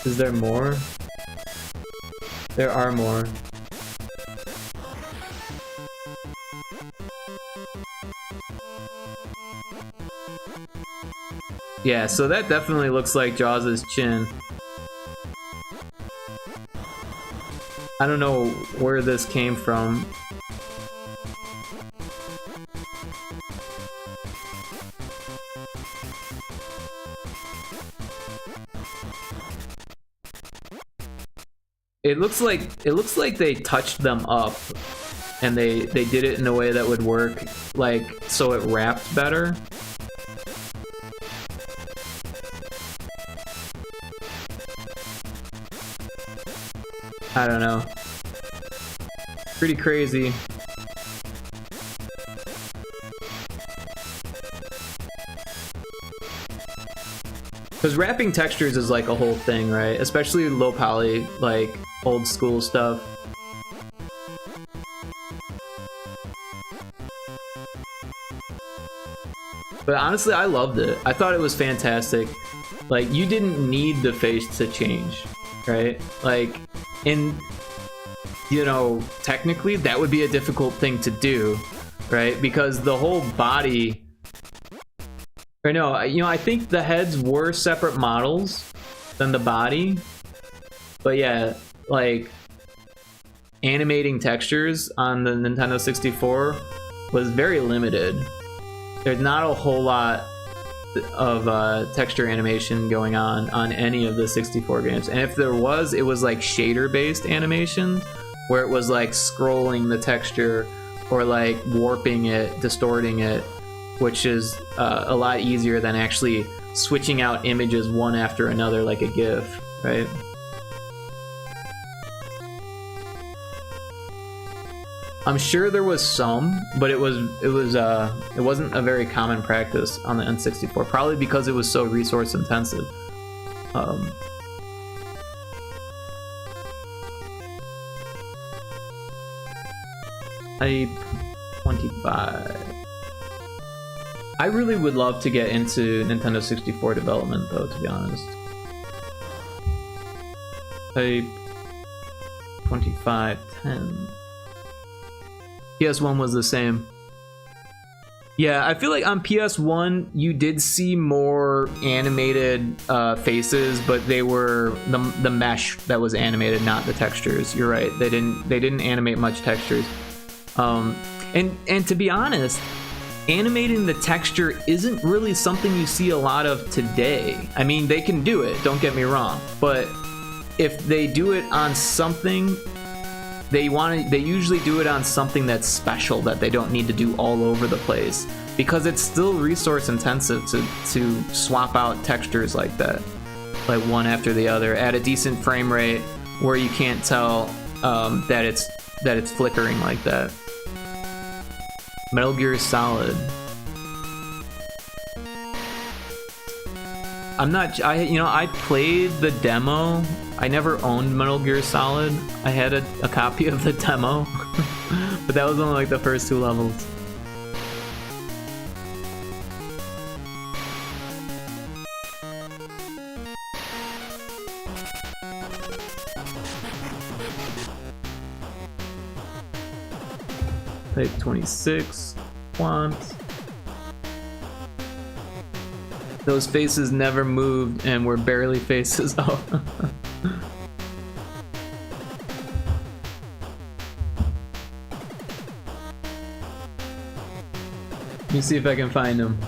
Is there more? There are more. Yeah, so that definitely looks like Jaws' chin. I don't know where this came from. It looks like they touched them up and they did it in a way that would work, like, so it wrapped better. I don't know. Pretty crazy. Because wrapping textures is like a whole thing, right? Especially low poly, like old school stuff. But honestly, I loved it. I thought it was fantastic. Like, you didn't need the face to change, right? Like, you know, technically that would be a difficult thing to do, right? Because the whole body, or no, you know, I think the heads were separate models than the body, but yeah, like animating textures on the Nintendo 64 was very limited. There's not a whole lot of texture animation going on any of the 64 games, and if there was, it was like shader based animation where it was like scrolling the texture or like warping it, distorting it, which is a lot easier than actually switching out images one after another like a GIF, right? I'm sure there was some, but it wasn't a very common practice on the N64, probably because it was so resource intensive. Type 25. I really would love to get into Nintendo 64 development, though, to be honest. Type 2510. PS1 was the same. Yeah, I feel like on PS1 you did see more animated faces, but they were the mesh that was animated, not the textures. You're right. They didn't animate much textures. And to be honest, animating the texture isn't really something you see a lot of today. I mean, they can do it, don't get me wrong, but if they do it on something, they usually do it on something that's special that they don't need to do all over the place, because it's still resource intensive to swap out textures like that, like one after the other at a decent frame rate where you can't tell that it's flickering like that. Metal Gear Solid. I played the demo. I never owned Metal Gear Solid. I had a copy of the demo, but that was only like the first 2 levels. Type 26. Want. Those faces never moved and were barely faces. Oh. Let me see if I can find them.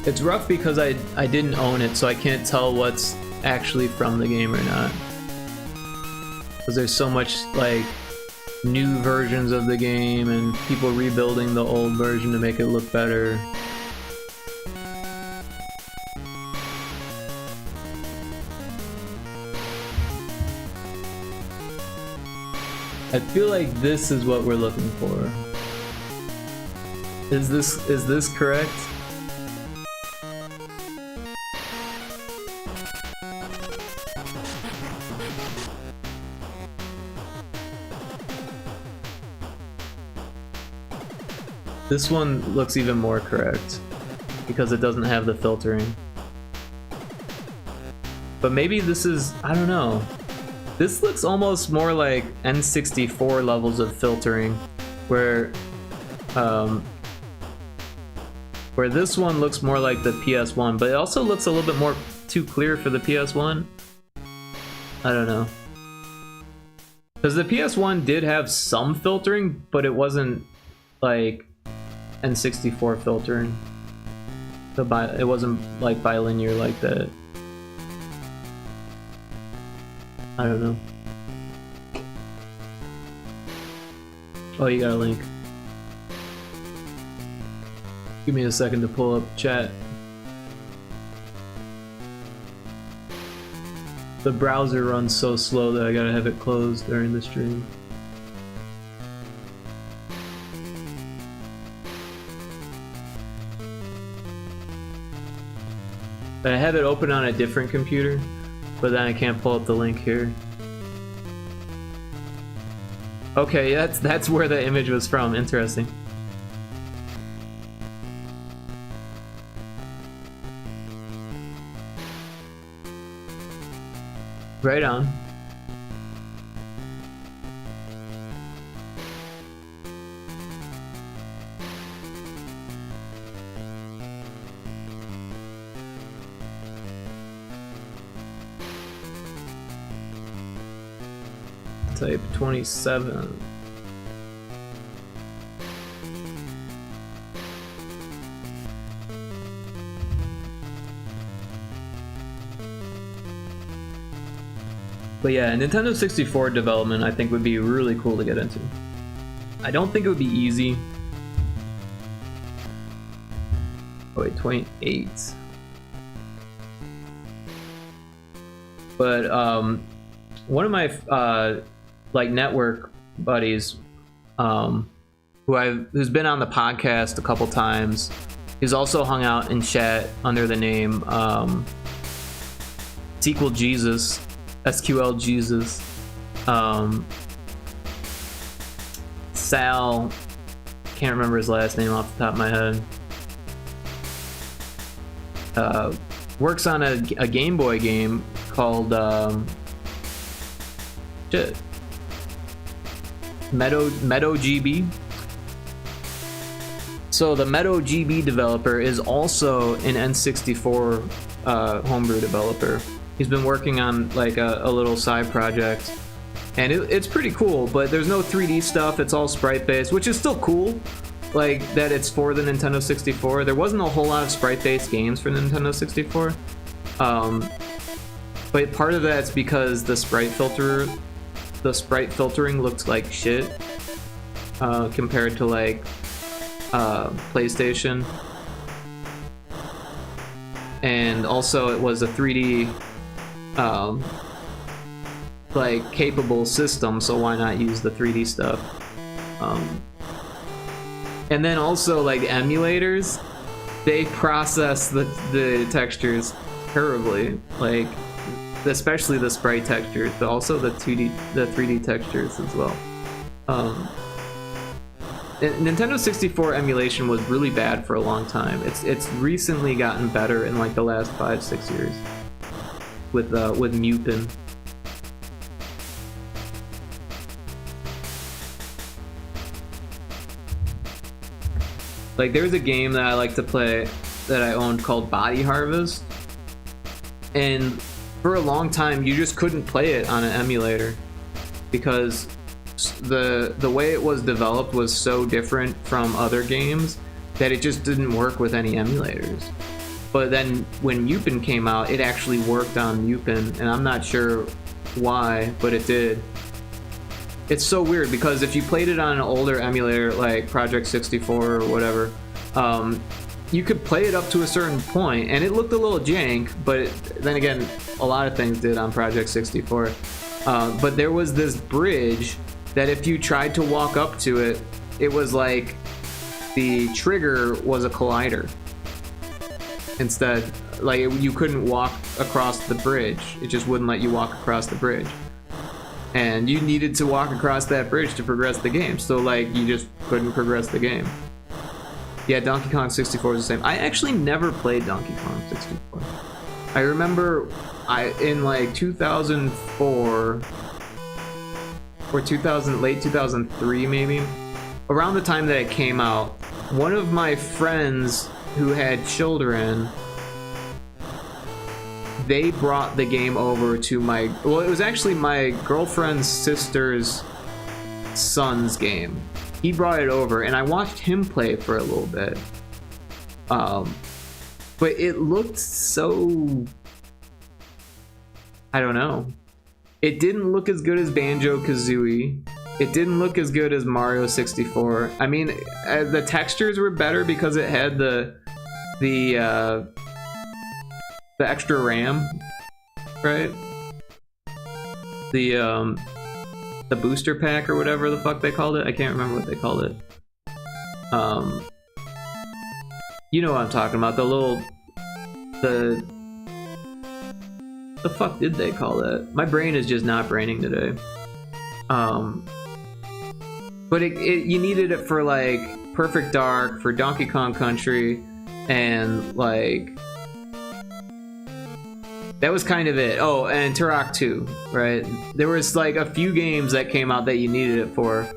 It's rough because I didn't own it, so I can't tell what's actually from the game or not. Because there's so much like new versions of the game and people rebuilding the old version to make it look better. I feel like this is what we're looking for. Is this correct? This one looks even more correct because it doesn't have the filtering. But maybe this is, I don't know. This looks almost more like N64 levels of filtering, where this one looks more like the PS1, but it also looks a little bit more too clear for the PS1. I don't know. Because the PS1 did have some filtering, but it wasn't like N64 filtering. It wasn't like bilinear like that. I don't know. Oh, you got a link. Give me a second to pull up chat. The browser runs so slow that I gotta have it closed during the stream. I have it open on a different computer, but then I can't pull up the link here. Okay, that's where the image was from. Interesting. Right on. Type 27. But yeah, Nintendo 64 development I think would be really cool to get into. I don't think it would be easy. Oh wait, 28. But one of my like network buddies, who's been on the podcast a couple times, he's also hung out in chat under the name SQL Jesus. SQL Jesus. Sal, can't remember his last name off the top of my head. Works on a Game Boy game called Meadow GB. So the Meadow GB developer is also an N64 homebrew developer. He's been working on like a little side project, and it's pretty cool, but there's no 3D stuff. It's all sprite based, which is still cool, like that it's for the Nintendo 64. There wasn't a whole lot of sprite based games for the Nintendo 64, but part of that's because the sprite filtering looked like shit compared to like PlayStation, and also it was a 3D like capable system, so why not use the 3D stuff? And then also like emulators, they process the textures terribly, like especially the sprite textures, but also the 3D textures as well. Nintendo 64 emulation was really bad for a long time. It's recently gotten better in like the last 5-6 years with Mupin. Like there's a game that I like to play that I owned called Body Harvest, and for a long time you just couldn't play it on an emulator because the way it was developed was so different from other games that it just didn't work with any emulators. But then when Mupin came out, it actually worked on Mupin, and I'm not sure why, but it did. It's so weird because if you played it on an older emulator like Project 64 or whatever, you could play it up to a certain point and it looked a little jank, but then again, a lot of things did on Project 64. But there was this bridge that if you tried to walk up to it, it was like the trigger was a collider. Instead, like you couldn't walk across the bridge. It just wouldn't let you walk across the bridge. And you needed to walk across that bridge to progress the game. So like you just couldn't progress the game. Yeah, Donkey Kong 64 is the same. I actually never played Donkey Kong 64. I remember in like 2004 or late 2003 maybe, around the time that it came out, one of my friends who had children they brought the game over to my, well, it was actually my girlfriend's sister's son's game. He brought it over and I watched him play for a little bit. But it looked so, I don't know. It didn't look as good as Banjo-Kazooie. It didn't look as good as Mario 64. I mean, the textures were better because it had the extra RAM, right? The booster pack or whatever the fuck they called it. I can't remember what they called it. You know what I'm talking about. The fuck did they call that? My brain is just not braining today. But you needed it for like Perfect Dark, for Donkey Kong Country, and like that was kind of it. Oh, and Turok 2, right? There was like a few games that came out that you needed it for.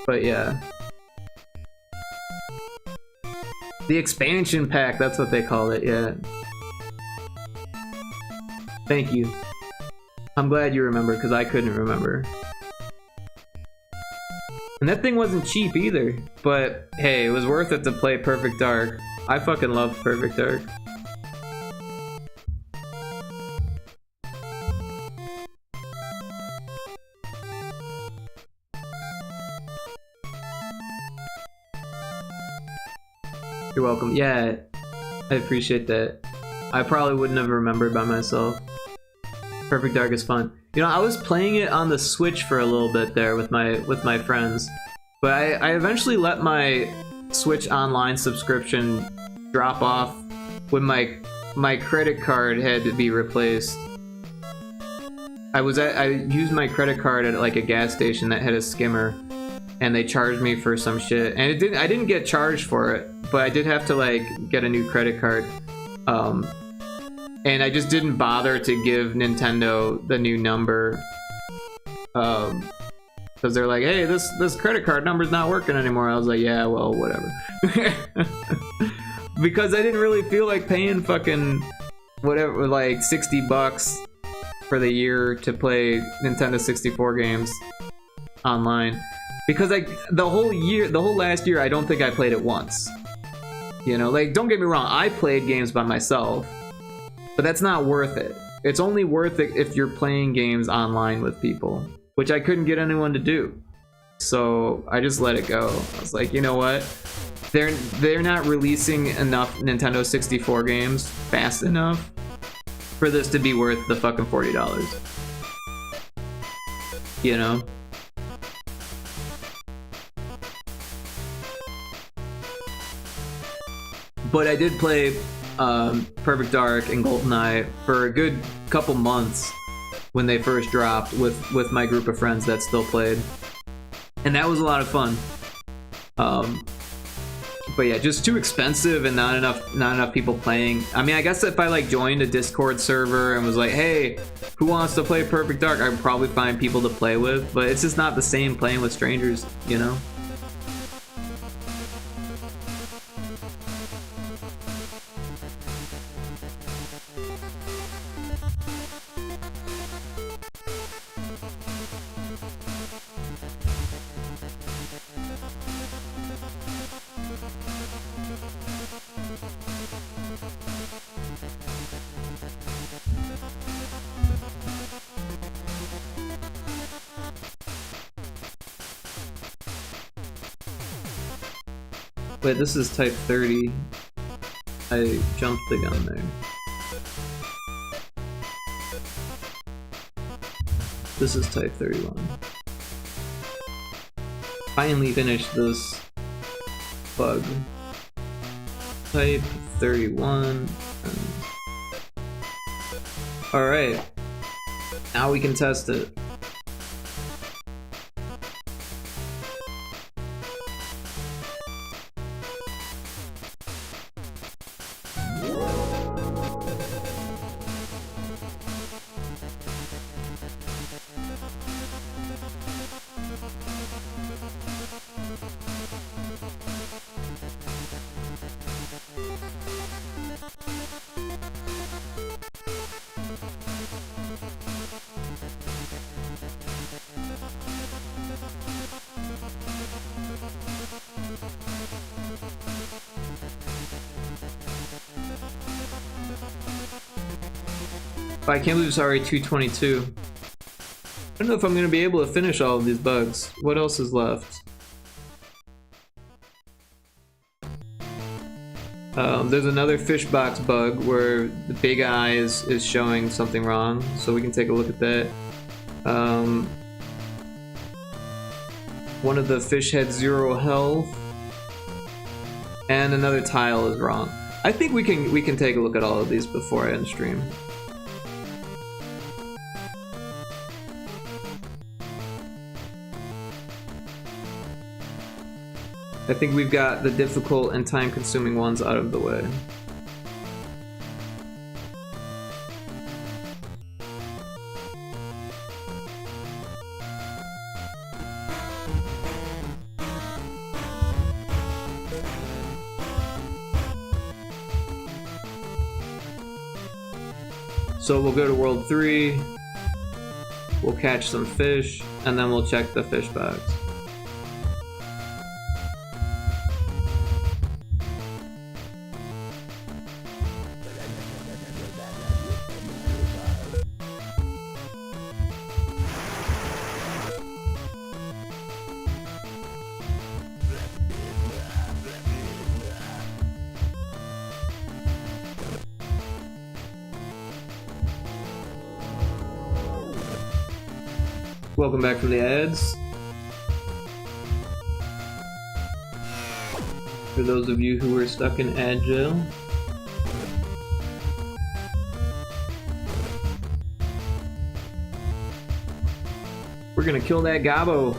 But yeah. The expansion pack, that's what they call it, yeah. Thank you. I'm glad you remember, because I couldn't remember. And that thing wasn't cheap either, but hey, it was worth it to play Perfect Dark. I fucking love Perfect Dark. You're welcome. Yeah, I appreciate that. I probably wouldn't have remembered by myself. Perfect Dark is fun. You know, I was playing it on the Switch for a little bit there with my friends, but I eventually let my Switch Online subscription drop off when my credit card had to be replaced. I used my credit card at like a gas station that had a skimmer, and they charged me for some shit, and I didn't get charged for it, but I did have to like get a new credit card. And I just didn't bother to give Nintendo the new number, because they're like, hey, this credit card number's not working anymore. I was like, yeah, well, whatever. Because I didn't really feel like paying fucking whatever, like $60 for the year to play Nintendo 64 games online. Because the whole last year, I don't think I played it once. You know, like, don't get me wrong, I played games by myself, but that's not worth it. It's only worth it if you're playing games online with people, which I couldn't get anyone to do. So I just let it go. I was like, you know what? They're not releasing enough Nintendo 64 games fast enough for this to be worth the fucking $40. You know? But I did play Perfect Dark and GoldenEye for a good couple months when they first dropped with my group of friends that still played, and that was a lot of fun. But yeah, just too expensive and not enough people playing. I mean, I guess if I like joined a Discord server and was like, hey, who wants to play Perfect Dark, I'd probably find people to play with, but it's just not the same playing with strangers, you know? Wait, this is type 30. I jumped the gun there. This is type 31. Finally finished this bug. Type 31. Alright. Now we can test it. I can't believe it's already 2:22. I don't know if I'm gonna be able to finish all of these bugs. What else is left? There's another fish box bug where the big eye is showing something wrong, so we can take a look at that. One of the fish had 0 health, and another tile is wrong. I think we can take a look at all of these before I end stream. I think we've got the difficult and time-consuming ones out of the way. So we'll go to World 3, we'll catch some fish, and then we'll check the fish box. Welcome back from the ads. For those of you who were stuck in ad jail. We're gonna kill that gobbo.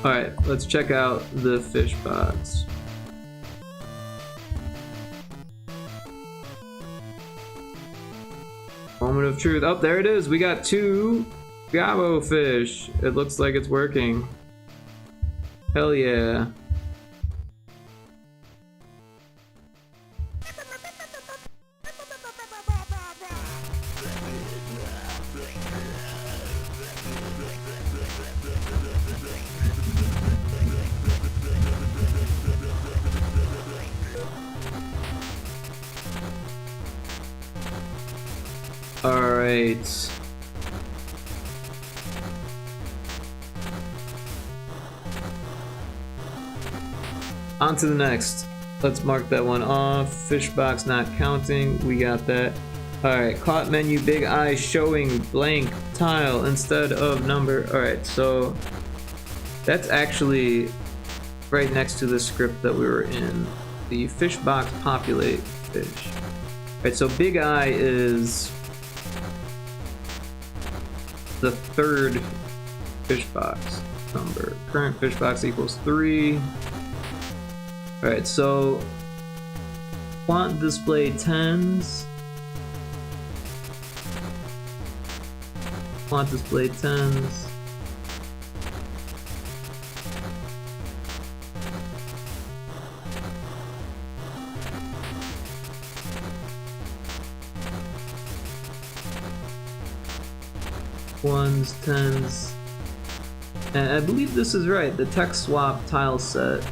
Alright, let's check out the fish box. Moment of truth. Oh, there it is. We got 2 gobbo fish. It looks like it's working. Hell yeah. Alright. On to the next. Let's mark that one off. Fish box not counting. We got that. Alright, caught menu, big eye showing blank tile instead of number. Alright, so that's actually right next to the script that we were in. The fish box populate fish. Alright, so big eye is the 3rd fish box number. Current fish box equals 3. Alright, so font display 10s. Font display 10s. Ones, 10s, and I believe this is right, the text swap tile set.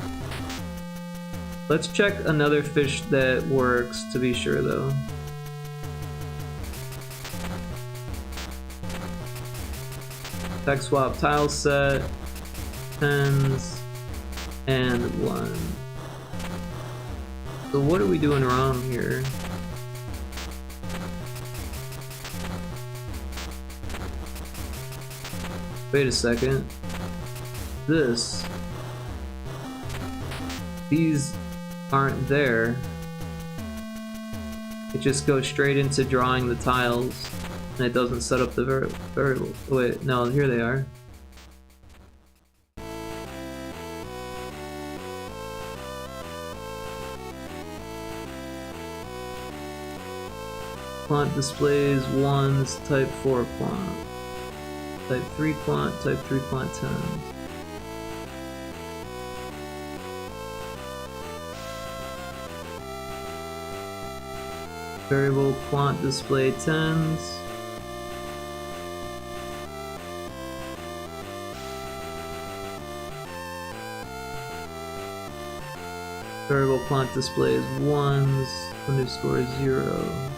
Let's check another fish that works to be sure though. Text swap tile set, 10s, and 1. So what are we doing wrong here? Wait a second. These aren't there. It just goes straight into drawing the tiles, and it doesn't set up the variable. Wait, no, here they are. Quant displays ones, type 4 quant. Type 3 quant, type 3 quant 10s. Variable quant display 10s. Variable quant displays ones, underscore 0.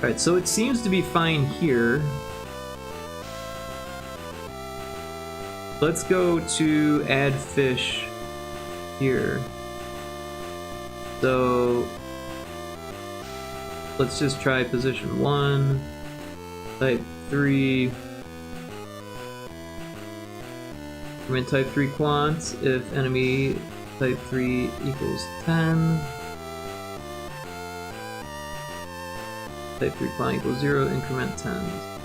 Alright, so it seems to be fine here. Let's go to add fish here. So let's just try position 1, type 3. We're in type 3 quants if enemy type 3 equals 10. Type 3 quant equals 0, increment 10s.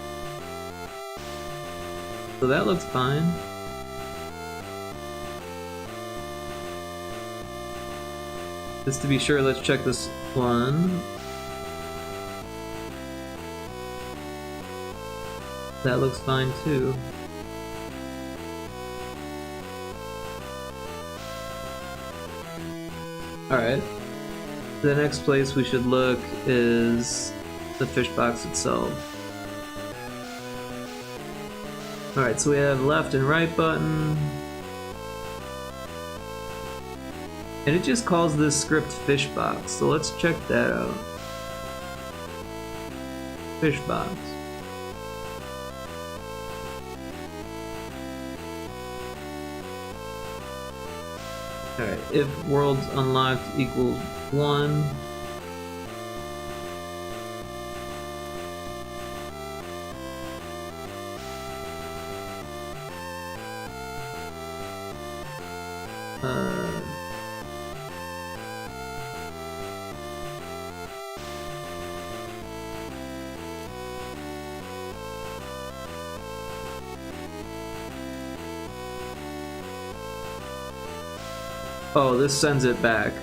So that looks fine. Just to be sure, let's check this one. That looks fine too. Alright. The next place we should look is the fish box itself. Alright, so we have left and right button. And it just calls this script fish box, so let's check that out. Fish box. Alright, if worlds unlocked equals 1. Oh, this sends it back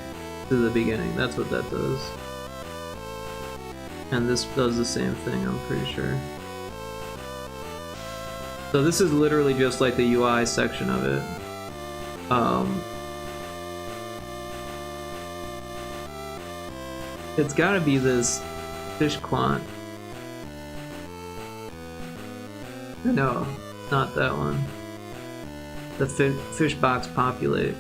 to the beginning. That's what that does. And this does the same thing, I'm pretty sure. So this is literally just like the UI section of it. It's gotta be this fish quant. No, not that one. The fish box populate.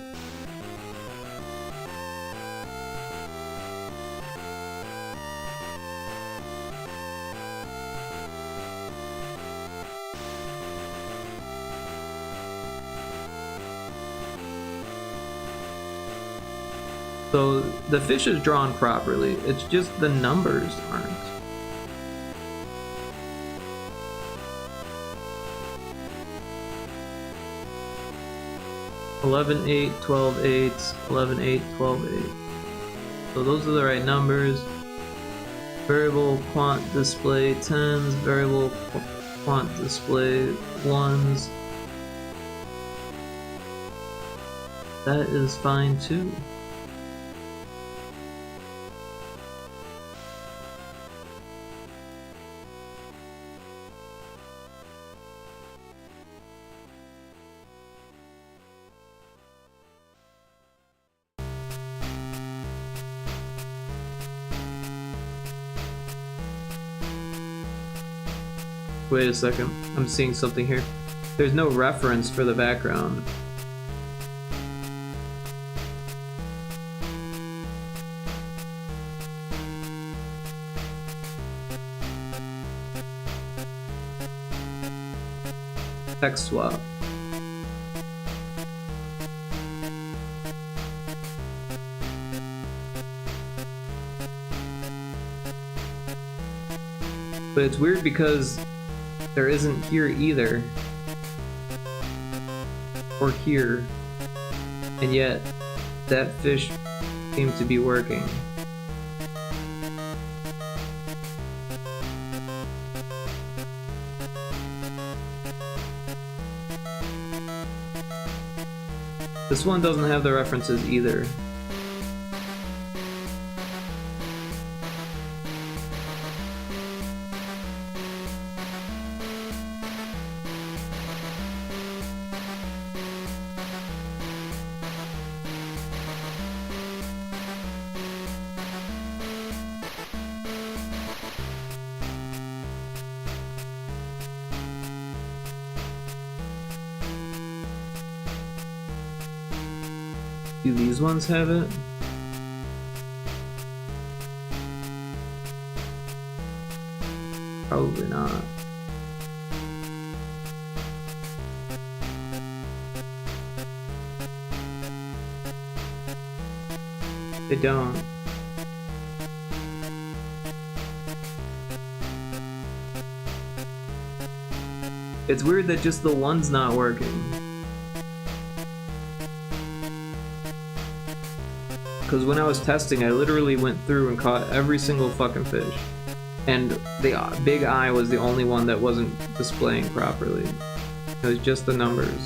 So the fish is drawn properly, it's just the numbers aren't. $11, 8, 12, 8, 11, 8, 12, 8. So those are the right numbers. Variable quant display 10s, variable quant display 1s. That is fine too. Wait a second, I'm seeing something here. There's no reference for the background. Text swap. But it's weird because there isn't here either. Or here. And yet, that fish seems to be working. This one doesn't have the references either. Do these ones have it? Probably not. They don't. It's weird that just the one's not working. Because when I was testing, I literally went through and caught every single fucking fish. And the big eye was the only one that wasn't displaying properly. It was just the numbers.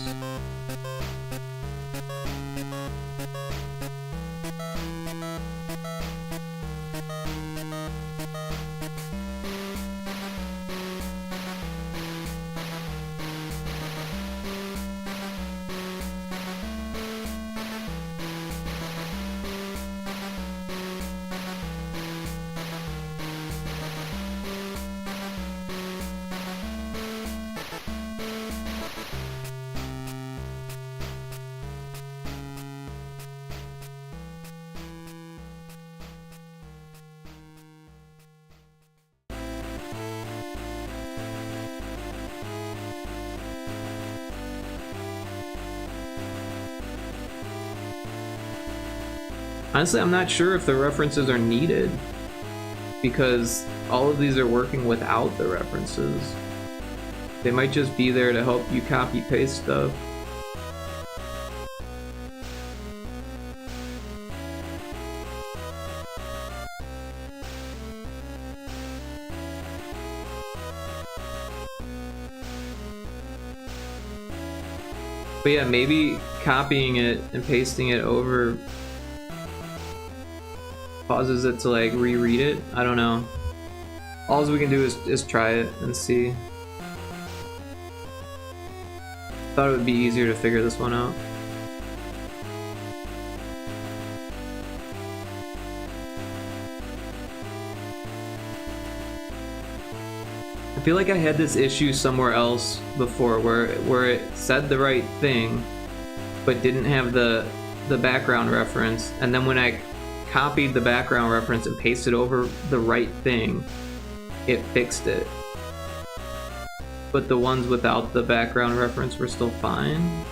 Honestly, I'm not sure if the references are needed, because all of these are working without the references. They might just be there to help you copy paste stuff. But yeah, maybe copying it and pasting it over causes it to like reread it. I don't know. All we can do is try it and see. Thought it would be easier to figure this one out. I feel like I had this issue somewhere else before where it said the right thing but didn't have the background reference, and then when I copied the background reference and pasted over the right thing, it fixed it. But the ones without the background reference were still fine.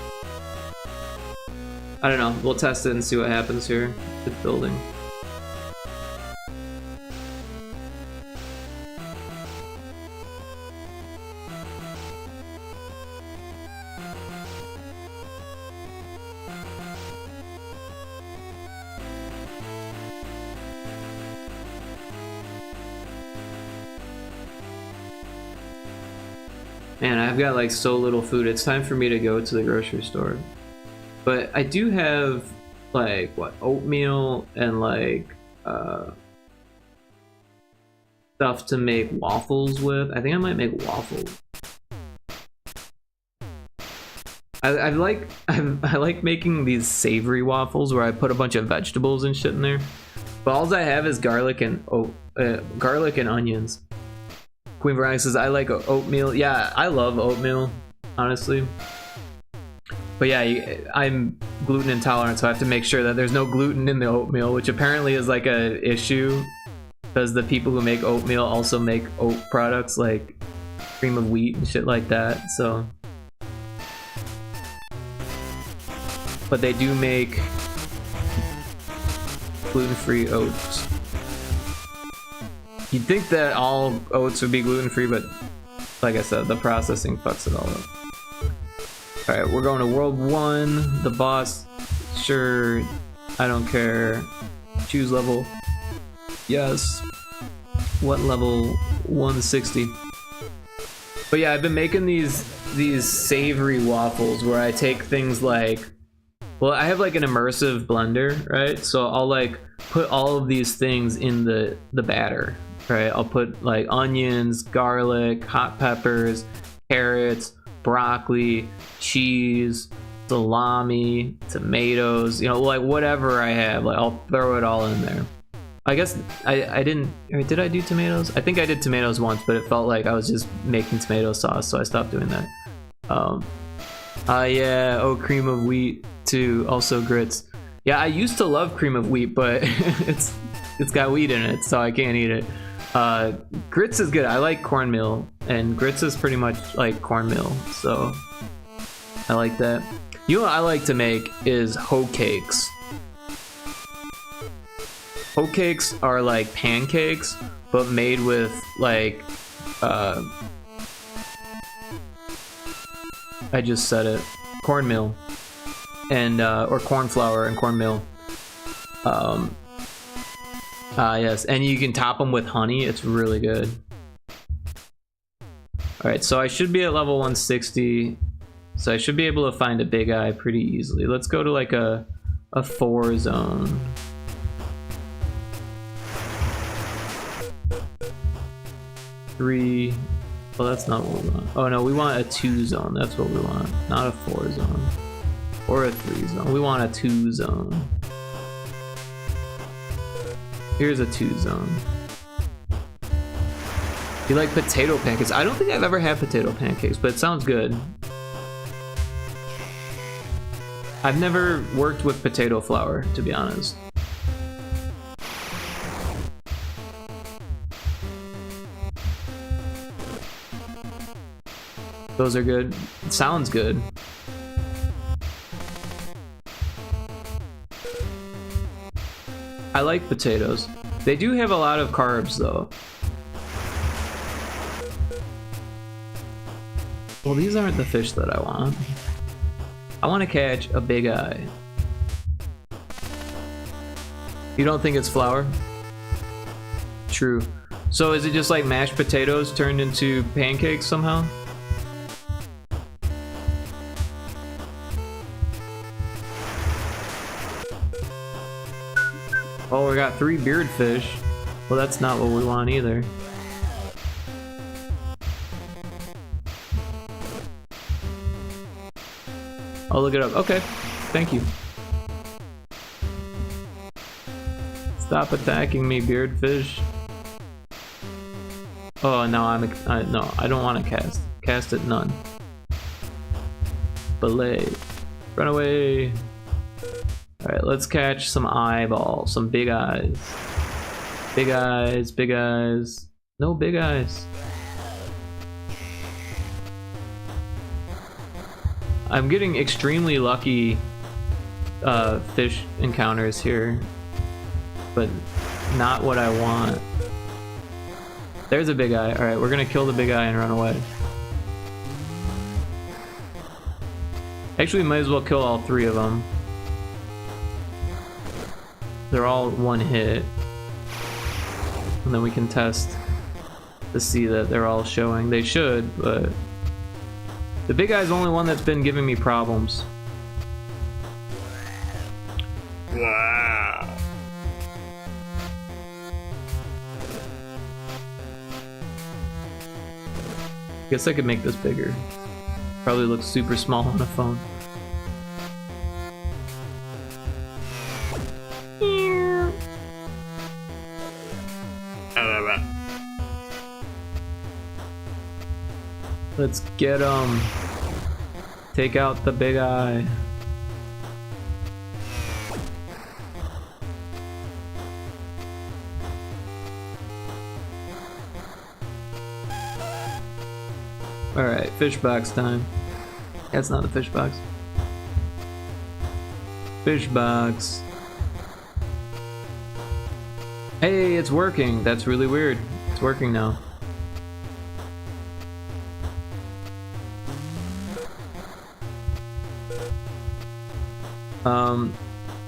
I don't know, we'll test it and see what happens here with building. Man, I've got like so little food. It's time for me to go to the grocery store. But I do have like what, oatmeal and like stuff to make waffles with. I think I might make waffles. I like making these savory waffles where I put a bunch of vegetables and shit in there. But all I have is garlic and onions. Queen Veronica says, I like oatmeal. Yeah, I love oatmeal, honestly. But yeah, I'm gluten intolerant, so I have to make sure that there's no gluten in the oatmeal, which apparently is like an issue because the people who make oatmeal also make oat products like cream of wheat and shit like that, so. But they do make gluten-free oats. You'd think that all oats would be gluten-free, but like I said, the processing fucks it all up. Alright, we're going to World 1. The boss, sure, I don't care. Choose level. Yes. What level? 160. But yeah, I've been making these savory waffles where I take things like Well, I have like an immersive blender, right? So I'll like put all of these things in the batter, right? I'll put like onions, garlic, hot peppers, carrots, broccoli, cheese, salami, tomatoes, you know, like whatever I have, like I'll throw it all in there. I guess I didn't, or did I do tomatoes? I think I did tomatoes once, but it felt like I was just making tomato sauce, so I stopped doing that. Yeah, oh, cream of wheat too, also grits. Yeah, I used to love cream of wheat, but it's got wheat in it, so I can't eat it. Grits is good. I like cornmeal, and grits is pretty much like cornmeal, so I like that. You know what I like to make is hoe cakes. Hoe cakes are like pancakes, but made with like, I just said it, cornmeal, and or corn flour and cornmeal. Yes, and you can top them with honey. It's really good. All right, so I should be at level 160, so I should be able to find a big eye pretty easily. Let's go to like a 4 zone. Three. Well, that's not what we want. Oh no, we want a 2 zone. That's what we want. Not a 4 zone. Or a 3 zone. We want a 2 zone. Here's a 2 zone. You like potato pancakes? I don't think I've ever had potato pancakes, but it sounds good. I've never worked with potato flour, to be honest. Those are good. It sounds good. I like potatoes. They do have a lot of carbs though. Well, these aren't the fish that I want. I want to catch a big eye. You don't think it's flour? True. So is it just like mashed potatoes turned into pancakes somehow? Oh, we got 3 beard fish. Well, that's not what we want either. I'll look it up. Okay, thank you. Stop attacking me, beard fish. Oh no, no, I don't want to cast. Cast it none. Belay. Run away. Alright, let's catch some eyeballs, some big eyes. Big eyes, big eyes. No big eyes. I'm getting extremely lucky fish encounters here, but not what I want. There's a big eye. Alright, we're gonna kill the big eye and run away. Actually, we might as well kill all 3 of them. They're all 1 hit. And then we can test to see that they're all showing. They should, but the big eye's the only one that's been giving me problems. Wow. Guess I could make this bigger. Probably looks super small on a phone. Let's get 'em. Take out the big eye. Alright, fish box time. That's not the fish box. Fish box. Hey, it's working. That's really weird. It's working now.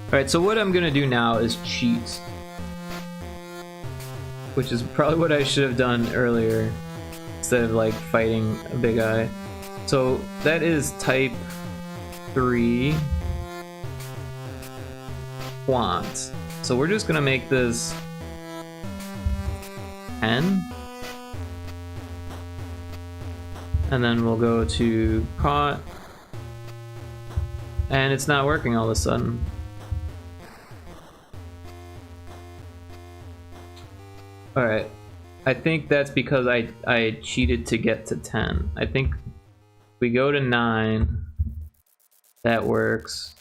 Alright, so what I'm gonna do now is cheat. Which is probably what I should have done earlier, instead of like fighting a big eye. So that is type 3. want. So we're just gonna make this 10. And then we'll go to caught. And it's not working all of a sudden. Alright. I think that's because I cheated to get to 10. I think if we go to 9, that works.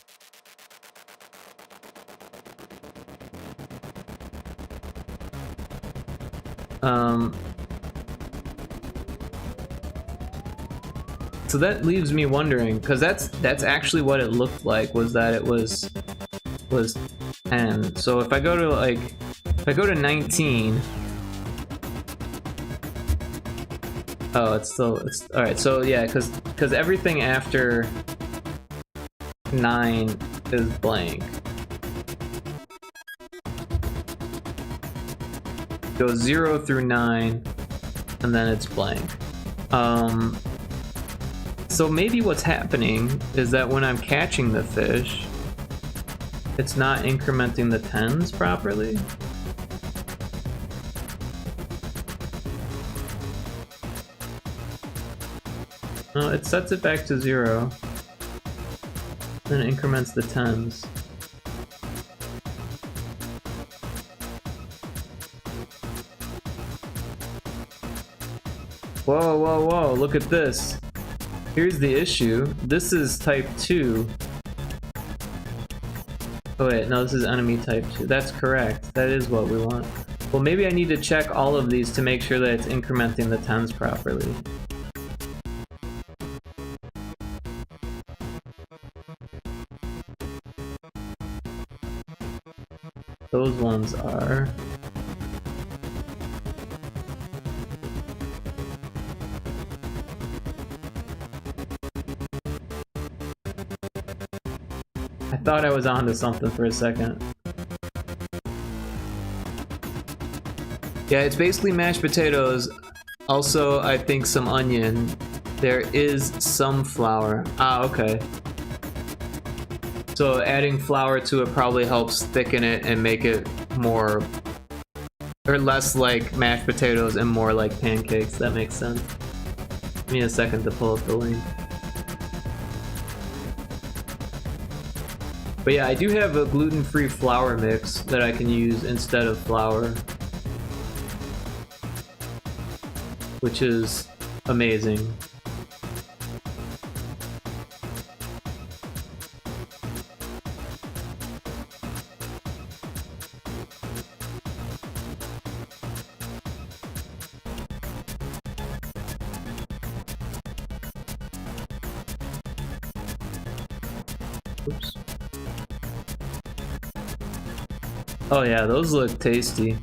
So that leaves me wondering, because that's actually what it looked like, was that it was 10. So if I go to like, if I go to 19, oh, it's all right. So yeah, because everything after 9 is blank. Go 0 through 9, and then it's blank. So maybe what's happening is that when I'm catching the fish, it's not incrementing the 10s properly. No, it sets it back to 0, then it increments the 10s. Whoa, whoa, whoa, look at this. Here's the issue. This is type 2. Oh wait, no, this is enemy type 2. That's correct. That is what we want. Well, maybe I need to check all of these to make sure that it's incrementing the 10s properly. Those ones are... I thought I was onto something for a second. Yeah, it's basically mashed potatoes. Also, I think some onion. There is some flour. Ah, okay. So adding flour to it probably helps thicken it and make it more... or less like mashed potatoes and more like pancakes. That makes sense. Give me a second to pull up the link. But yeah, I do have a gluten-free flour mix that I can use instead of flour, which is amazing. Oops. Oh yeah, those look tasty.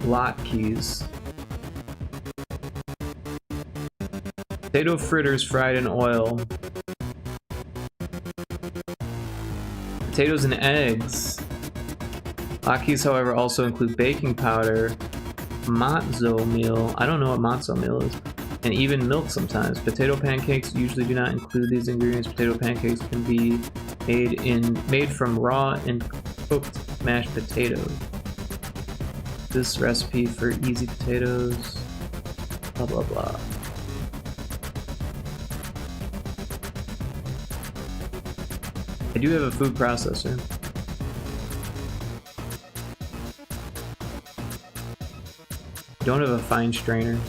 Lock keys. Potato fritters fried in oil. Potatoes and eggs. Latkes, however, also include baking powder, matzo meal, I don't know what matzo meal is, and even milk sometimes. Potato pancakes usually do not include these ingredients. Potato pancakes can be made from raw and cooked mashed potatoes. This recipe for easy potatoes, blah blah blah. I do have a food processor. I don't have a fine strainer.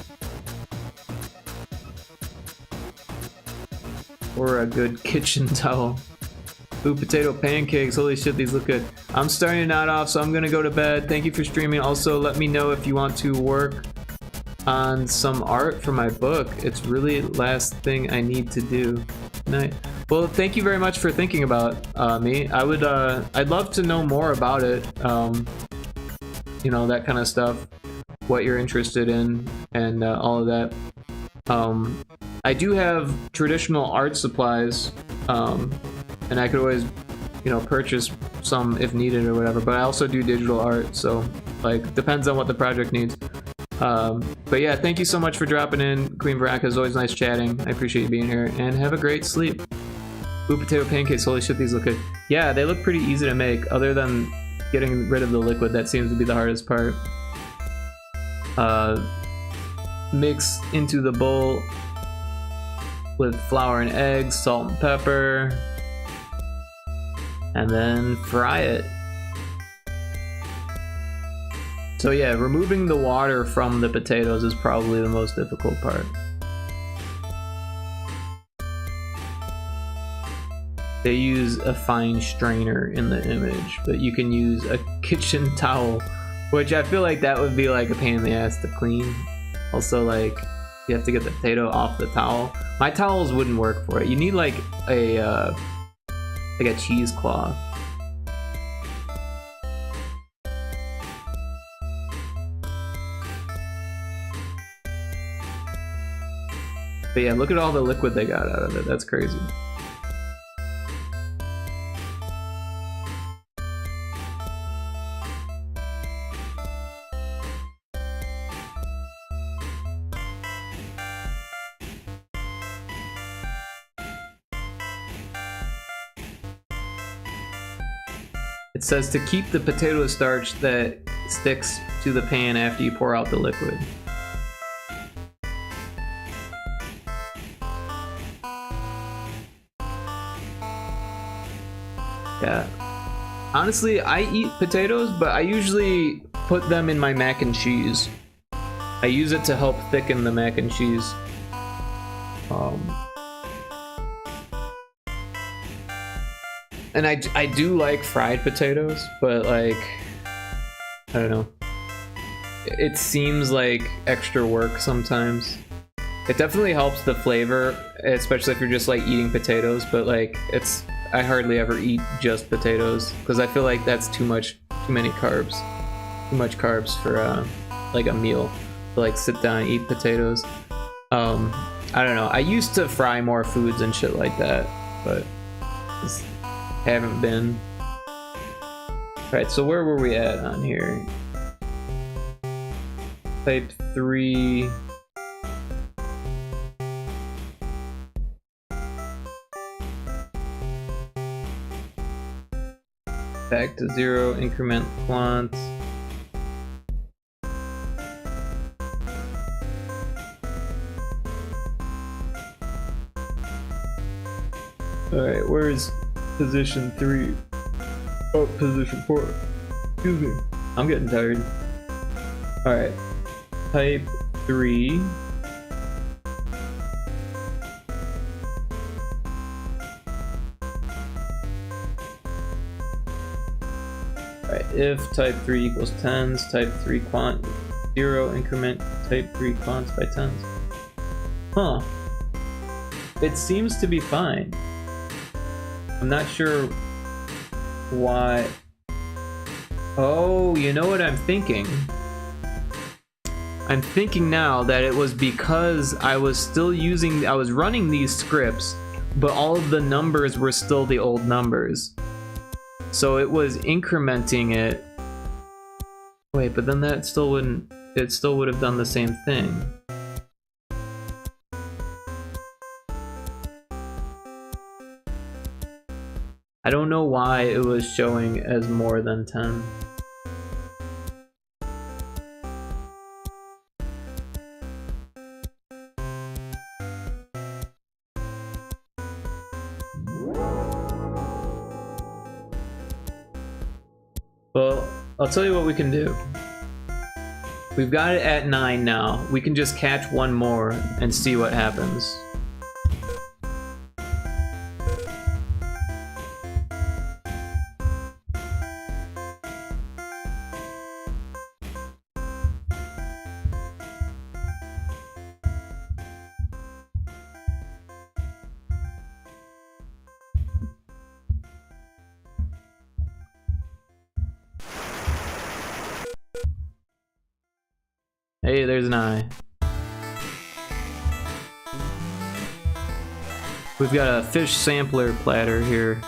Or a good kitchen towel. Ooh, potato pancakes. Holy shit, these look good. I'm starting to nod off, so I'm gonna go to bed. Thank you for streaming. Also, let me know if you want to work on some art for my book. It's really the last thing I need to do. Good night. Well, thank you very much for thinking about me. I'd love to know more about it. You know, that kind of stuff. What you're interested in and all of that. I do have traditional art supplies, and I could always you know, purchase some if needed or whatever, but I also do digital art, so like depends on what the project needs. But yeah, thank you so much for dropping in, Queen Veronica. It's always nice chatting. I appreciate you being here, and have a great sleep. Ooh, potato pancakes. Holy shit, these look good. Yeah, they look pretty easy to make, other than getting rid of the liquid. That seems to be the hardest part. Mix into the bowl with flour and eggs, salt and pepper, and then fry it. So yeah, removing the water from the potatoes is probably the most difficult part. They use a fine strainer in the image, but you can use a kitchen towel, which I feel like that would be like a pain in the ass to clean. Also, like, you have to get the potato off the towel. My towels wouldn't work for it. You need like a cheesecloth. But yeah, look at all the liquid they got out of it. That's crazy. It says to keep the potato starch that sticks to the pan after you pour out the liquid. Yeah. Honestly, I eat potatoes, but I usually put them in my mac and cheese. I use it to help thicken the mac and cheese. And I do like fried potatoes, but like, I don't know. It seems like extra work sometimes. It definitely helps the flavor, especially if you're just like eating potatoes, but like I hardly ever eat just potatoes because I feel like that's too many carbs. Too much carbs for like a meal. To like sit down and eat potatoes. I don't know. I used to fry more foods and shit like that, but just haven't been. Alright, so where were we at on here? Type 3. Back to 0, increment quant. Alright, where's position 3? Oh, position 4. Excuse me. I'm getting tired. Alright. Type 3. Alright, if type 3 equals tens, type 3 quant 0, increment type 3 quants by tens. Huh. It seems to be fine. I'm not sure why. Oh, you know what I'm thinking? I'm thinking now that it was because I was running these scripts, but all of the numbers were still the old numbers. So it was incrementing it. Wait, but then that still wouldn't, it still would have done the same thing. I don't know why it was showing as more than 10. Well, I'll tell you what we can do. We've got it at 9 now. We can just catch one more and see what happens. Hey, there's an eye. We've got a fish sampler platter here.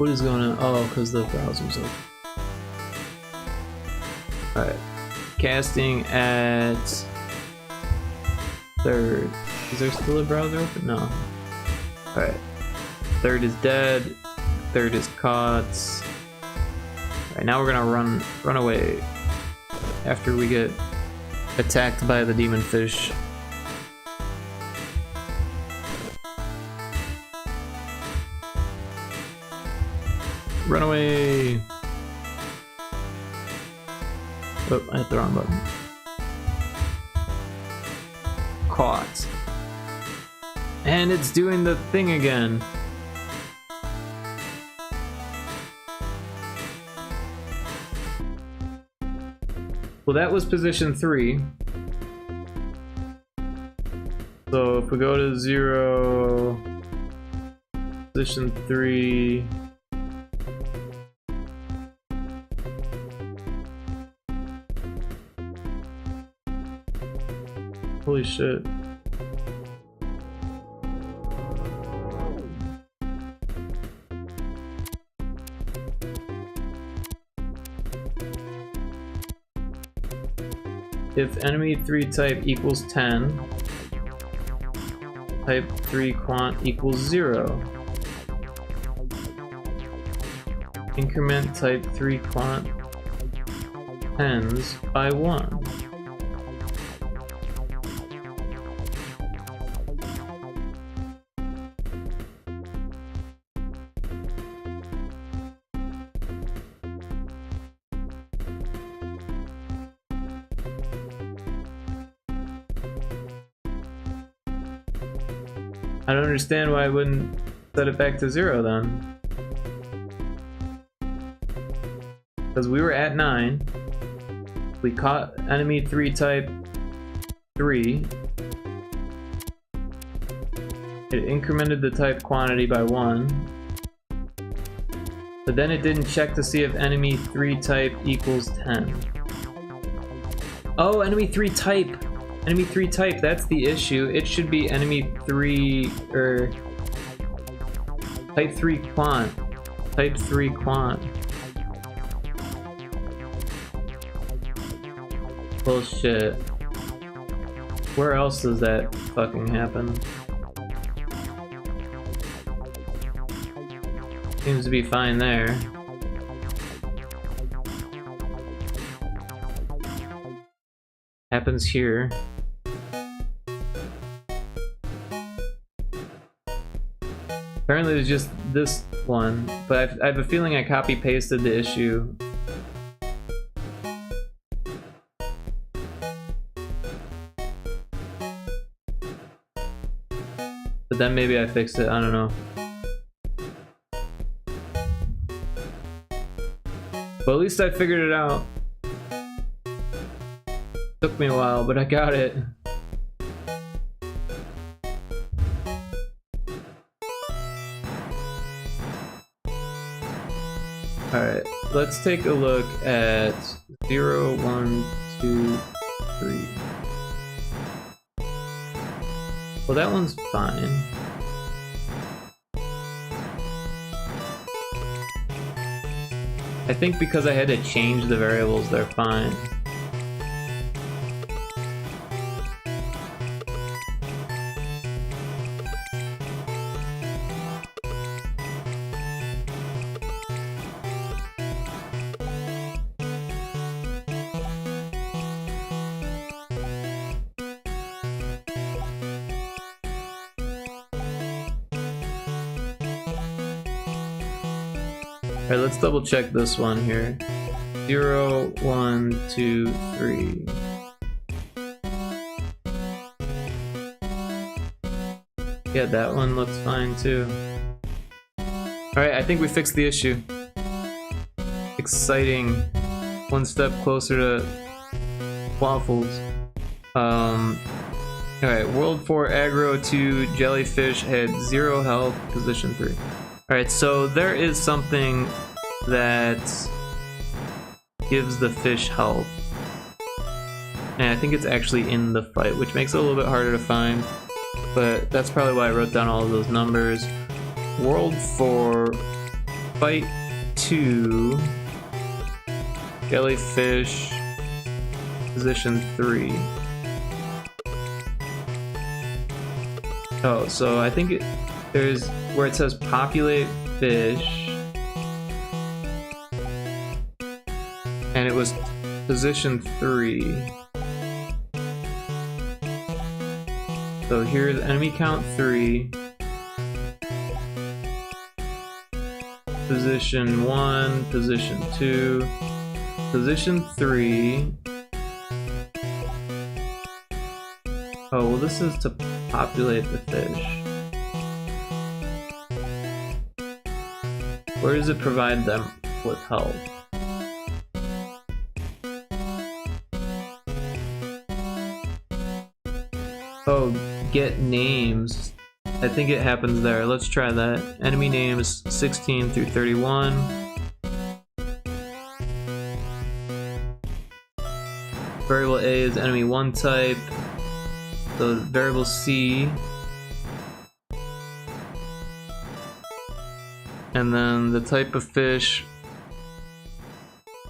What is going on? Oh, because the browser's open. Alright. Casting at 3rd. Is there still a browser open? No. Alright. 3rd is dead. 3rd is caught. Alright, now we're gonna run away after we get attacked by the demon fish. Run away! Oh, I hit the wrong button. Caught. And it's doing the thing again. Well, that was position 3. So if we go to 0, position 3. Holy shit. If enemy 3 type equals 10, type 3 quant equals 0. Increment type 3 quant tens by 1. I don't understand why I wouldn't set it back to 0 then. Because we were at 9. We caught enemy 3 type 3. It incremented the type quantity by 1. But then it didn't check to see if enemy 3 type equals 10. Oh, enemy 3 type! Enemy 3 type, that's the issue. It should be enemy 3, or type 3 quant. Type 3 quant. Bullshit. Where else does that fucking happen? Seems to be fine there. Happens here. Apparently there's just this one, but I have a feeling I copy-pasted the issue. But then maybe I fixed it, I don't know. But at least I figured it out. Took me a while, but I got it. Alright, let's take a look at 0, 1, 2, 3. Well, that one's fine. I think because I had to change the variables, they're fine. Alright, let's double check this one here. 0, 1, 2, 3. Yeah, that one looks fine too. Alright, I think we fixed the issue. Exciting. One step closer to waffles. Alright, World 4 aggro 2 jellyfish had 0 health, position 3. Alright, so there is something that gives the fish health. And I think it's actually in the fight, which makes it a little bit harder to find. But that's probably why I wrote down all of those numbers. World 4 fight 2, jellyfish, position 3. Oh, so I think there's where it says populate fish, and it was position 3. So here's enemy count 3, position 1, position 2, position 3. Oh, well, this is to populate the fish. Where does it provide them with health? Oh, get names. I think it happens there. Let's try that. Enemy names 16 through 31. Variable A is enemy 1 type. So variable C. And then the type of fish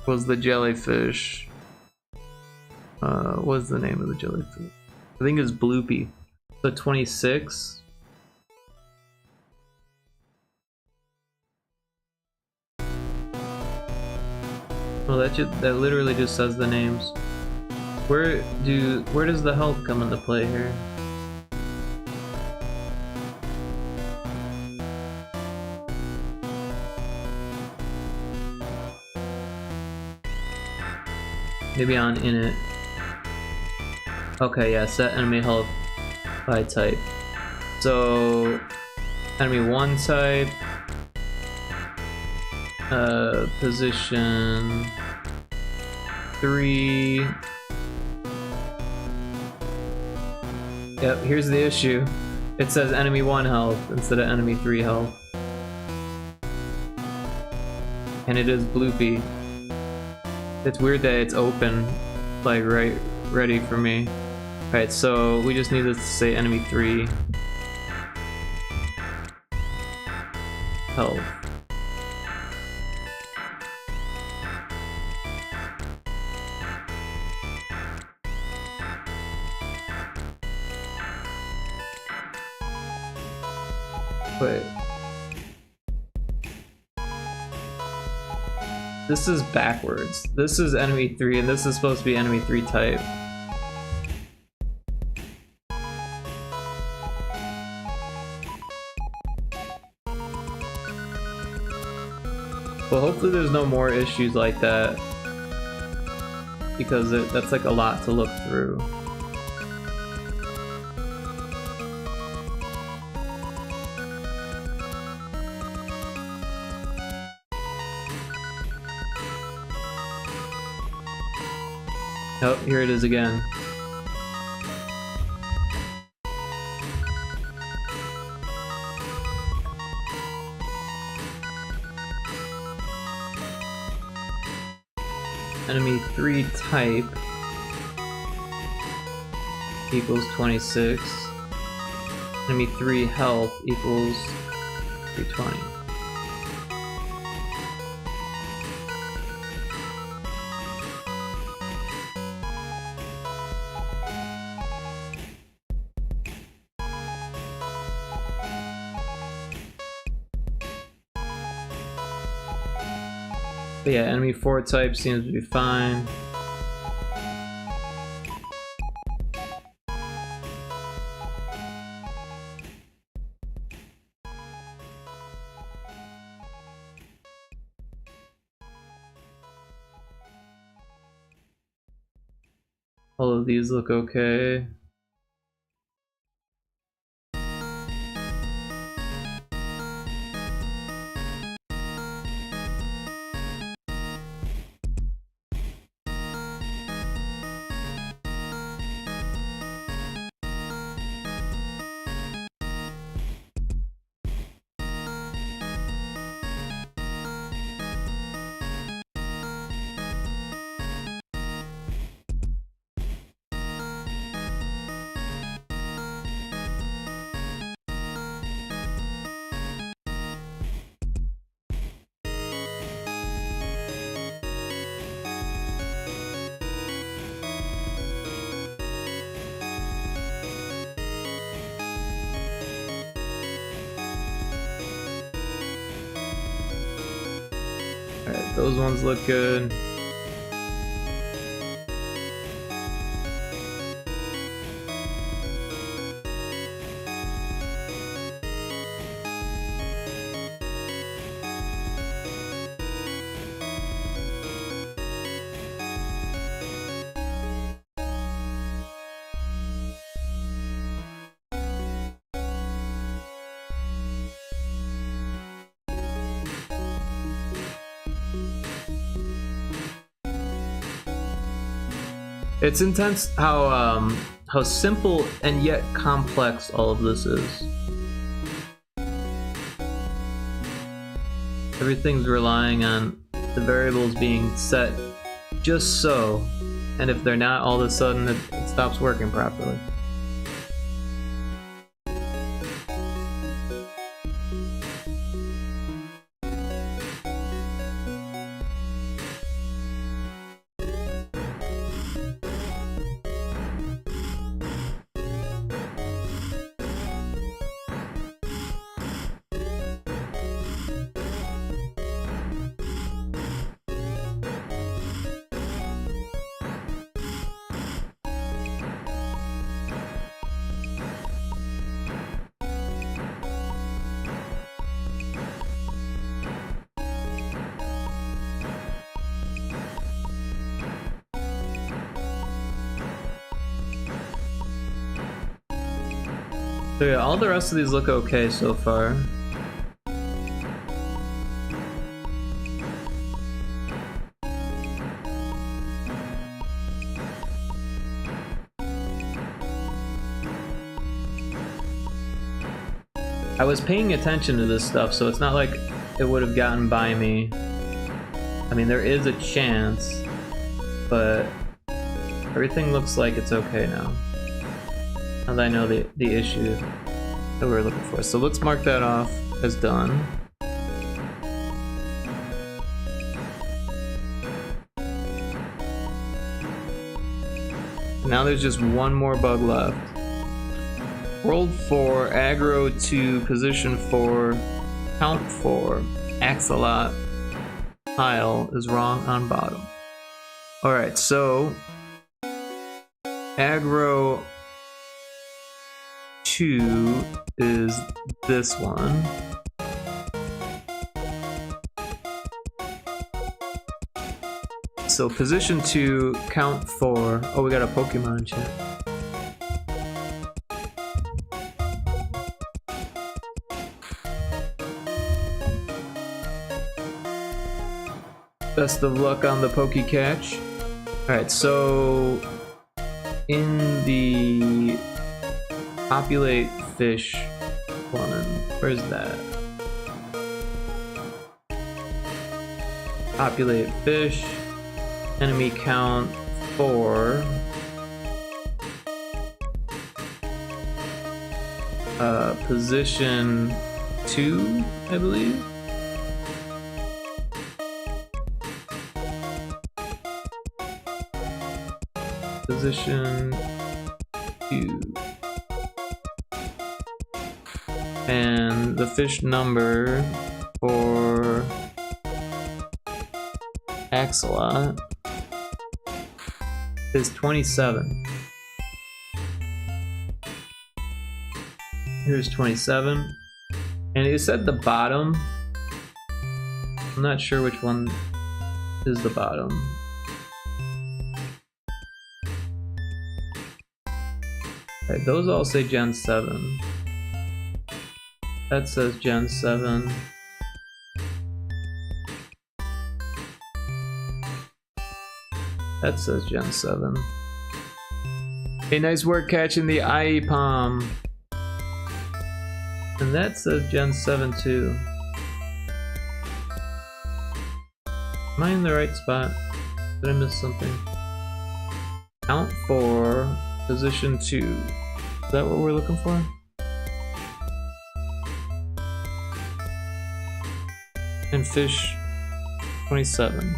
was the jellyfish. What's the name of the jellyfish? I think it's Bloopy. So 26. Well, that literally just says the names. Where does the health come into play here? Maybe on init. Okay, yeah, set enemy health by type. So enemy 1 type, position 3. Yep, here's the issue. It says enemy 1 health instead of enemy 3 health. And it is Bloopy. It's weird that it's open, like right ready for me. Alright, so we just need this to say enemy 3 health. Wait. This is backwards. This is enemy 3 and this is supposed to be enemy 3 type. Well, hopefully there's no more issues like that, because that's like a lot to look through. Oh, here it is again. Enemy 3 type equals 26. Enemy 3 health equals 320. But yeah, enemy 4 type seems to be fine. All of these look okay. Those ones look good. It's intense how simple and yet complex all of this is. Everything's relying on the variables being set just so, and if they're not, all of a sudden it stops working properly. So yeah, all the rest of these look okay so far. I was paying attention to this stuff, so it's not like it would have gotten by me. I mean, there is a chance, but everything looks like it's okay now. Now that I know the issue that we're looking for. So let's mark that off as done. Now there's just one more bug left. World 4, aggro 2, position 4, count 4, axolot tile is wrong on bottom. Alright, so aggro 2 is this one. So position 2, count 4. Oh, we got a Pokemon chat. Best of luck on the Pokecatch. Alright, so in the populate fish one, where's that? Populate fish, enemy count 4. Position 2, I believe. Position 2. And the fish number for axolot is 27. Here's 27. And it said the bottom. I'm not sure which one is the bottom. Right, those all say Gen 7. That says Gen 7. That says Gen 7. Hey, nice work catching the IE Palm. And that says Gen 7 too. Am I in the right spot? Did I miss something? Count 4, position 2. Is that what we're looking for? And fish 27.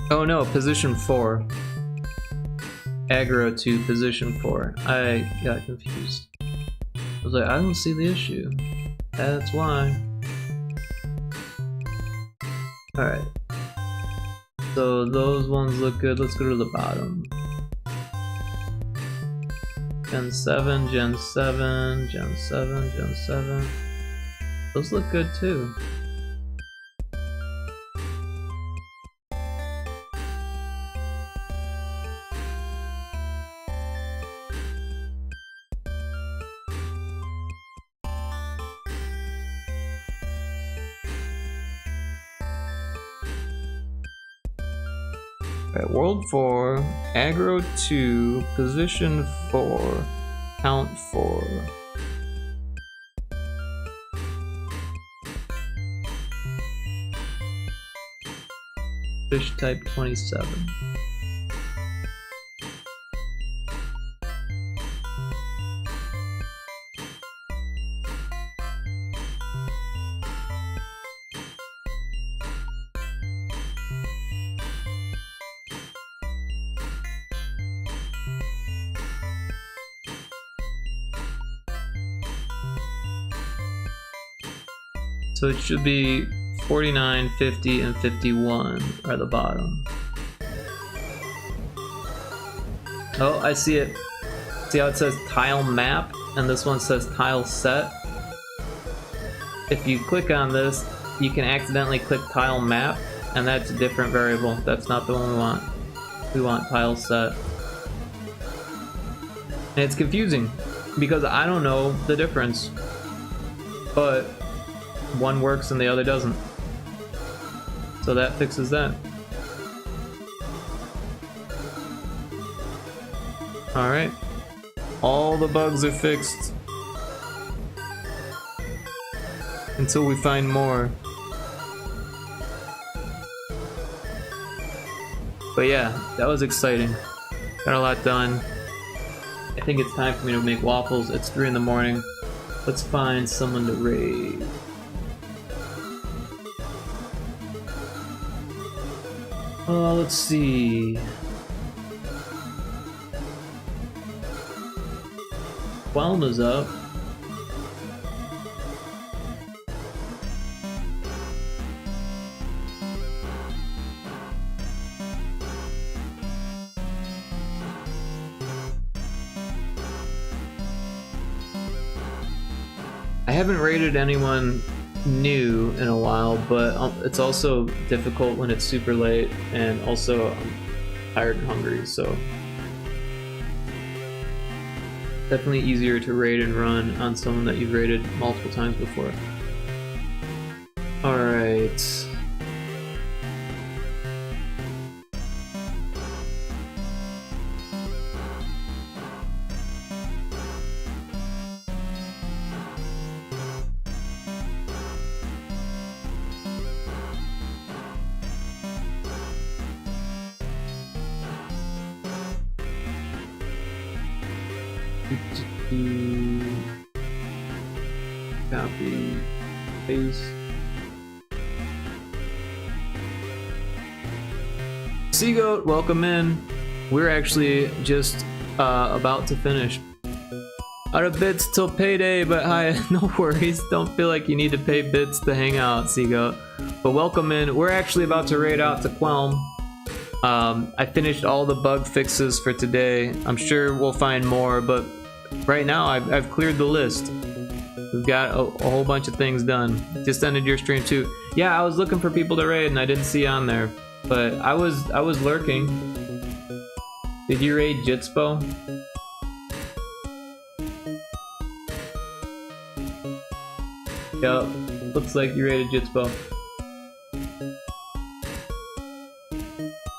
Oh no, position 4. Aggro to position 4. I got confused. I was like, I don't see the issue. That's why. Alright. So those ones look good. Let's go to the bottom. Gen 7, Gen 7, Gen 7, Gen 7. Those look good too. Alright, World 4, Aggro 2, Position 4, Count 4. Fish type 27. So it should be 49, 50, and 51 are the bottom. Oh, I see it. See how it says tile map and this one says tile set? If you click on this, you can accidentally click tile map, and that's a different variable. That's not the one we want. We want tile set. And it's confusing because I don't know the difference. But one works and the other doesn't. So that fixes that. Alright. All the bugs are fixed. Until we find more. But yeah, that was exciting. Got a lot done. I think it's time for me to make waffles. It's 3 in the morning. Let's find someone to raid. Let's see. Whelma's up. I haven't raided anyone new in a while, but it's also difficult when it's super late, and also I'm tired and hungry, so definitely easier to raid and run on someone that you've raided multiple times before. Alright. Copy, paste. Seagoat, welcome in. We're actually just about to finish. Out of bits till payday, but hi, no worries. Don't feel like you need to pay bits to hang out, Seagoat. But welcome in. We're actually about to raid out to Quelm. I finished all the bug fixes for today. I'm sure we'll find more, but right now I've cleared the list. We've got a whole bunch of things done. Just ended your stream too. Yeah, I was looking for people to raid and I didn't see on there, but I was lurking. Did you raid Jitspo? Yup, looks like you raided Jitspo.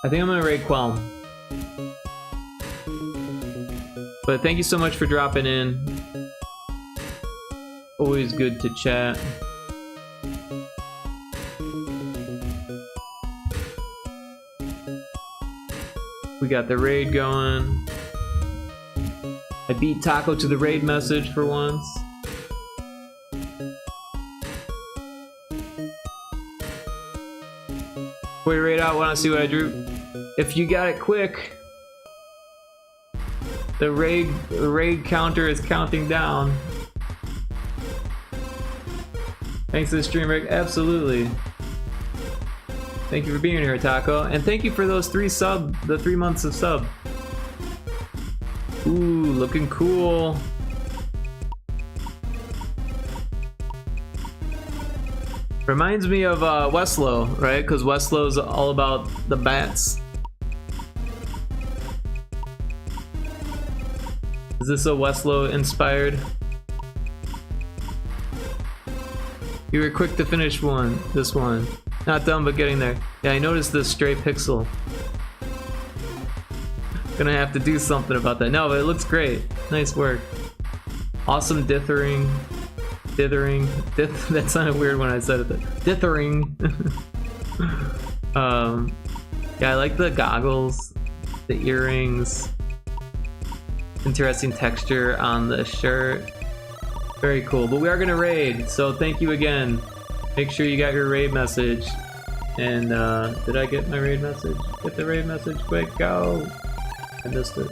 I think I'm gonna raid Quelm. But thank you so much for dropping in. Always good to chat. We got the raid going. I beat Taco to the raid message for once. Before we raid out, wanna see what I drew? if you got it quick, the raid counter is counting down. Thanks to the stream, Rick. Absolutely. Thank you for being here, Taco, and thank you for those 3 months of sub. Ooh, looking cool. Reminds me of Westlow, right? Because Westlow's all about the bats. Is this a Westlow inspired? You were quick to finish this one. Not done, but getting there. Yeah, I noticed this stray pixel. Gonna have to do something about that. No, but it looks great. Nice work. Awesome dithering. That sounded weird when I said it. Dithering. Yeah, I like the goggles, the earrings. Interesting texture on the shirt. Very cool. But we are gonna raid, so thank you again. Make sure you got your raid message. And did I get my raid message? Get the raid message quick, go! I missed it.